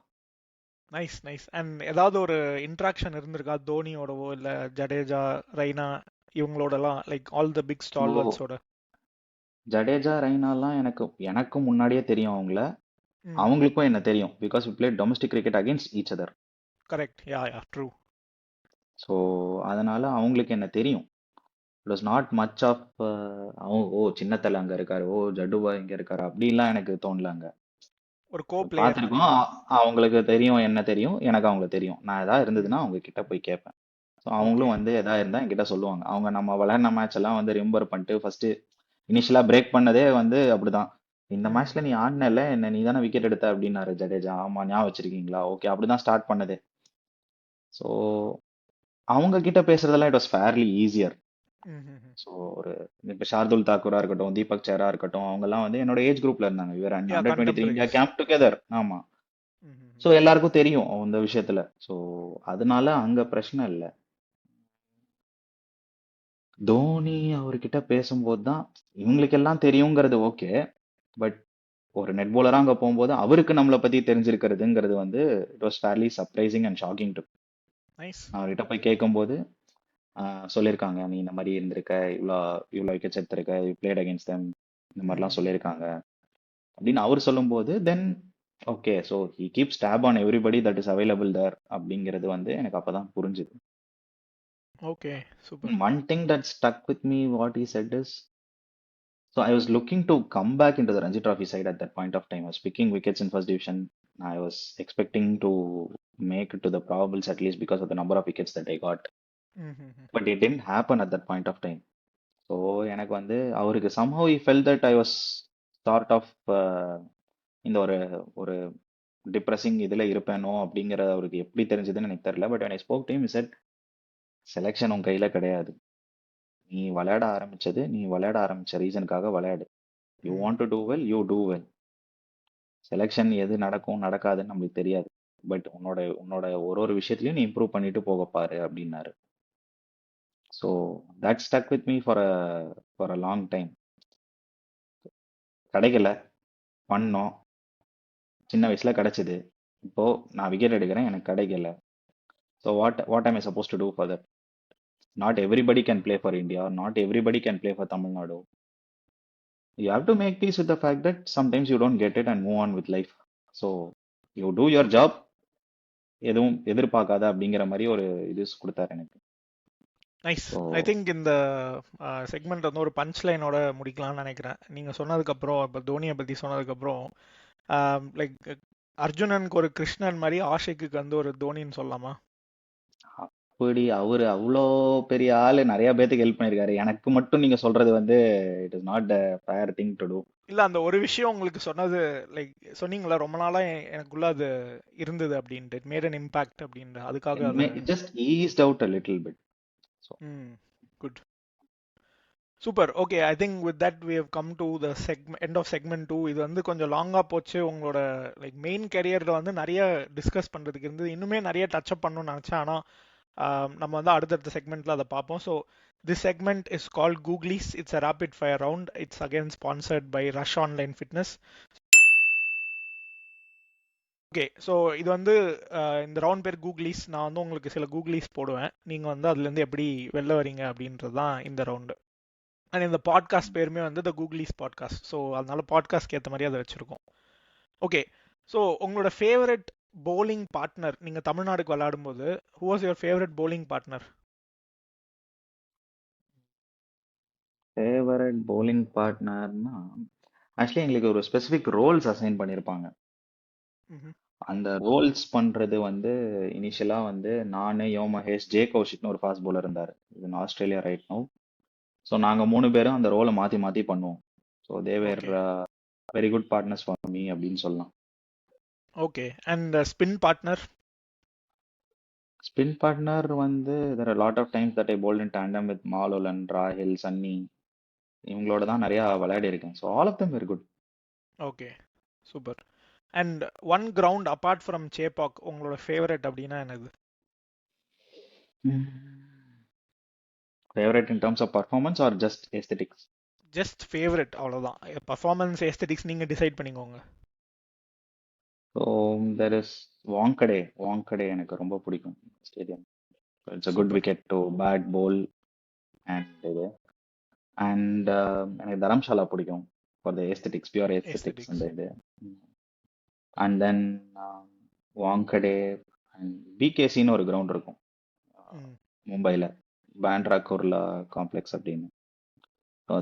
நைஸ். அண்ட் ஏதாவது ஒரு இன்ட்ராக்ஷன் இருந்திருக்கா தோனியோடவோ இல்லை ஜடேஜா, ரெய்னா இவங்களோடலாம், லைக் ஆல் த பிக் ஸ்டால்வர்ட்ஸோட? ஜடேஜா, ரெய்னாலாம் எனக்கு முன்னாடியே தெரியும் அவங்கள. அவங்களுக்கும் என்ன தெரியும். Because we played domestic cricket against each other. Correct, yeah true. So அதனால அவங்களுக்கு என்ன தெரியும். It was not much of சின்னத்தலை அங்கே இருக்காரு, ஜடுபா இங்கே இருக்காரு அப்படின்லாம் எனக்கு தோணலாங்க. ஒரு கோ பிளேயர் பார்த்துருக்கோம். அவங்களுக்கு தெரியும், என்ன தெரியும், எனக்கு அவங்கள தெரியும். நான் எதாவது இருந்ததுன்னா அவங்க கிட்ட போய் கேட்பேன். ஸோ அவங்களும் வந்து எதா இருந்தால் என்கிட்ட சொல்லுவாங்க. அவங்க நம்ம விளையாடின மேட்ச் எல்லாம் வந்து ரிமெம்பர் பண்ணிட்டு ஃபர்ஸ்ட் இனிஷியலா பிரேக் பண்ணதே வந்து அப்படிதான். இந்த மேட்ச்ல நீ ஆடினல, என்ன நீ தானே விக்கெட் எடுத்த அப்படின்னாரு ஜடேஜா. ஆமா, ஞாபகம் வச்சிருக்கீங்களா? ஓகே, அப்படிதான் ஸ்டார்ட் பண்ணது. ஸோ அவங்க கிட்ட பேசுறதெல்லாம் it was fairly easier. So ஒரு இப்போ ஷார்துல் தாக்கூரா இருக்கட்டும், தீபக் சேரா இருக்கட்டும், அவங்க எல்லாம் வந்து என்னோட ஏஜ் குரூப்ல இருந்தாங்க. இவர் அண்டர்-23 இந்தியா கேம்ப் டுகெதர். ஆமா. ஸோ எல்லாருக்கும் தெரியும் அந்த விஷயத்துல. ஸோ அதனால அங்க பிரச்சனை இல்லை. தோனி அவர்கிட்ட பேசும்போது தான் இவங்களுக்கு எல்லாம் தெரியுங்கிறது ஓகே. பட் ஒரு நெட் போலரா அங்க போகும்போது அவருக்கு நம்மளை பத்தி தெரிஞ்சிருக்கிறதுங்கிறது வந்து it was fairly surprising and shocking to. அவர்கிட்ட போய் கேட்கும்போது சொல்லியிருக்காங்க, நீ இந்த மாதிரி இருந்திருக்க, இவ்வளோ விக்கெட்ஸ் எடுத்திருக்க, யூ பிளேட் அகேன்ஸ்ட் தெம், இந்த மாதிரிலாம் சொல்லியிருக்காங்க அப்படின்னு அவர் சொல்லும்போது then okay, so he keeps tab on everybody that is available there அப்படிங்கிறது வந்து எனக்கு அப்பதான் புரிஞ்சுது. Okay, super. One thing that stuck with me, what he said is, so I was looking to come back into the Ranji Trophy side at that point of time. I was picking wickets in first division. I was expecting to make it to the probables at least because of the number of wickets that I got. But it didn't happen at that point of time. So எனக்கு வந்து அவருக்கு somehow he felt that I was sort of இந்த ஒரு depressing இதில் இருப்பேனோ அப்படிங்கிறது அவருக்கு எப்படி தெரிஞ்சதுன்னு எனக்கு தெரியல. But when I spoke to him, he said, selection உன் கையில் கிடையாது. நீ விளையாட ஆரம்பிச்ச ரீசனுக்காக விளையாடு. You want to do well, you do well. Selection எது நடக்கும் நடக்காதுன்னு நம்மளுக்கு தெரியாது. பட் உன்னோட ஒரு விஷயத்துலையும் நீ இம்ப்ரூவ் பண்ணிட்டு போக பாரு அப்படின்னாரு. So that stuck with me for a long time. கிடைக்கல, பண்ணோம், சின்ன வயசுல கிடைச்சது. இப்போ நான் விக்கெட் எடுக்கிறேன், எனக்கு கிடைக்கல. So what am I supposed to do for that? Not everybody can play for India, or not everybody can play for Tamil Nadu. You have to make peace with the fact that sometimes you don't get it and move on with life. So you do your job, எதுவும் எதிர்பார்க்காத அப்படிங்கிற மாதிரி ஒரு இது கொடுத்தாரு எனக்கு. Nice. I think இந்த segment வந்து ஒரு பஞ்ச் லைனோட முடிக்கலாம்னு நினைக்கிறேன். நீங்கள் சொன்னதுக்கப்புறம், இப்போ தோனியை பற்றி சொன்னதுக்கப்புறம், லைக் அர்ஜுனனுக்கு ஒரு கிருஷ்ணன் மாதிரி ஆஷிக்கு வந்து ஒரு தோனின்னு சொல்லலாமா? அப்படி அவரு அவ்வளோ பெரிய ஆளு, நிறைய பேத்துக்கு ஹெல்ப் பண்ணியிருக்காரு. எனக்கு மட்டும் நீங்க சொல்றது வந்து it is not a fair thing to do. இல்ல, அந்த ஒரு விஷயம் உங்களுக்கு சொன்னது, லைக் சொன்னீங்களா ரொம்ப நாளா எனக்குள்ள அது இருந்தது அப்படின்ட்டு, மேட் an impact அப்படின்ட்டு, அதுக்காக just eased out a little bit. So good, super. Okay, I think with that we have come to the end of segment 2. இது வந்து கொஞ்சம் லாங்கா போச்சு. உங்களோட லைக் மெயின் கெரியர்ல வந்து நிறைய டிஸ்கஸ் பண்றதுக்கு இருந்தது. இன்னுமே நிறைய டச் அப் பண்ணணும்னு நினைச்சேன். ஆனா நம்ம வந்து அடுத்தடுத்த செக்மெண்ட்ல அதை பார்ப்போம். So this segment is called googlies. It's a rapid fire round. It's again sponsored by Rush online Fitness. Okay, so இது வந்து இந்த ரவுண்ட் பேர் கூகுளீஸ். நான் வந்து உங்களுக்கு சில கூகுளீஸ் போடுவேன், நீங்கள் வந்து அதுலேருந்து எப்படி வெளில வரீங்க அப்படின்றது தான் இந்த ரவுண்டு. அண்ட் இந்த பாட்காஸ்ட் பேருமே வந்து த கூகுளீஸ் பாட்காஸ்ட். ஸோ அதனால பாட்காஸ்ட்க்கு ஏற்ற மாதிரி அதை வச்சுருக்கோம். ஓகே, ஸோ உங்களோட ஃபேவரட் bowling பார்ட்னர் நீங்கள் தமிழ்நாடுக்கு விளையாடும்போது, who was your favourite bowling partner? Favourite bowling பார்ட்னர்னா ஆக்சுவலி எங்களுக்கு ஒரு ஸ்பெசிஃபிக் ரோல்ஸ் அசைன் பண்ணியிருப்பாங்க. அந்த ரோல்ஸ் பண்றது வந்து இனிஷியலா வந்து நானு, யோ மகேஷ், ஜே கௌஷிக்னு ஒரு ஃபாஸ்ட் bowler இருந்தாரு. இது in Australia right now. So நாங்க 3 பேரும் அந்த ரோலை மாத்தி மாத்தி பண்ணுவோம். So they were okay very good partners for me அப்படின்னு சொல்லலாம். Okay, and spin partner? Spin partner வந்து there are a lot of times that I bowled in tandem with Malolan, Rahil, Sunny, இவங்களோட தான் நிறைய விளையாடி இருக்கேன். So all of them were good. Okay, super. And one ground apart from Chepauk உங்களோட favourite அப்படின்னா என்னது? Favourite in terms of performance or just aesthetics? Just favourite, அவ்வளோதான். Performance aesthetics நீங்கள் டிசைட் பண்ணிக்கோங்க. So there is Wankhede. Wankhede எனக்கு ரொம்ப பிடிக்கும் stadium. It's a good super. Wicket to bat bowl and இது. அண்ட் எனக்கு தரம்ஷாலா பிடிக்கும் ஃபார் த ஏஸ்தெட்டிக்ஸ், பியூர் ஏஸ்தெட்டிக்ஸ் எஸ்தெட்டிக்ஸ். அந்த இது. அண்ட் தென் வாங்கடே அண்ட் பிகேசின்னு ஒரு கிரவுண்ட் இருக்கும் மும்பையில், பேண்ட்ரா குர்லா காம்ப்ளெக்ஸ் அப்படின்னு.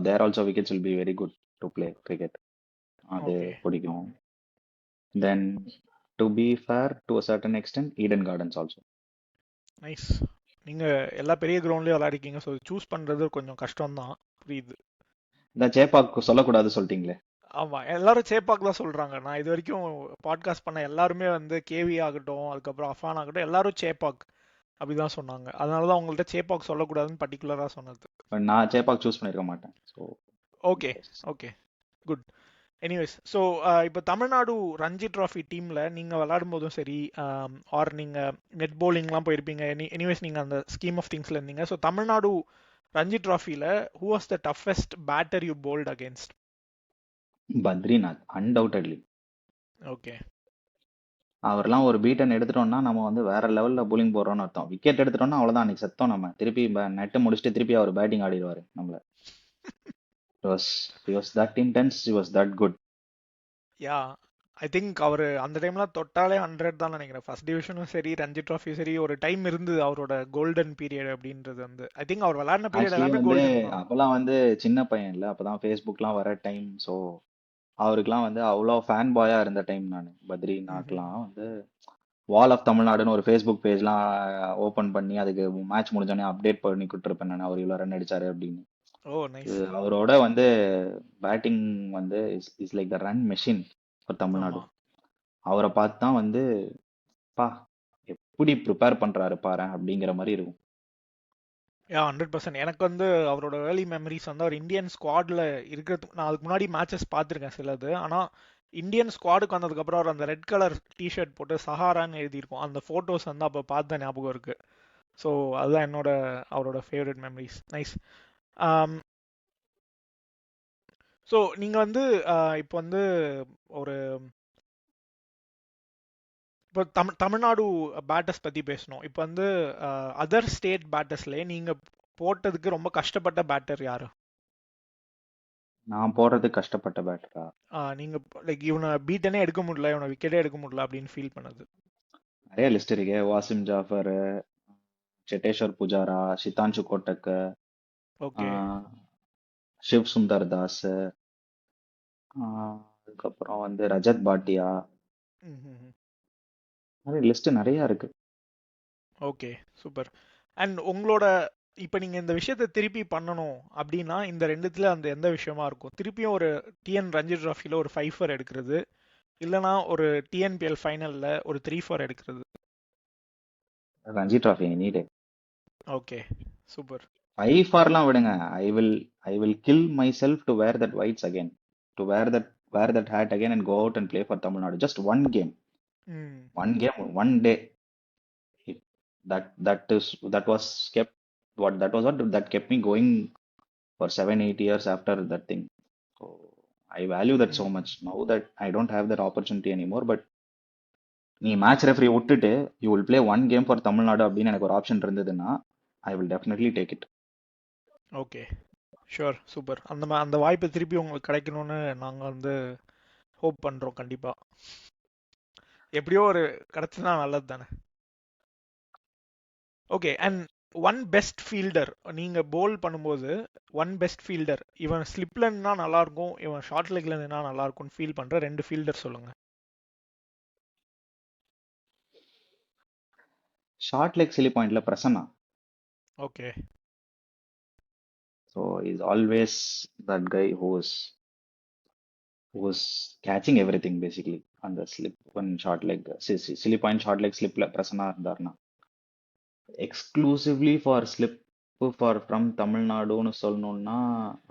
There also wickets will be very good to play cricket. அது ஓகே பிடிக்கும். Then to be fair to a certain extent Eden Gardens also. Nice. நீங்கள் எல்லா பெரிய கிரவுண்ட்லேயும் விளையாடிருக்கீங்க, ஸோ சூஸ் பண்ணுறது கொஞ்சம் கஷ்டம்தான், புரியுது. இந்த சேப்பாக்கு சொல்லக்கூடாது சொல்லிட்டீங்களே. ஆமாம், எல்லாரும் சேப்பாக் தான் சொல்கிறாங்க. நான் இது வரைக்கும் பாட்காஸ்ட் பண்ண எல்லாருமே வந்து கேவி ஆகட்டும், அதுக்கப்புறம் அஃபான் ஆகட்டும், எல்லாரும் சேப்பாக் அப்படிதான் சொன்னாங்க. அதனால தான் உங்கள்கிட்ட சேப்பாக் சொல்லக்கூடாதுன்னு பர்டிகுலராக சொன்னது. பட் நான் சேப்பாக் சூஸ் பண்ணியிருக்க மாட்டேன். So okay okay, good. Anyways, so இப்போ தமிழ்நாடு ரஞ்சி ட்ராஃபி டீமில் நீங்கள் விளையாடும் போதும் சரி, ஆர் நீங்கள் நெட் பவுலிங்லாம் போயிருப்பீங்க. எனிவேஸ் நீங்கள் அந்த ஸ்கீம் ஆஃப் திங்ஸில் இருந்தீங்க. ஸோ தமிழ்நாடு ரஞ்சி ட்ராஃபியில் who was the toughest batter you bowled against? Badrinath undoubtedly. Okay அவர்லாம் ஒரு பீட்டன் எடுத்துட்டோம்னா நம்ம வந்து வேற லெவல்ல bowling போடுறோம்னு அர்த்தம். விக்கெட் எடுத்துட்டோம்னா அவ்வளவுதான், அன்னைக்கு செத்தோம் நம்ம. திருப்பி நெட்டு முடிச்சுட்டு திருப்பி அவர் பேட்டிங் ஆடிடுவாரு நம்மள. he was that intense, he was that good. Yeah, I think அவர் அந்த டைம்லாம் தொட்டாலே 100 தான் நினைக்கிறேன். ஃபர்ஸ்ட் டிவிஷனும் சரி, ரஞ்சி ட்ராஃபியும் சரி, ஒரு டைம் இருந்தது அவரோட கோல்டன் பீரியட் அப்படின்றது வந்து. ஐ திங்க் அவர் விளையாடின பீரியட் ஆக்சுவலி எல்லாமே வந்து கோல்டன் தான். அப்பெல்லாம் வந்து சின்ன பையன் இல்ல, அப்பதான் ஃபேஸ்புக்லாம் வர டைம். ஸோ அவருக்குலாம் வந்து அவ்வளோ ஃபேன் பாயா இருந்த டைம் நான். பத்ரிநாத்லாம் வந்து வால் ஆஃப் தமிழ்நாடுன்னு ஒரு ஃபேஸ்புக் பேஜ்லாம் ஓபன் பண்ணி அதுக்கு மேட்ச் முடிஞ்சோடனே அப்டேட் பண்ணி கொடுத்துருப்பேன் நான், அவர் இவ்வளோ ரன் அடிச்சாரு அப்படின்னு. ஓ நைஸ். அவரோட வந்து பேட்டிங் வந்து is like the run machine for Tamil Nadu. ஆமாம். அவரை பார்த்து தான் வந்து பா எப்படி ப்ரிப்பேர் பண்றாரு பாரு அப்படிங்கிற மாதிரி இருக்கும். யா 100%. எனக்கு வந்து அவரோட ஏர்லி மெமரிஸ் வந்து அவர் இந்தியன் ஸ்குவாடில் இருக்கிறது. நான் அதுக்கு முன்னாடி மேட்சஸ் பார்த்துருக்கேன் சிலது. ஆனால் இந்தியன் ஸ்குவாடுக்கு வந்ததுக்கப்புறம் அவர் அந்த ரெட் கலர் டிஷர்ட் போட்டு சஹாரான்னு எழுதியிருக்கும், அந்த ஃபோட்டோஸ் வந்து அப்போ பார்த்த ஞாபகம் இருக்கு. ஸோ அதுதான் அவரோட ஃபேவரட் மெமரிஸ். நைஸ். ஸோ நீங்கள் வந்து இப்போ வந்து ஒரு இப்போ தமிழ்நாடு பேட்டர்ஸ் பற்றி பேசணும். இப்போ வந்து அதர் ஸ்டேட் பேட்டர்ஸ்லேயே நீங்கள் போட்டதுக்கு ரொம்ப கஷ்டப்பட்ட பேட்டர் யாரு? நான் போடுறது கஷ்டப்பட்ட பேட்டரா? நீங்கள் லைக் இவனை பீட்டனே எடுக்க முடியல, இவனை விக்கெட்டே எடுக்க முடியல அப்படின்னு ஃபீல் பண்ணது? நிறைய லிஸ்ட் இருக்கு. வாசிம் ஜாஃபர், செட்டேஸ்வர் புஜாரா, சித்தான்ஷு கோட்டக், ஓகே ஷிவ் சுந்தர் தாஸ், அதுக்கப்புறம் வந்து ரஜத் பாட்டியா. நிறைய லிஸ்ட் நிறைய இருக்கு. Okay super. அண்ட் உங்களோட இப்போ நீங்கள் இந்த விஷயத்தை திருப்பி பண்ணணும் அப்படின்னா இந்த ரெண்டுத்துல அந்த எந்த விஷயமா இருக்கும்? திருப்பியும் ஒரு டிஎன் ரஞ்சி ட்ராஃபியில் ஒரு 5-4 எடுக்கிறது, இல்லைனா ஒரு டிஎன்பிஎல் ஃபைனலில் ஒரு 3-4 எடுக்கிறது? ரஞ்சி டிராஃபி நீடு. Okay super. 5-4லாம் விடுங்க. I will kill myself to wear that whites again, to wear that hat again and go out and play for Tamil Nadu. Just one game, one game, one day. That was that kept me going for 7-8 years after that thing. So I value that so much. Now that I don't have that opportunity anymore, but நீ match referee விட்டுட்டு you will play one game for Tamil Nadu அப்படின்னு எனக்கு ஒரு option இருந்ததுன்னா I will definitely take it. Okay, sure, super. அந்த வாய்ப்பு திருப்பி உங்களுக்கு கிடைக்கணும்னு நாங்கள் வந்து ஹோப் பண்ணுறோம். கண்டிப்பாக எப்படியோ ஒரு கிடச்சுன்னா நல்லது தானே. Okay, and one best fielder நீங்கள் போல் பண்ணும்போது ஒன் பெஸ்ட் ஃபீல்டர், இவன் ஸ்லிப்ல இருந்தா நல்லா இருக்கும், இவன் ஷார்ட் லெக்ல இருந்தா நல்லா இருக்கும்னு ஃபீல் பண்ற 2 ஃபீல்டர் சொல்லுங்க. ஷார்ட் லெக் சிலி பாயிண்ட்ல Prasanna. Okay, so is always that guy who's catching everything basically. அந்த slip one short leg silly point short leg ஸ்லிப்ல பிரசன்னா இருந்தாருன்னா exclusively for slip for from தமிழ்நாடுன்னு சொல்லணும்னா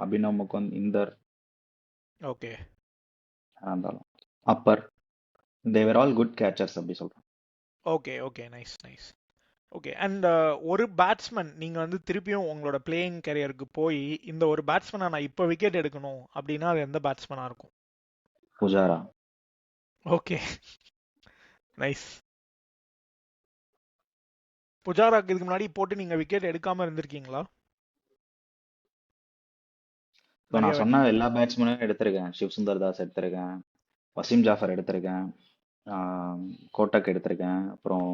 அபினவ் முகுந்த், இந்தர் ஓகே, இருந்தாலும் அப்பர், தேவர் ஆல் குட் கேச்சர்ஸ் அப்படி சொல்றேன். Okay, okay, nice, nice. Okay, and ஒரு பேட்ஸ்மேன் நீங்க வந்து திருப்பியும் உங்களோட பிளேயிங் கரியருக்கு போய் இந்த ஒரு பேட்ஸ்மேனை நான் இப்போ விக்கெட் எடுக்கணும் அப்படின்னா அது எந்த பேட்ஸ்மேனா இருக்கும்? புஜாரா. Okay, nice. புஜாராக்கு இதுக்கு முன்னாடி போட்டு நீங்க விக்கெட் எடுக்காம இருந்திருக்கீங்களா? ஸோ நிறைய நான் வாட்டி. சொன்ன எல்லா பேட்ஸ்மேனும் எடுத்திருக்கேன். சிவ் சுந்தர் தாஸ் எடுத்திருக்கேன், வசீம் ஜாஃபர் எடுத்திருக்கேன், கோட்டக் எடுத்திருக்கேன். அப்புறம்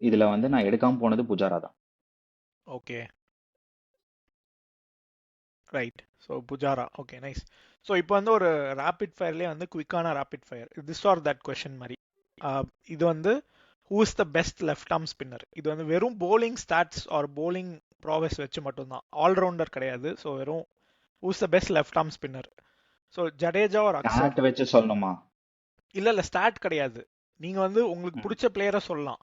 இதுல வந்து நான் எடுக்காம போனது புஜாரா தான். Okay, right. So Pujara, okay, nice. So இப்போ வந்து ஒரு ரேபிட் ஃபயர்லேயே வந்து குவிக்கான rapid fire, this are that question மாதிரி. இது வந்து who is the best left arm spinner? இது வந்து வெறும் bowling stats or bowling prowess வச்சு மட்டும்தான், ஆல்ரவுண்டர் கிடையாது. ஸோ வெறும் who is the best left arm spinner? So Jadeja ஒரு அக்சர். ஸ்டார்ட் வச்சு சொல்லணுமா? இல்லை ஸ்டாட் கிடையாது. நீங்கள் வந்து உங்களுக்கு பிடிச்ச பிளேயரை சொல்லலாம்.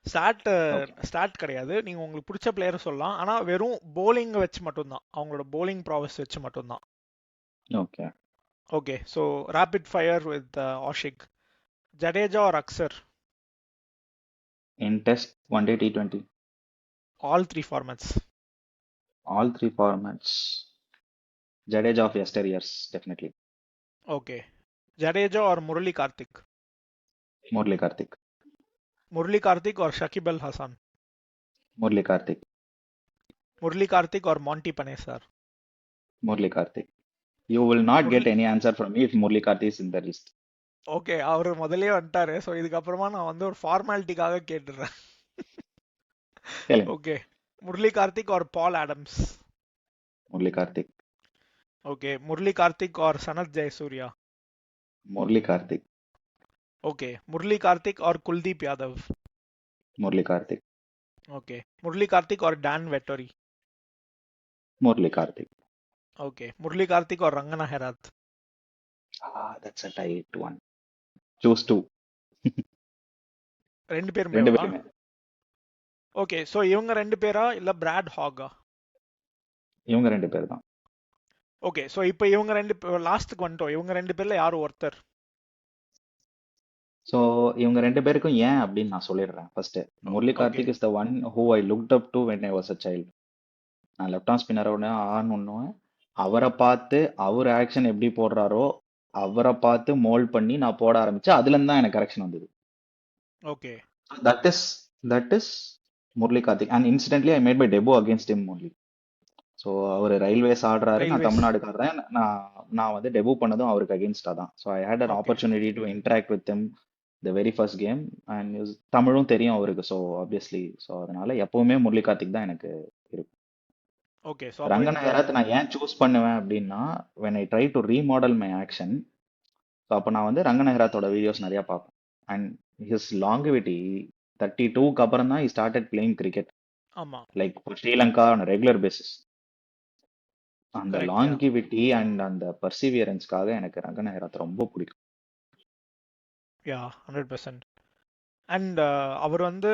ஸ்டாட் கிடையாது, நீங்க உங்களுக்கு பிடிச்ச பிளேயரை சொல்லலாம். ஆனா வெறும் போலிங் வச்சு மட்டும்தான், அவங்களோட போலிங் ப்ராவஸ் வச்சு மட்டும்தான். Okay. Okay, so rapid fire with Ashik. Jadeja or Axar? In test, one day, T20, all 3 formats. all 3 formats. Jadeja of yesteryears, definitely. Okay, Jadeja or Murali Karthik? Murli Karthik. Murali Karthik or Shakib Al Hasan? Murli Karthik. Murali Karthik or Monty Panesar? Murli Karthik. You will not get Murali. any answer from me if Murli Karthik is in the list. Okay, அவர் முதல்லயே வந்துட்டாரு. So இதுக்கப்புறமா நான் வந்து ஒரு ஃபார்மாலிட்டிக்காக கேட்டுடுறேன். கேளுங்க. Okay, Murali Karthik or Paul Adams? Murli Karthik. Okay, Murali Karthik or Sanath Jayasuriya? Murli Karthik. Okay, Murali Karthik or Kuldeep Yadav? Murli Karthik. Okay, Murali Karthik or Dan Vettori? Murli Karthik. Okay, Murali Karthik or Rangana Herath? That's a tight one. Choose two. ரெண்டு பேருமே? ரெண்டு பேருமே. ஓகே, ஸோ இவங்க 2 பேரா இல்ல பிராட் ஹாகா? இவங்க 2 பேர் தான். ஓகே, ஸோ இப்போ இவங்க 2 லாஸ்ட்டுக்கு வந்துட்டோம். இவங்க 2 பேர்ல யார் ஒருத்தர்? ஸோ இவங்க 2 பேருக்கும் ஏன் அப்படின்னு நான் சொல்லிடுறேன் first. Murali okay, Karthik is the one who I looked up to when I was a child. நான் லெஃப்ட் ஆர்ம் ஸ்பின்னரோட ஆடணுன்னு அவரை பார்த்து அவர் ஆக்ஷன் எப்படி போடுறாரோ அவரை பார்த்து மோல்ட் பண்ணி நான் போட ஆரம்பிச்சேன். அதுல இருந்து தான் எனக்கு கரெக்ஷன் வந்தது. Okay, that is Murali Karthik. And incidentally I made my debut against him only. So அவர் ரயில்வேஸ் ஆடுறாரு, நான் ரயில்வேஸ். தமிழ்நாடுக்கு ஆடுறேன். நான் வந்து டெபு பண்ணதும் அவருக்கு அகேன்ஸ்டா தான். So I had an okay, opportunity to interact with him the very first game. And தமிழும் தெரியும் அவருக்கு. ஸோ ஆப்வியஸ்லி ஸோ அதனால எப்பவுமே முரளி கார்த்திக் தான் எனக்கு இருக்கும். ஓகே. ஸோ அப்போ ரங்கனா இந்த ஹெராத் நான் ஏன் சூஸ் பண்ணுவேன் அப்படின்னா when I try to remodel my action, so அப்போ நான் வந்து ரங்கனா ஹெராத்தோட வீடியோஸ் நிறைய பார்ப்பேன். அண்ட் his longevity 32க்கு அப்புறம் தான் he started playing cricket ஆமா, like for Sri Lanka on a regular basis. அந்த கரெக்ட். லாங்கிவிட்டி அண்ட் அந்த பர்சிவியரன்ஸ்க்காக எனக்கு ரங்கனா ஹெராத் ரொம்ப பிடிக்கும். யா 100%. அண்ட் அவர் வந்து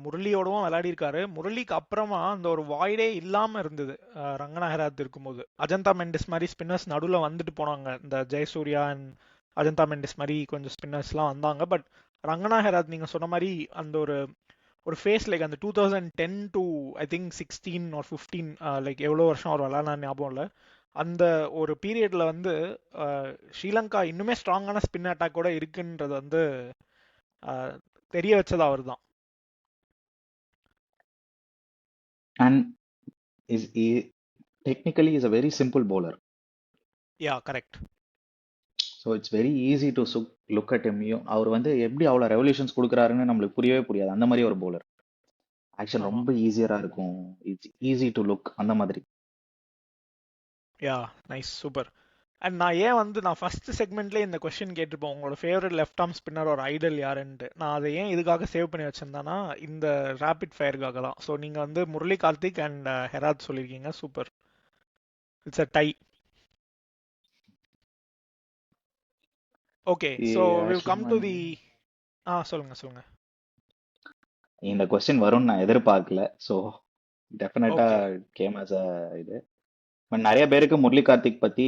முரளியோடவும் விளையாடி இருக்காரு. முரளிக்கு அப்புறமா அந்த ஒரு வாய்டே இல்லாம இருந்தது ரங்கனா ஹெராத் இருக்கும்போது. அஜந்தா மெண்டிஸ் மாதிரி ஸ்பின்னர்ஸ் நடுவில் வந்துட்டு போனாங்க. இந்த ஜெயசூர்யா அண்ட் அஜந்தா மெண்டிஸ் மாதிரி கொஞ்சம் ஸ்பின்னர்ஸ்லாம் வந்தாங்க. பட் ரங்கனா ஹெராத் நீங்க சொன்ன மாதிரி அந்த ஒரு ஃபேஸ் லைக் அந்த 2010 to I think 16 or 15 like எவ்வளோ வருஷம் அவர் விளையாட ஞாபகம் இல்லை. அந்த ஒரு பீரியட்ல வந்து ஸ்ரீலங்கா இன்னுமே ஸ்ட்ராங்கான ஸ்பின் அட்டாக் கூட இருக்குன்றது வந்து அஹ், தெரிய வச்சது அவர் தான். And is technically is a very simple bowler. Yeah correct. So it's very easy to look at him. அவர் வந்து எப்படி அவ்வளோ ரெவல்யூஷன்ஸ் கொடுக்குறாருன்னு நம்மளுக்கு புரியவே புரியாது. அந்த மாதிரி ஒரு bowler. ஆக்ஷன் ஆமா. ரொம்ப ஈஸியரா இருக்கும். இட்ஸ் ஈஸி டு லுக் அந்த மாதிரி. யா நைஸ் சூப்பர். அண்ட் நான் ஏன் வந்து நான் ஃபர்ஸ்ட் செக்மெண்ட்லேயே இந்த கொஸ்டின் கேட்டிருப்போம், உங்களோட ஃபேவரட் லெஃப்ட் ஆர்ம் ஸ்பின்னர் ஒரு ஐடல் யாருன்ட்டு. நான் அதை ஏன் இதுக்காக சேவ் பண்ணி வச்சிருந்தேன்னா இந்த ரேபிட் ஃபயருக்காக தான். ஸோ நீங்கள் வந்து முரளி கார்த்திக் அண்ட் ஹெராத் சொல்லியிருக்கீங்க. Super. It's a tie. Okay so will come to the சொல்லுங்க சொல்லுங்க. இந்த கொஸ்டின் வரும்னு நான் எதிர்பார்க்கல. ஸோ டெஃபினட்டா ஓகே. கேம் அஸ் அ இது. பட் நிறைய பேருக்கு முரளி கார்த்திக் பத்தி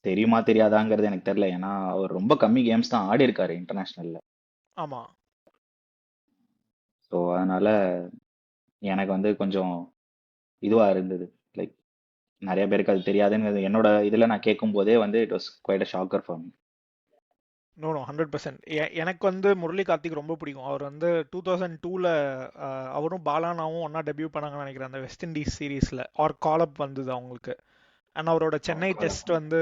தெரியுமா தெரியாதாங்கிறது எனக்கு தெரியல. ஏன்னா அவர் ரொம்ப கம்மி கேம்ஸ் தான் ஆடி இருக்காரு இன்டர்நேஷனல்ல. ஆமாம். ஸோ அதனால எனக்கு வந்து கொஞ்சம் இதுவா இருந்தது. லைக் நிறைய பேருக்கு அது தெரியாதுன்னு என்னோட இதுல நான் கேட்கும் போதே வந்து it was quite a shocker for me. No 100%. எனக்கு வந்து முரளி கார்த்திக் ரொம்ப பிடிக்கும். அவர் வந்து 2002ல அவரும் பாலானாவும் ஒன்னா டெபியூ பண்ணாங்கன்னு நினைக்கிறேன் அந்த வெஸ்ட் இண்டீஸ் சீரீஸ்ல. ஆர் கால் அப் வந்தது அவங்களுக்கு. அண்ட் அவரோட சென்னை டெஸ்ட் வந்து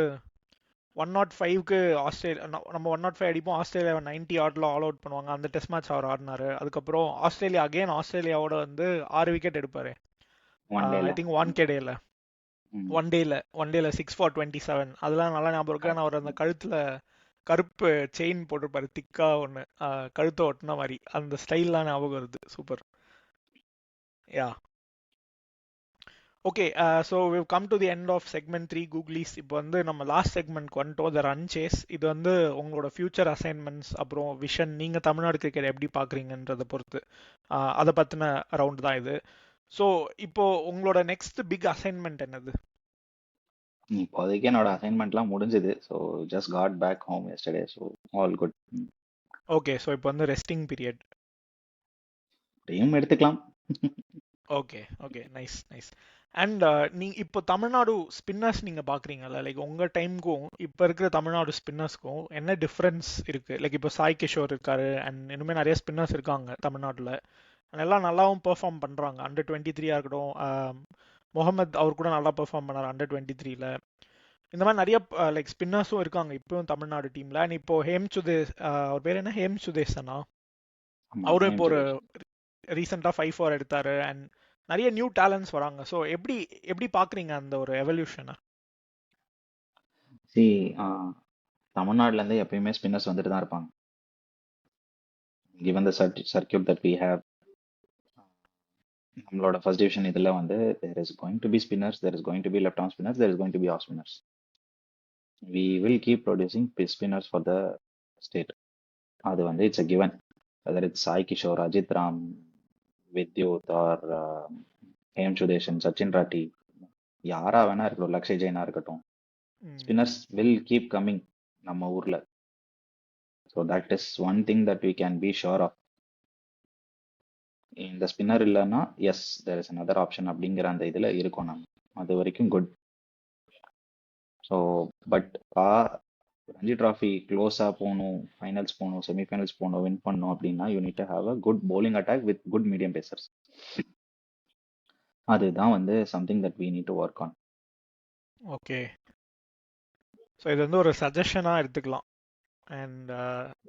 105க்கு ஆஸ்திரேலியா நம்ம 105 அடிப்போம், ஆஸ்திரேலியாவை 90 ஆட்ல ஆல் அவுட் பண்ணுவாங்க. அந்த டெஸ்ட் மேட்ச் அவர் ஆடினாரு. அதுக்கப்புறம் ஆஸ்திரேலியாவோட வந்து 6 விக்கெட் எடுப்பாரு. ஒன் ஐ டேல. திங்க் ஒன் டேல 6 for 27. அதெல்லாம் நல்லா ஞாபகம் இருக்கு. ஆனால் அவர் அந்த கழுத்துல கருப்பு செயின் போட்டிருப்பாரு திக்கா ஒன்று, கழுத்தை ஒட்டின மாதிரி. அந்த ஸ்டைல்லாம் ஞாபகம் வருது. Super. Yeah okay. So we've come to the end of segment 3 googlies. இப்போ வந்து நம்ம லாஸ்ட் செக்மெண்ட்க்கு வந்துட்டோம், த ரன் சேஸ். இது வந்து உங்களோட ஃபியூச்சர் அசைன்மெண்ட்ஸ் அப்புறம் விஷன், நீங்கள் தமிழ்நாடு கிரிக்கெட் எப்படி பார்க்குறீங்கன்றதை பொறுத்து அதை பற்றின ரவுண்ட் தான் இது. ஸோ இப்போ உங்களோட நெக்ஸ்ட் பிக் அசைன்மெண்ட் என்னது? இப்போதைக்கு என்னோட அசைன்மெண்ட்லாம் முடிஞ்சது. So just got back home yesterday. So all good. Okay so இப்போ வந்து ரெஸ்டிங் பீரியட். டீம் எடுத்துக்கலாம். Okay okay nice nice. And இப்போ தமிழ்நாடு ஸ்பின்னர்ஸ் நீங்கள் பார்க்குறீங்கல்ல, லைக் உங்கள் டைமுக்கும் இப்போ இருக்கிற தமிழ்நாடு ஸ்பின்னர்ஸ்க்கும் என்ன டிஃப்ரென்ஸ் இருக்குது? லைக் இப்போ சாய் கிஷோர் இருக்காரு அண்ட் இன்னுமே நிறைய ஸ்பின்னர்ஸ் இருக்காங்க தமிழ்நாட்டில். எல்லாம் நல்லாவும் பெர்ஃபார்ம் பண்ணுறாங்க. அண்டர் 23 இருக்கட்டும், முகமது அவர் கூட நல்லா பெர்ஃபார்ம் பண்ணார் அண்டர் 23ல. இந்த மாதிரி நிறைய லைக் ஸ்பின்னர்ஸும் இருக்காங்க இப்போவும் தமிழ்நாடு டீமில். அண்ட் இப்போ ஹேம் சுதேஷ், அவர் பேர் என்ன, ஹேம் சுதேஷனா, அவரும் இப்போ ஒரு ரீசெண்டாக 5-4 எடுத்தாரு. அண்ட் நிறைய நியூ டேலண்ட்ஸ் வராங்க. ஸோ எப்படி எப்படி பார்க்குறீங்க அந்த ஒரு எவல்யூஷனை? சி தமிழ்நாடுல இருந்து எப்பயுமே ஸ்பின்னர்ஸ் வந்துட்டு தான் இருப்பாங்க. given the circuit that we have, நம்மளோட ஃபர்ஸ்ட் டிவிஷன் இதுல வந்து there is going to be spinners, there is going to be left arm spinners, there is going to be off spinners. We will keep producing spinners for the state. அது வந்து it's a given. whether it's Sai Kishore, Ajith Ram, Vidyut or Hem Sudeshan, Sachin Rathi, யாரா வேணா இருக்கட்டும், லக்ஷய் ஜெயினா இருக்கட்டும், spinners will keep coming நம்ம ஊர்ல. So that is one thing that we can be sure of. இந்த spinner இல்லைன்னா yes there is another option அப்படிங்கிற அந்த இதில் இருக்கோம் நம்ம. அது வரைக்கும் good. So but Ranji trophy க்ளோஸாக போகணும், ஃபைனல்ஸ் போகணும், செமிஃபைனல்ஸ் போகணும், வின் பண்ணணும் அப்படின்னா you need to have a good bowling attack with good medium pacers. அதுதான் வந்து something that we need to work on. Okay so இது வந்து ஒரு சஜஷனாக எடுத்துக்கலாம். அண்ட்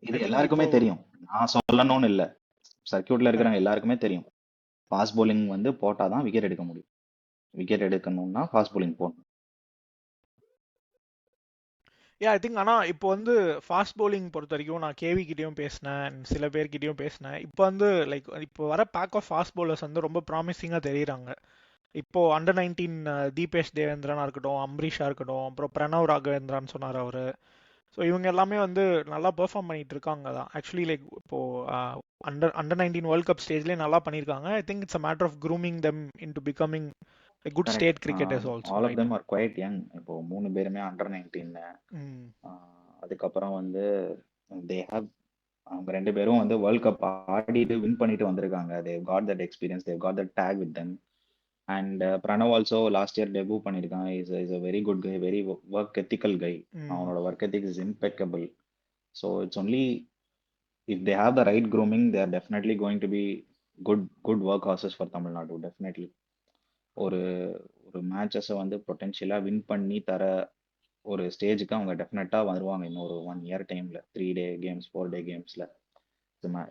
இது எல்லாருக்குமே தெரியும், நான் சொல்லணும்னு இல்லை, சர்க்கியூட்ல இருக்கிறவங்க எல்லாருக்குமே தெரியும். ஃபாஸ்ட் bowling வந்து போட்டால் தான் விக்கெட் எடுக்க முடியும். விக்கெட் எடுக்கணும்னா ஃபாஸ்ட் bowling போடணும். I think. ஆனால் இப்போ வந்து ஃபாஸ்ட் bowling பொறுத்த வரைக்கும் நான் கேவி கிட்டேயும் பேசினேன், சில பேர்கிட்டயும் பேசினேன். இப்போ வந்து லைக் இப்போ வர பேக் ஆஃப் ஃபாஸ்ட் bowlers வந்து ரொம்ப ப்ராமிசிங்காக தெரியுறாங்க. இப்போ அண்டர் 19 தீபேஷ் தேவேந்திரனா இருக்கட்டும், அம்பரீஷா இருக்கட்டும், அப்புறம் பிரணவ் ராகவேந்திரான்னு சொன்னார் அவரு. ஸோ இவங்க எல்லாமே வந்து நல்லா பெர்ஃபார்ம் பண்ணிட்டு இருக்காங்க தான். ஆக்சுவலி லைக் இப்போ அண்டர் 19 வேர்ல்ட் கப் ஸ்டேஜ்லேயே நல்லா பண்ணியிருக்காங்க. I think it's a matter of grooming them into becoming a good state cricketers also. All of them are quite young. இப்போ 3 பேருமே அண்டர் 19. அதுக்கப்புறம் வந்து தே ஹேவ், அவங்க 2 பேரும் வந்து வேர்ல்ட் கப் ஆடிட்டு வின் பண்ணிட்டு வந்திருக்காங்க. They got that experience, they got that tag with them. And Pranav also last year debut பண்ணியிருக்கான். Is a very good guy, very work ethical guy. Hmm அவனோட work ethic is impeccable. So it's only if they have the right grooming, they are definitely going to be good workhorses for Tamil Nadu. Definitely ஒரு ஒரு மேட்சஸை வந்து பொட்டென்ஷியலாக win பண்ணி தர ஒரு ஸ்டேஜுக்கு அவங்க டெஃபினட்டாக வருவாங்க இன்னொரு 1 இயர் டைமில். 3-day கேம்ஸ், 4-day கேம்ஸில்.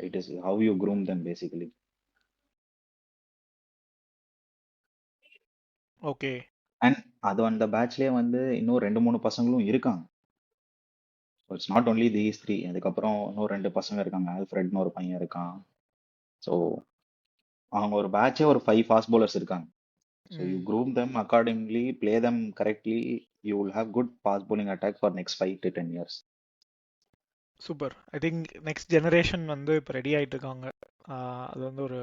It is how you groom them basically. Okay and அது அந்த பேட்ச்லேயே வந்து இன்னும் 2-3 பசங்களும் இருக்காங்க. It's not only these 3. அதுக்கப்புறம் இன்னும் 2 பசங்க இருக்காங்க. ஆல்ஃப்ரெட்னு ஒரு பையன் இருக்கான். ஸோ அவங்க ஒரு பேட்சே ஒரு 5 ஃபாஸ்ட் bowlers இருக்காங்க. So you ம் groom them accordingly, play them correctly, you will have good fast bowling attack for next 5 to 10 years. Super. I think next generation வந்து இப்போ ரெடி ஆயிட்டு இருக்காங்க. அது வந்து ஒரு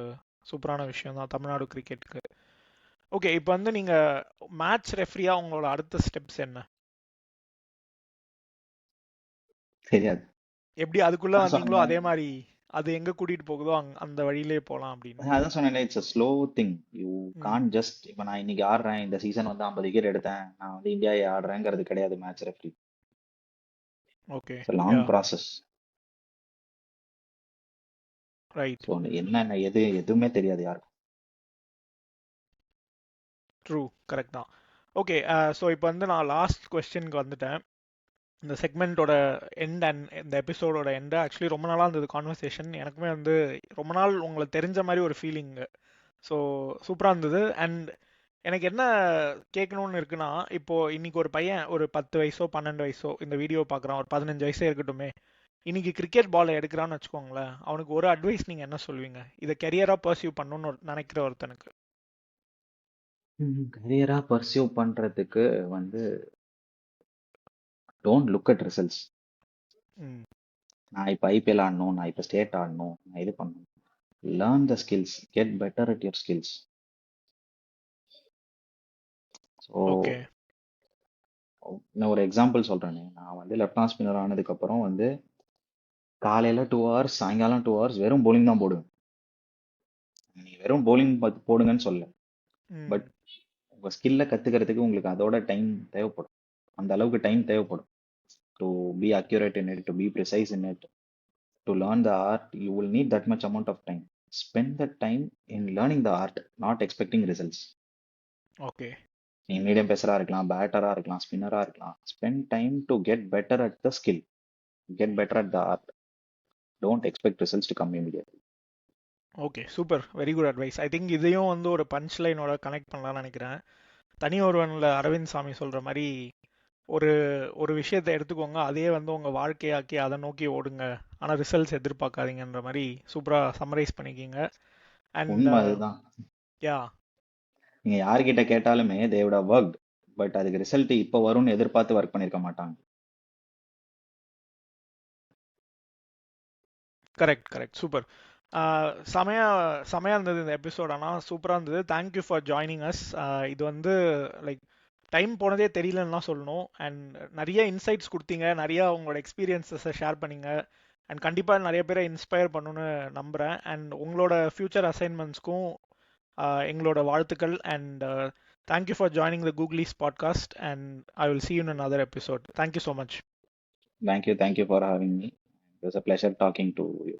சூப்பரான விஷயம் தான் தமிழ்நாடு கிரிக்கெட்டுக்கு. ஓகே, இப்போ வந்து நீங்க மேட்ச் ரெஃப்ரியா உங்களோட அடுத்த ஸ்டெப்ஸ் என்ன? தெரியாது. எப்படி அதுக்குள்ள நான் வந்தீங்களோ சொன்னேன், அதே மாதிரி அது எங்க கூட்டிட்டு போகுதோ அந்த வழியிலே போலாம் அப்படின்னு. அதான் சொன்னேன், it's a slow thing. You ம் can't just இப்போ நான் இன்னைக்கு ஆடுறேன், இந்த சீசன் வந்து 50 விக்கெட் எடுத்தேன், நான் வந்து இந்தியாவை ஆடுறேங்கிறது கிடையாது match referee. Okay it's a long yeah process. Right so என்னென்ன எதுவுமே தெரியாது யாருக்கும். ட்ரூ கரெக்ட் தான். ஓகே, ஸோ இப்போ வந்து நான் லாஸ்ட் கொஸ்டினுக்கு வந்துட்டேன். இந்த செக்மெண்ட்டோட எண்ட் அண்ட் இந்த எபிசோடோட எண்டு ஆக்சுவலி ரொம்ப நாளாக இருந்தது கான்வர்சேஷன். எனக்குமே வந்து ரொம்ப நாள் உங்களை தெரிஞ்ச மாதிரி ஒரு ஃபீலிங்கு. ஸோ சூப்பராக இருந்தது. அண்ட் எனக்கு என்ன கேட்கணும்னு இருக்குன்னா, இப்போ இன்னைக்கு ஒரு பையன் ஒரு 10 வயசோ 12 வயசோ இந்த வீடியோ பார்க்குறான், ஒரு 15 வயசே இருக்கட்டுமே, இன்னைக்கு கிரிக்கெட் பாலை எடுக்கிறான்னு வச்சுக்கோங்களேன், அவனுக்கு ஒரு அட்வைஸ் நீங்கள் என்ன சொல்வீங்க இதை கெரியராக பர்சியூ பண்ணணும்னு நினைக்கிற ஒருத்தனுக்கு? கரியராக பர்சியூ பண்ணுறதுக்கு வந்து டோன்ட் லுக் அட் ரிசல்ட்ஸ். ம் நான் இப்போ ஐபிஎல் ஆடணும், நான் இப்போ ஸ்டேட் ஆடணும், நான் இது பண்ணணும். Learn the skills, get better at your skills. So okay நான் ஒரு எக்ஸாம்பிள் சொல்கிறேனே, நான் வந்து லெஃப்ட் ஆர்ம் ஸ்பின்னர் ஆனதுக்கப்புறம் வந்து காலையில் 2 hours, சாயங்காலம் 2 hours வெறும் bowling தான் போடுவேன். நீ வெறும் bowling போடுங்கன்னு சொல்ல, ம் பட் உங்கள் ஸ்கில்லை கற்றுக்கிறதுக்கு உங்களுக்கு அதோட டைம் தேவைப்படும். அந்த அளவுக்கு டைம் தேவைப்படும். To be accurate in it, to be precise in it, to learn the art, you will need that much amount of time. Spend the time in learning the art, not expecting results. Okay நீ medium பேசராக இருக்கலாம், பேட்டராக இருக்கலாம், ஸ்பின்னராக இருக்கலாம். Spend time to get better at the skill, get better at the art. Don't expect results to come immediately. Okay super, very good advice. I think இதையும் வந்து ஒரு பஞ்ச் லைனோட கனெக்ட் பண்ணலாம்னு நினைக்கிறேன். தனி ஒருவனில் அரவிந்த் சாமி சொல்கிற மாதிரி ஒரு ஒரு விஷயத்தை எடுத்துக்கோங்க, அதே வந்து உங்கள் வாழ்க்கையாக்கி அதை நோக்கி ஓடுங்க, ஆனால் ரிசல்ட்ஸ் எதிர்பார்க்காதீங்கன்ற மாதிரி சூப்பராக சம்மரைஸ் பண்ணிக்கிங்க. அண்ட் உண்மை அதுதான். யா நீங்கள் யார்கிட்ட கேட்டாலுமே they would have worked, but அதுக்கு ரிசல்ட் இப்போ வரும்னு எதிர்பார்த்து ஒர்க் பண்ணியிருக்க மாட்டாங்க. Correct correct super. செமையாக இருந்தது இந்த எபிசோட், ஆனால் சூப்பராக இருந்தது. Thank you for joining as. இது வந்து லைக் டைம் போனதே தெரியலன்னு தான் சொல்லணும். அண்ட் நிறைய இன்சைட்ஸ் கொடுத்தீங்க, நிறையா உங்களோட எக்ஸ்பீரியன்ஸஸை ஷேர் பண்ணீங்க. அண்ட் கண்டிப்பாக நிறைய பேரை இன்ஸ்பயர் பண்ணணும்னு நம்புகிறேன். அண்ட் உங்களோட ஃப்யூச்சர் அசைன்மெண்ட்ஸ்க்கும் எங்களோட வாழ்த்துக்கள். And thank you for joining the Googlies podcast. And I will see you in another episode. Thank you so much. Thank you for having me. It was a pleasure talking to you.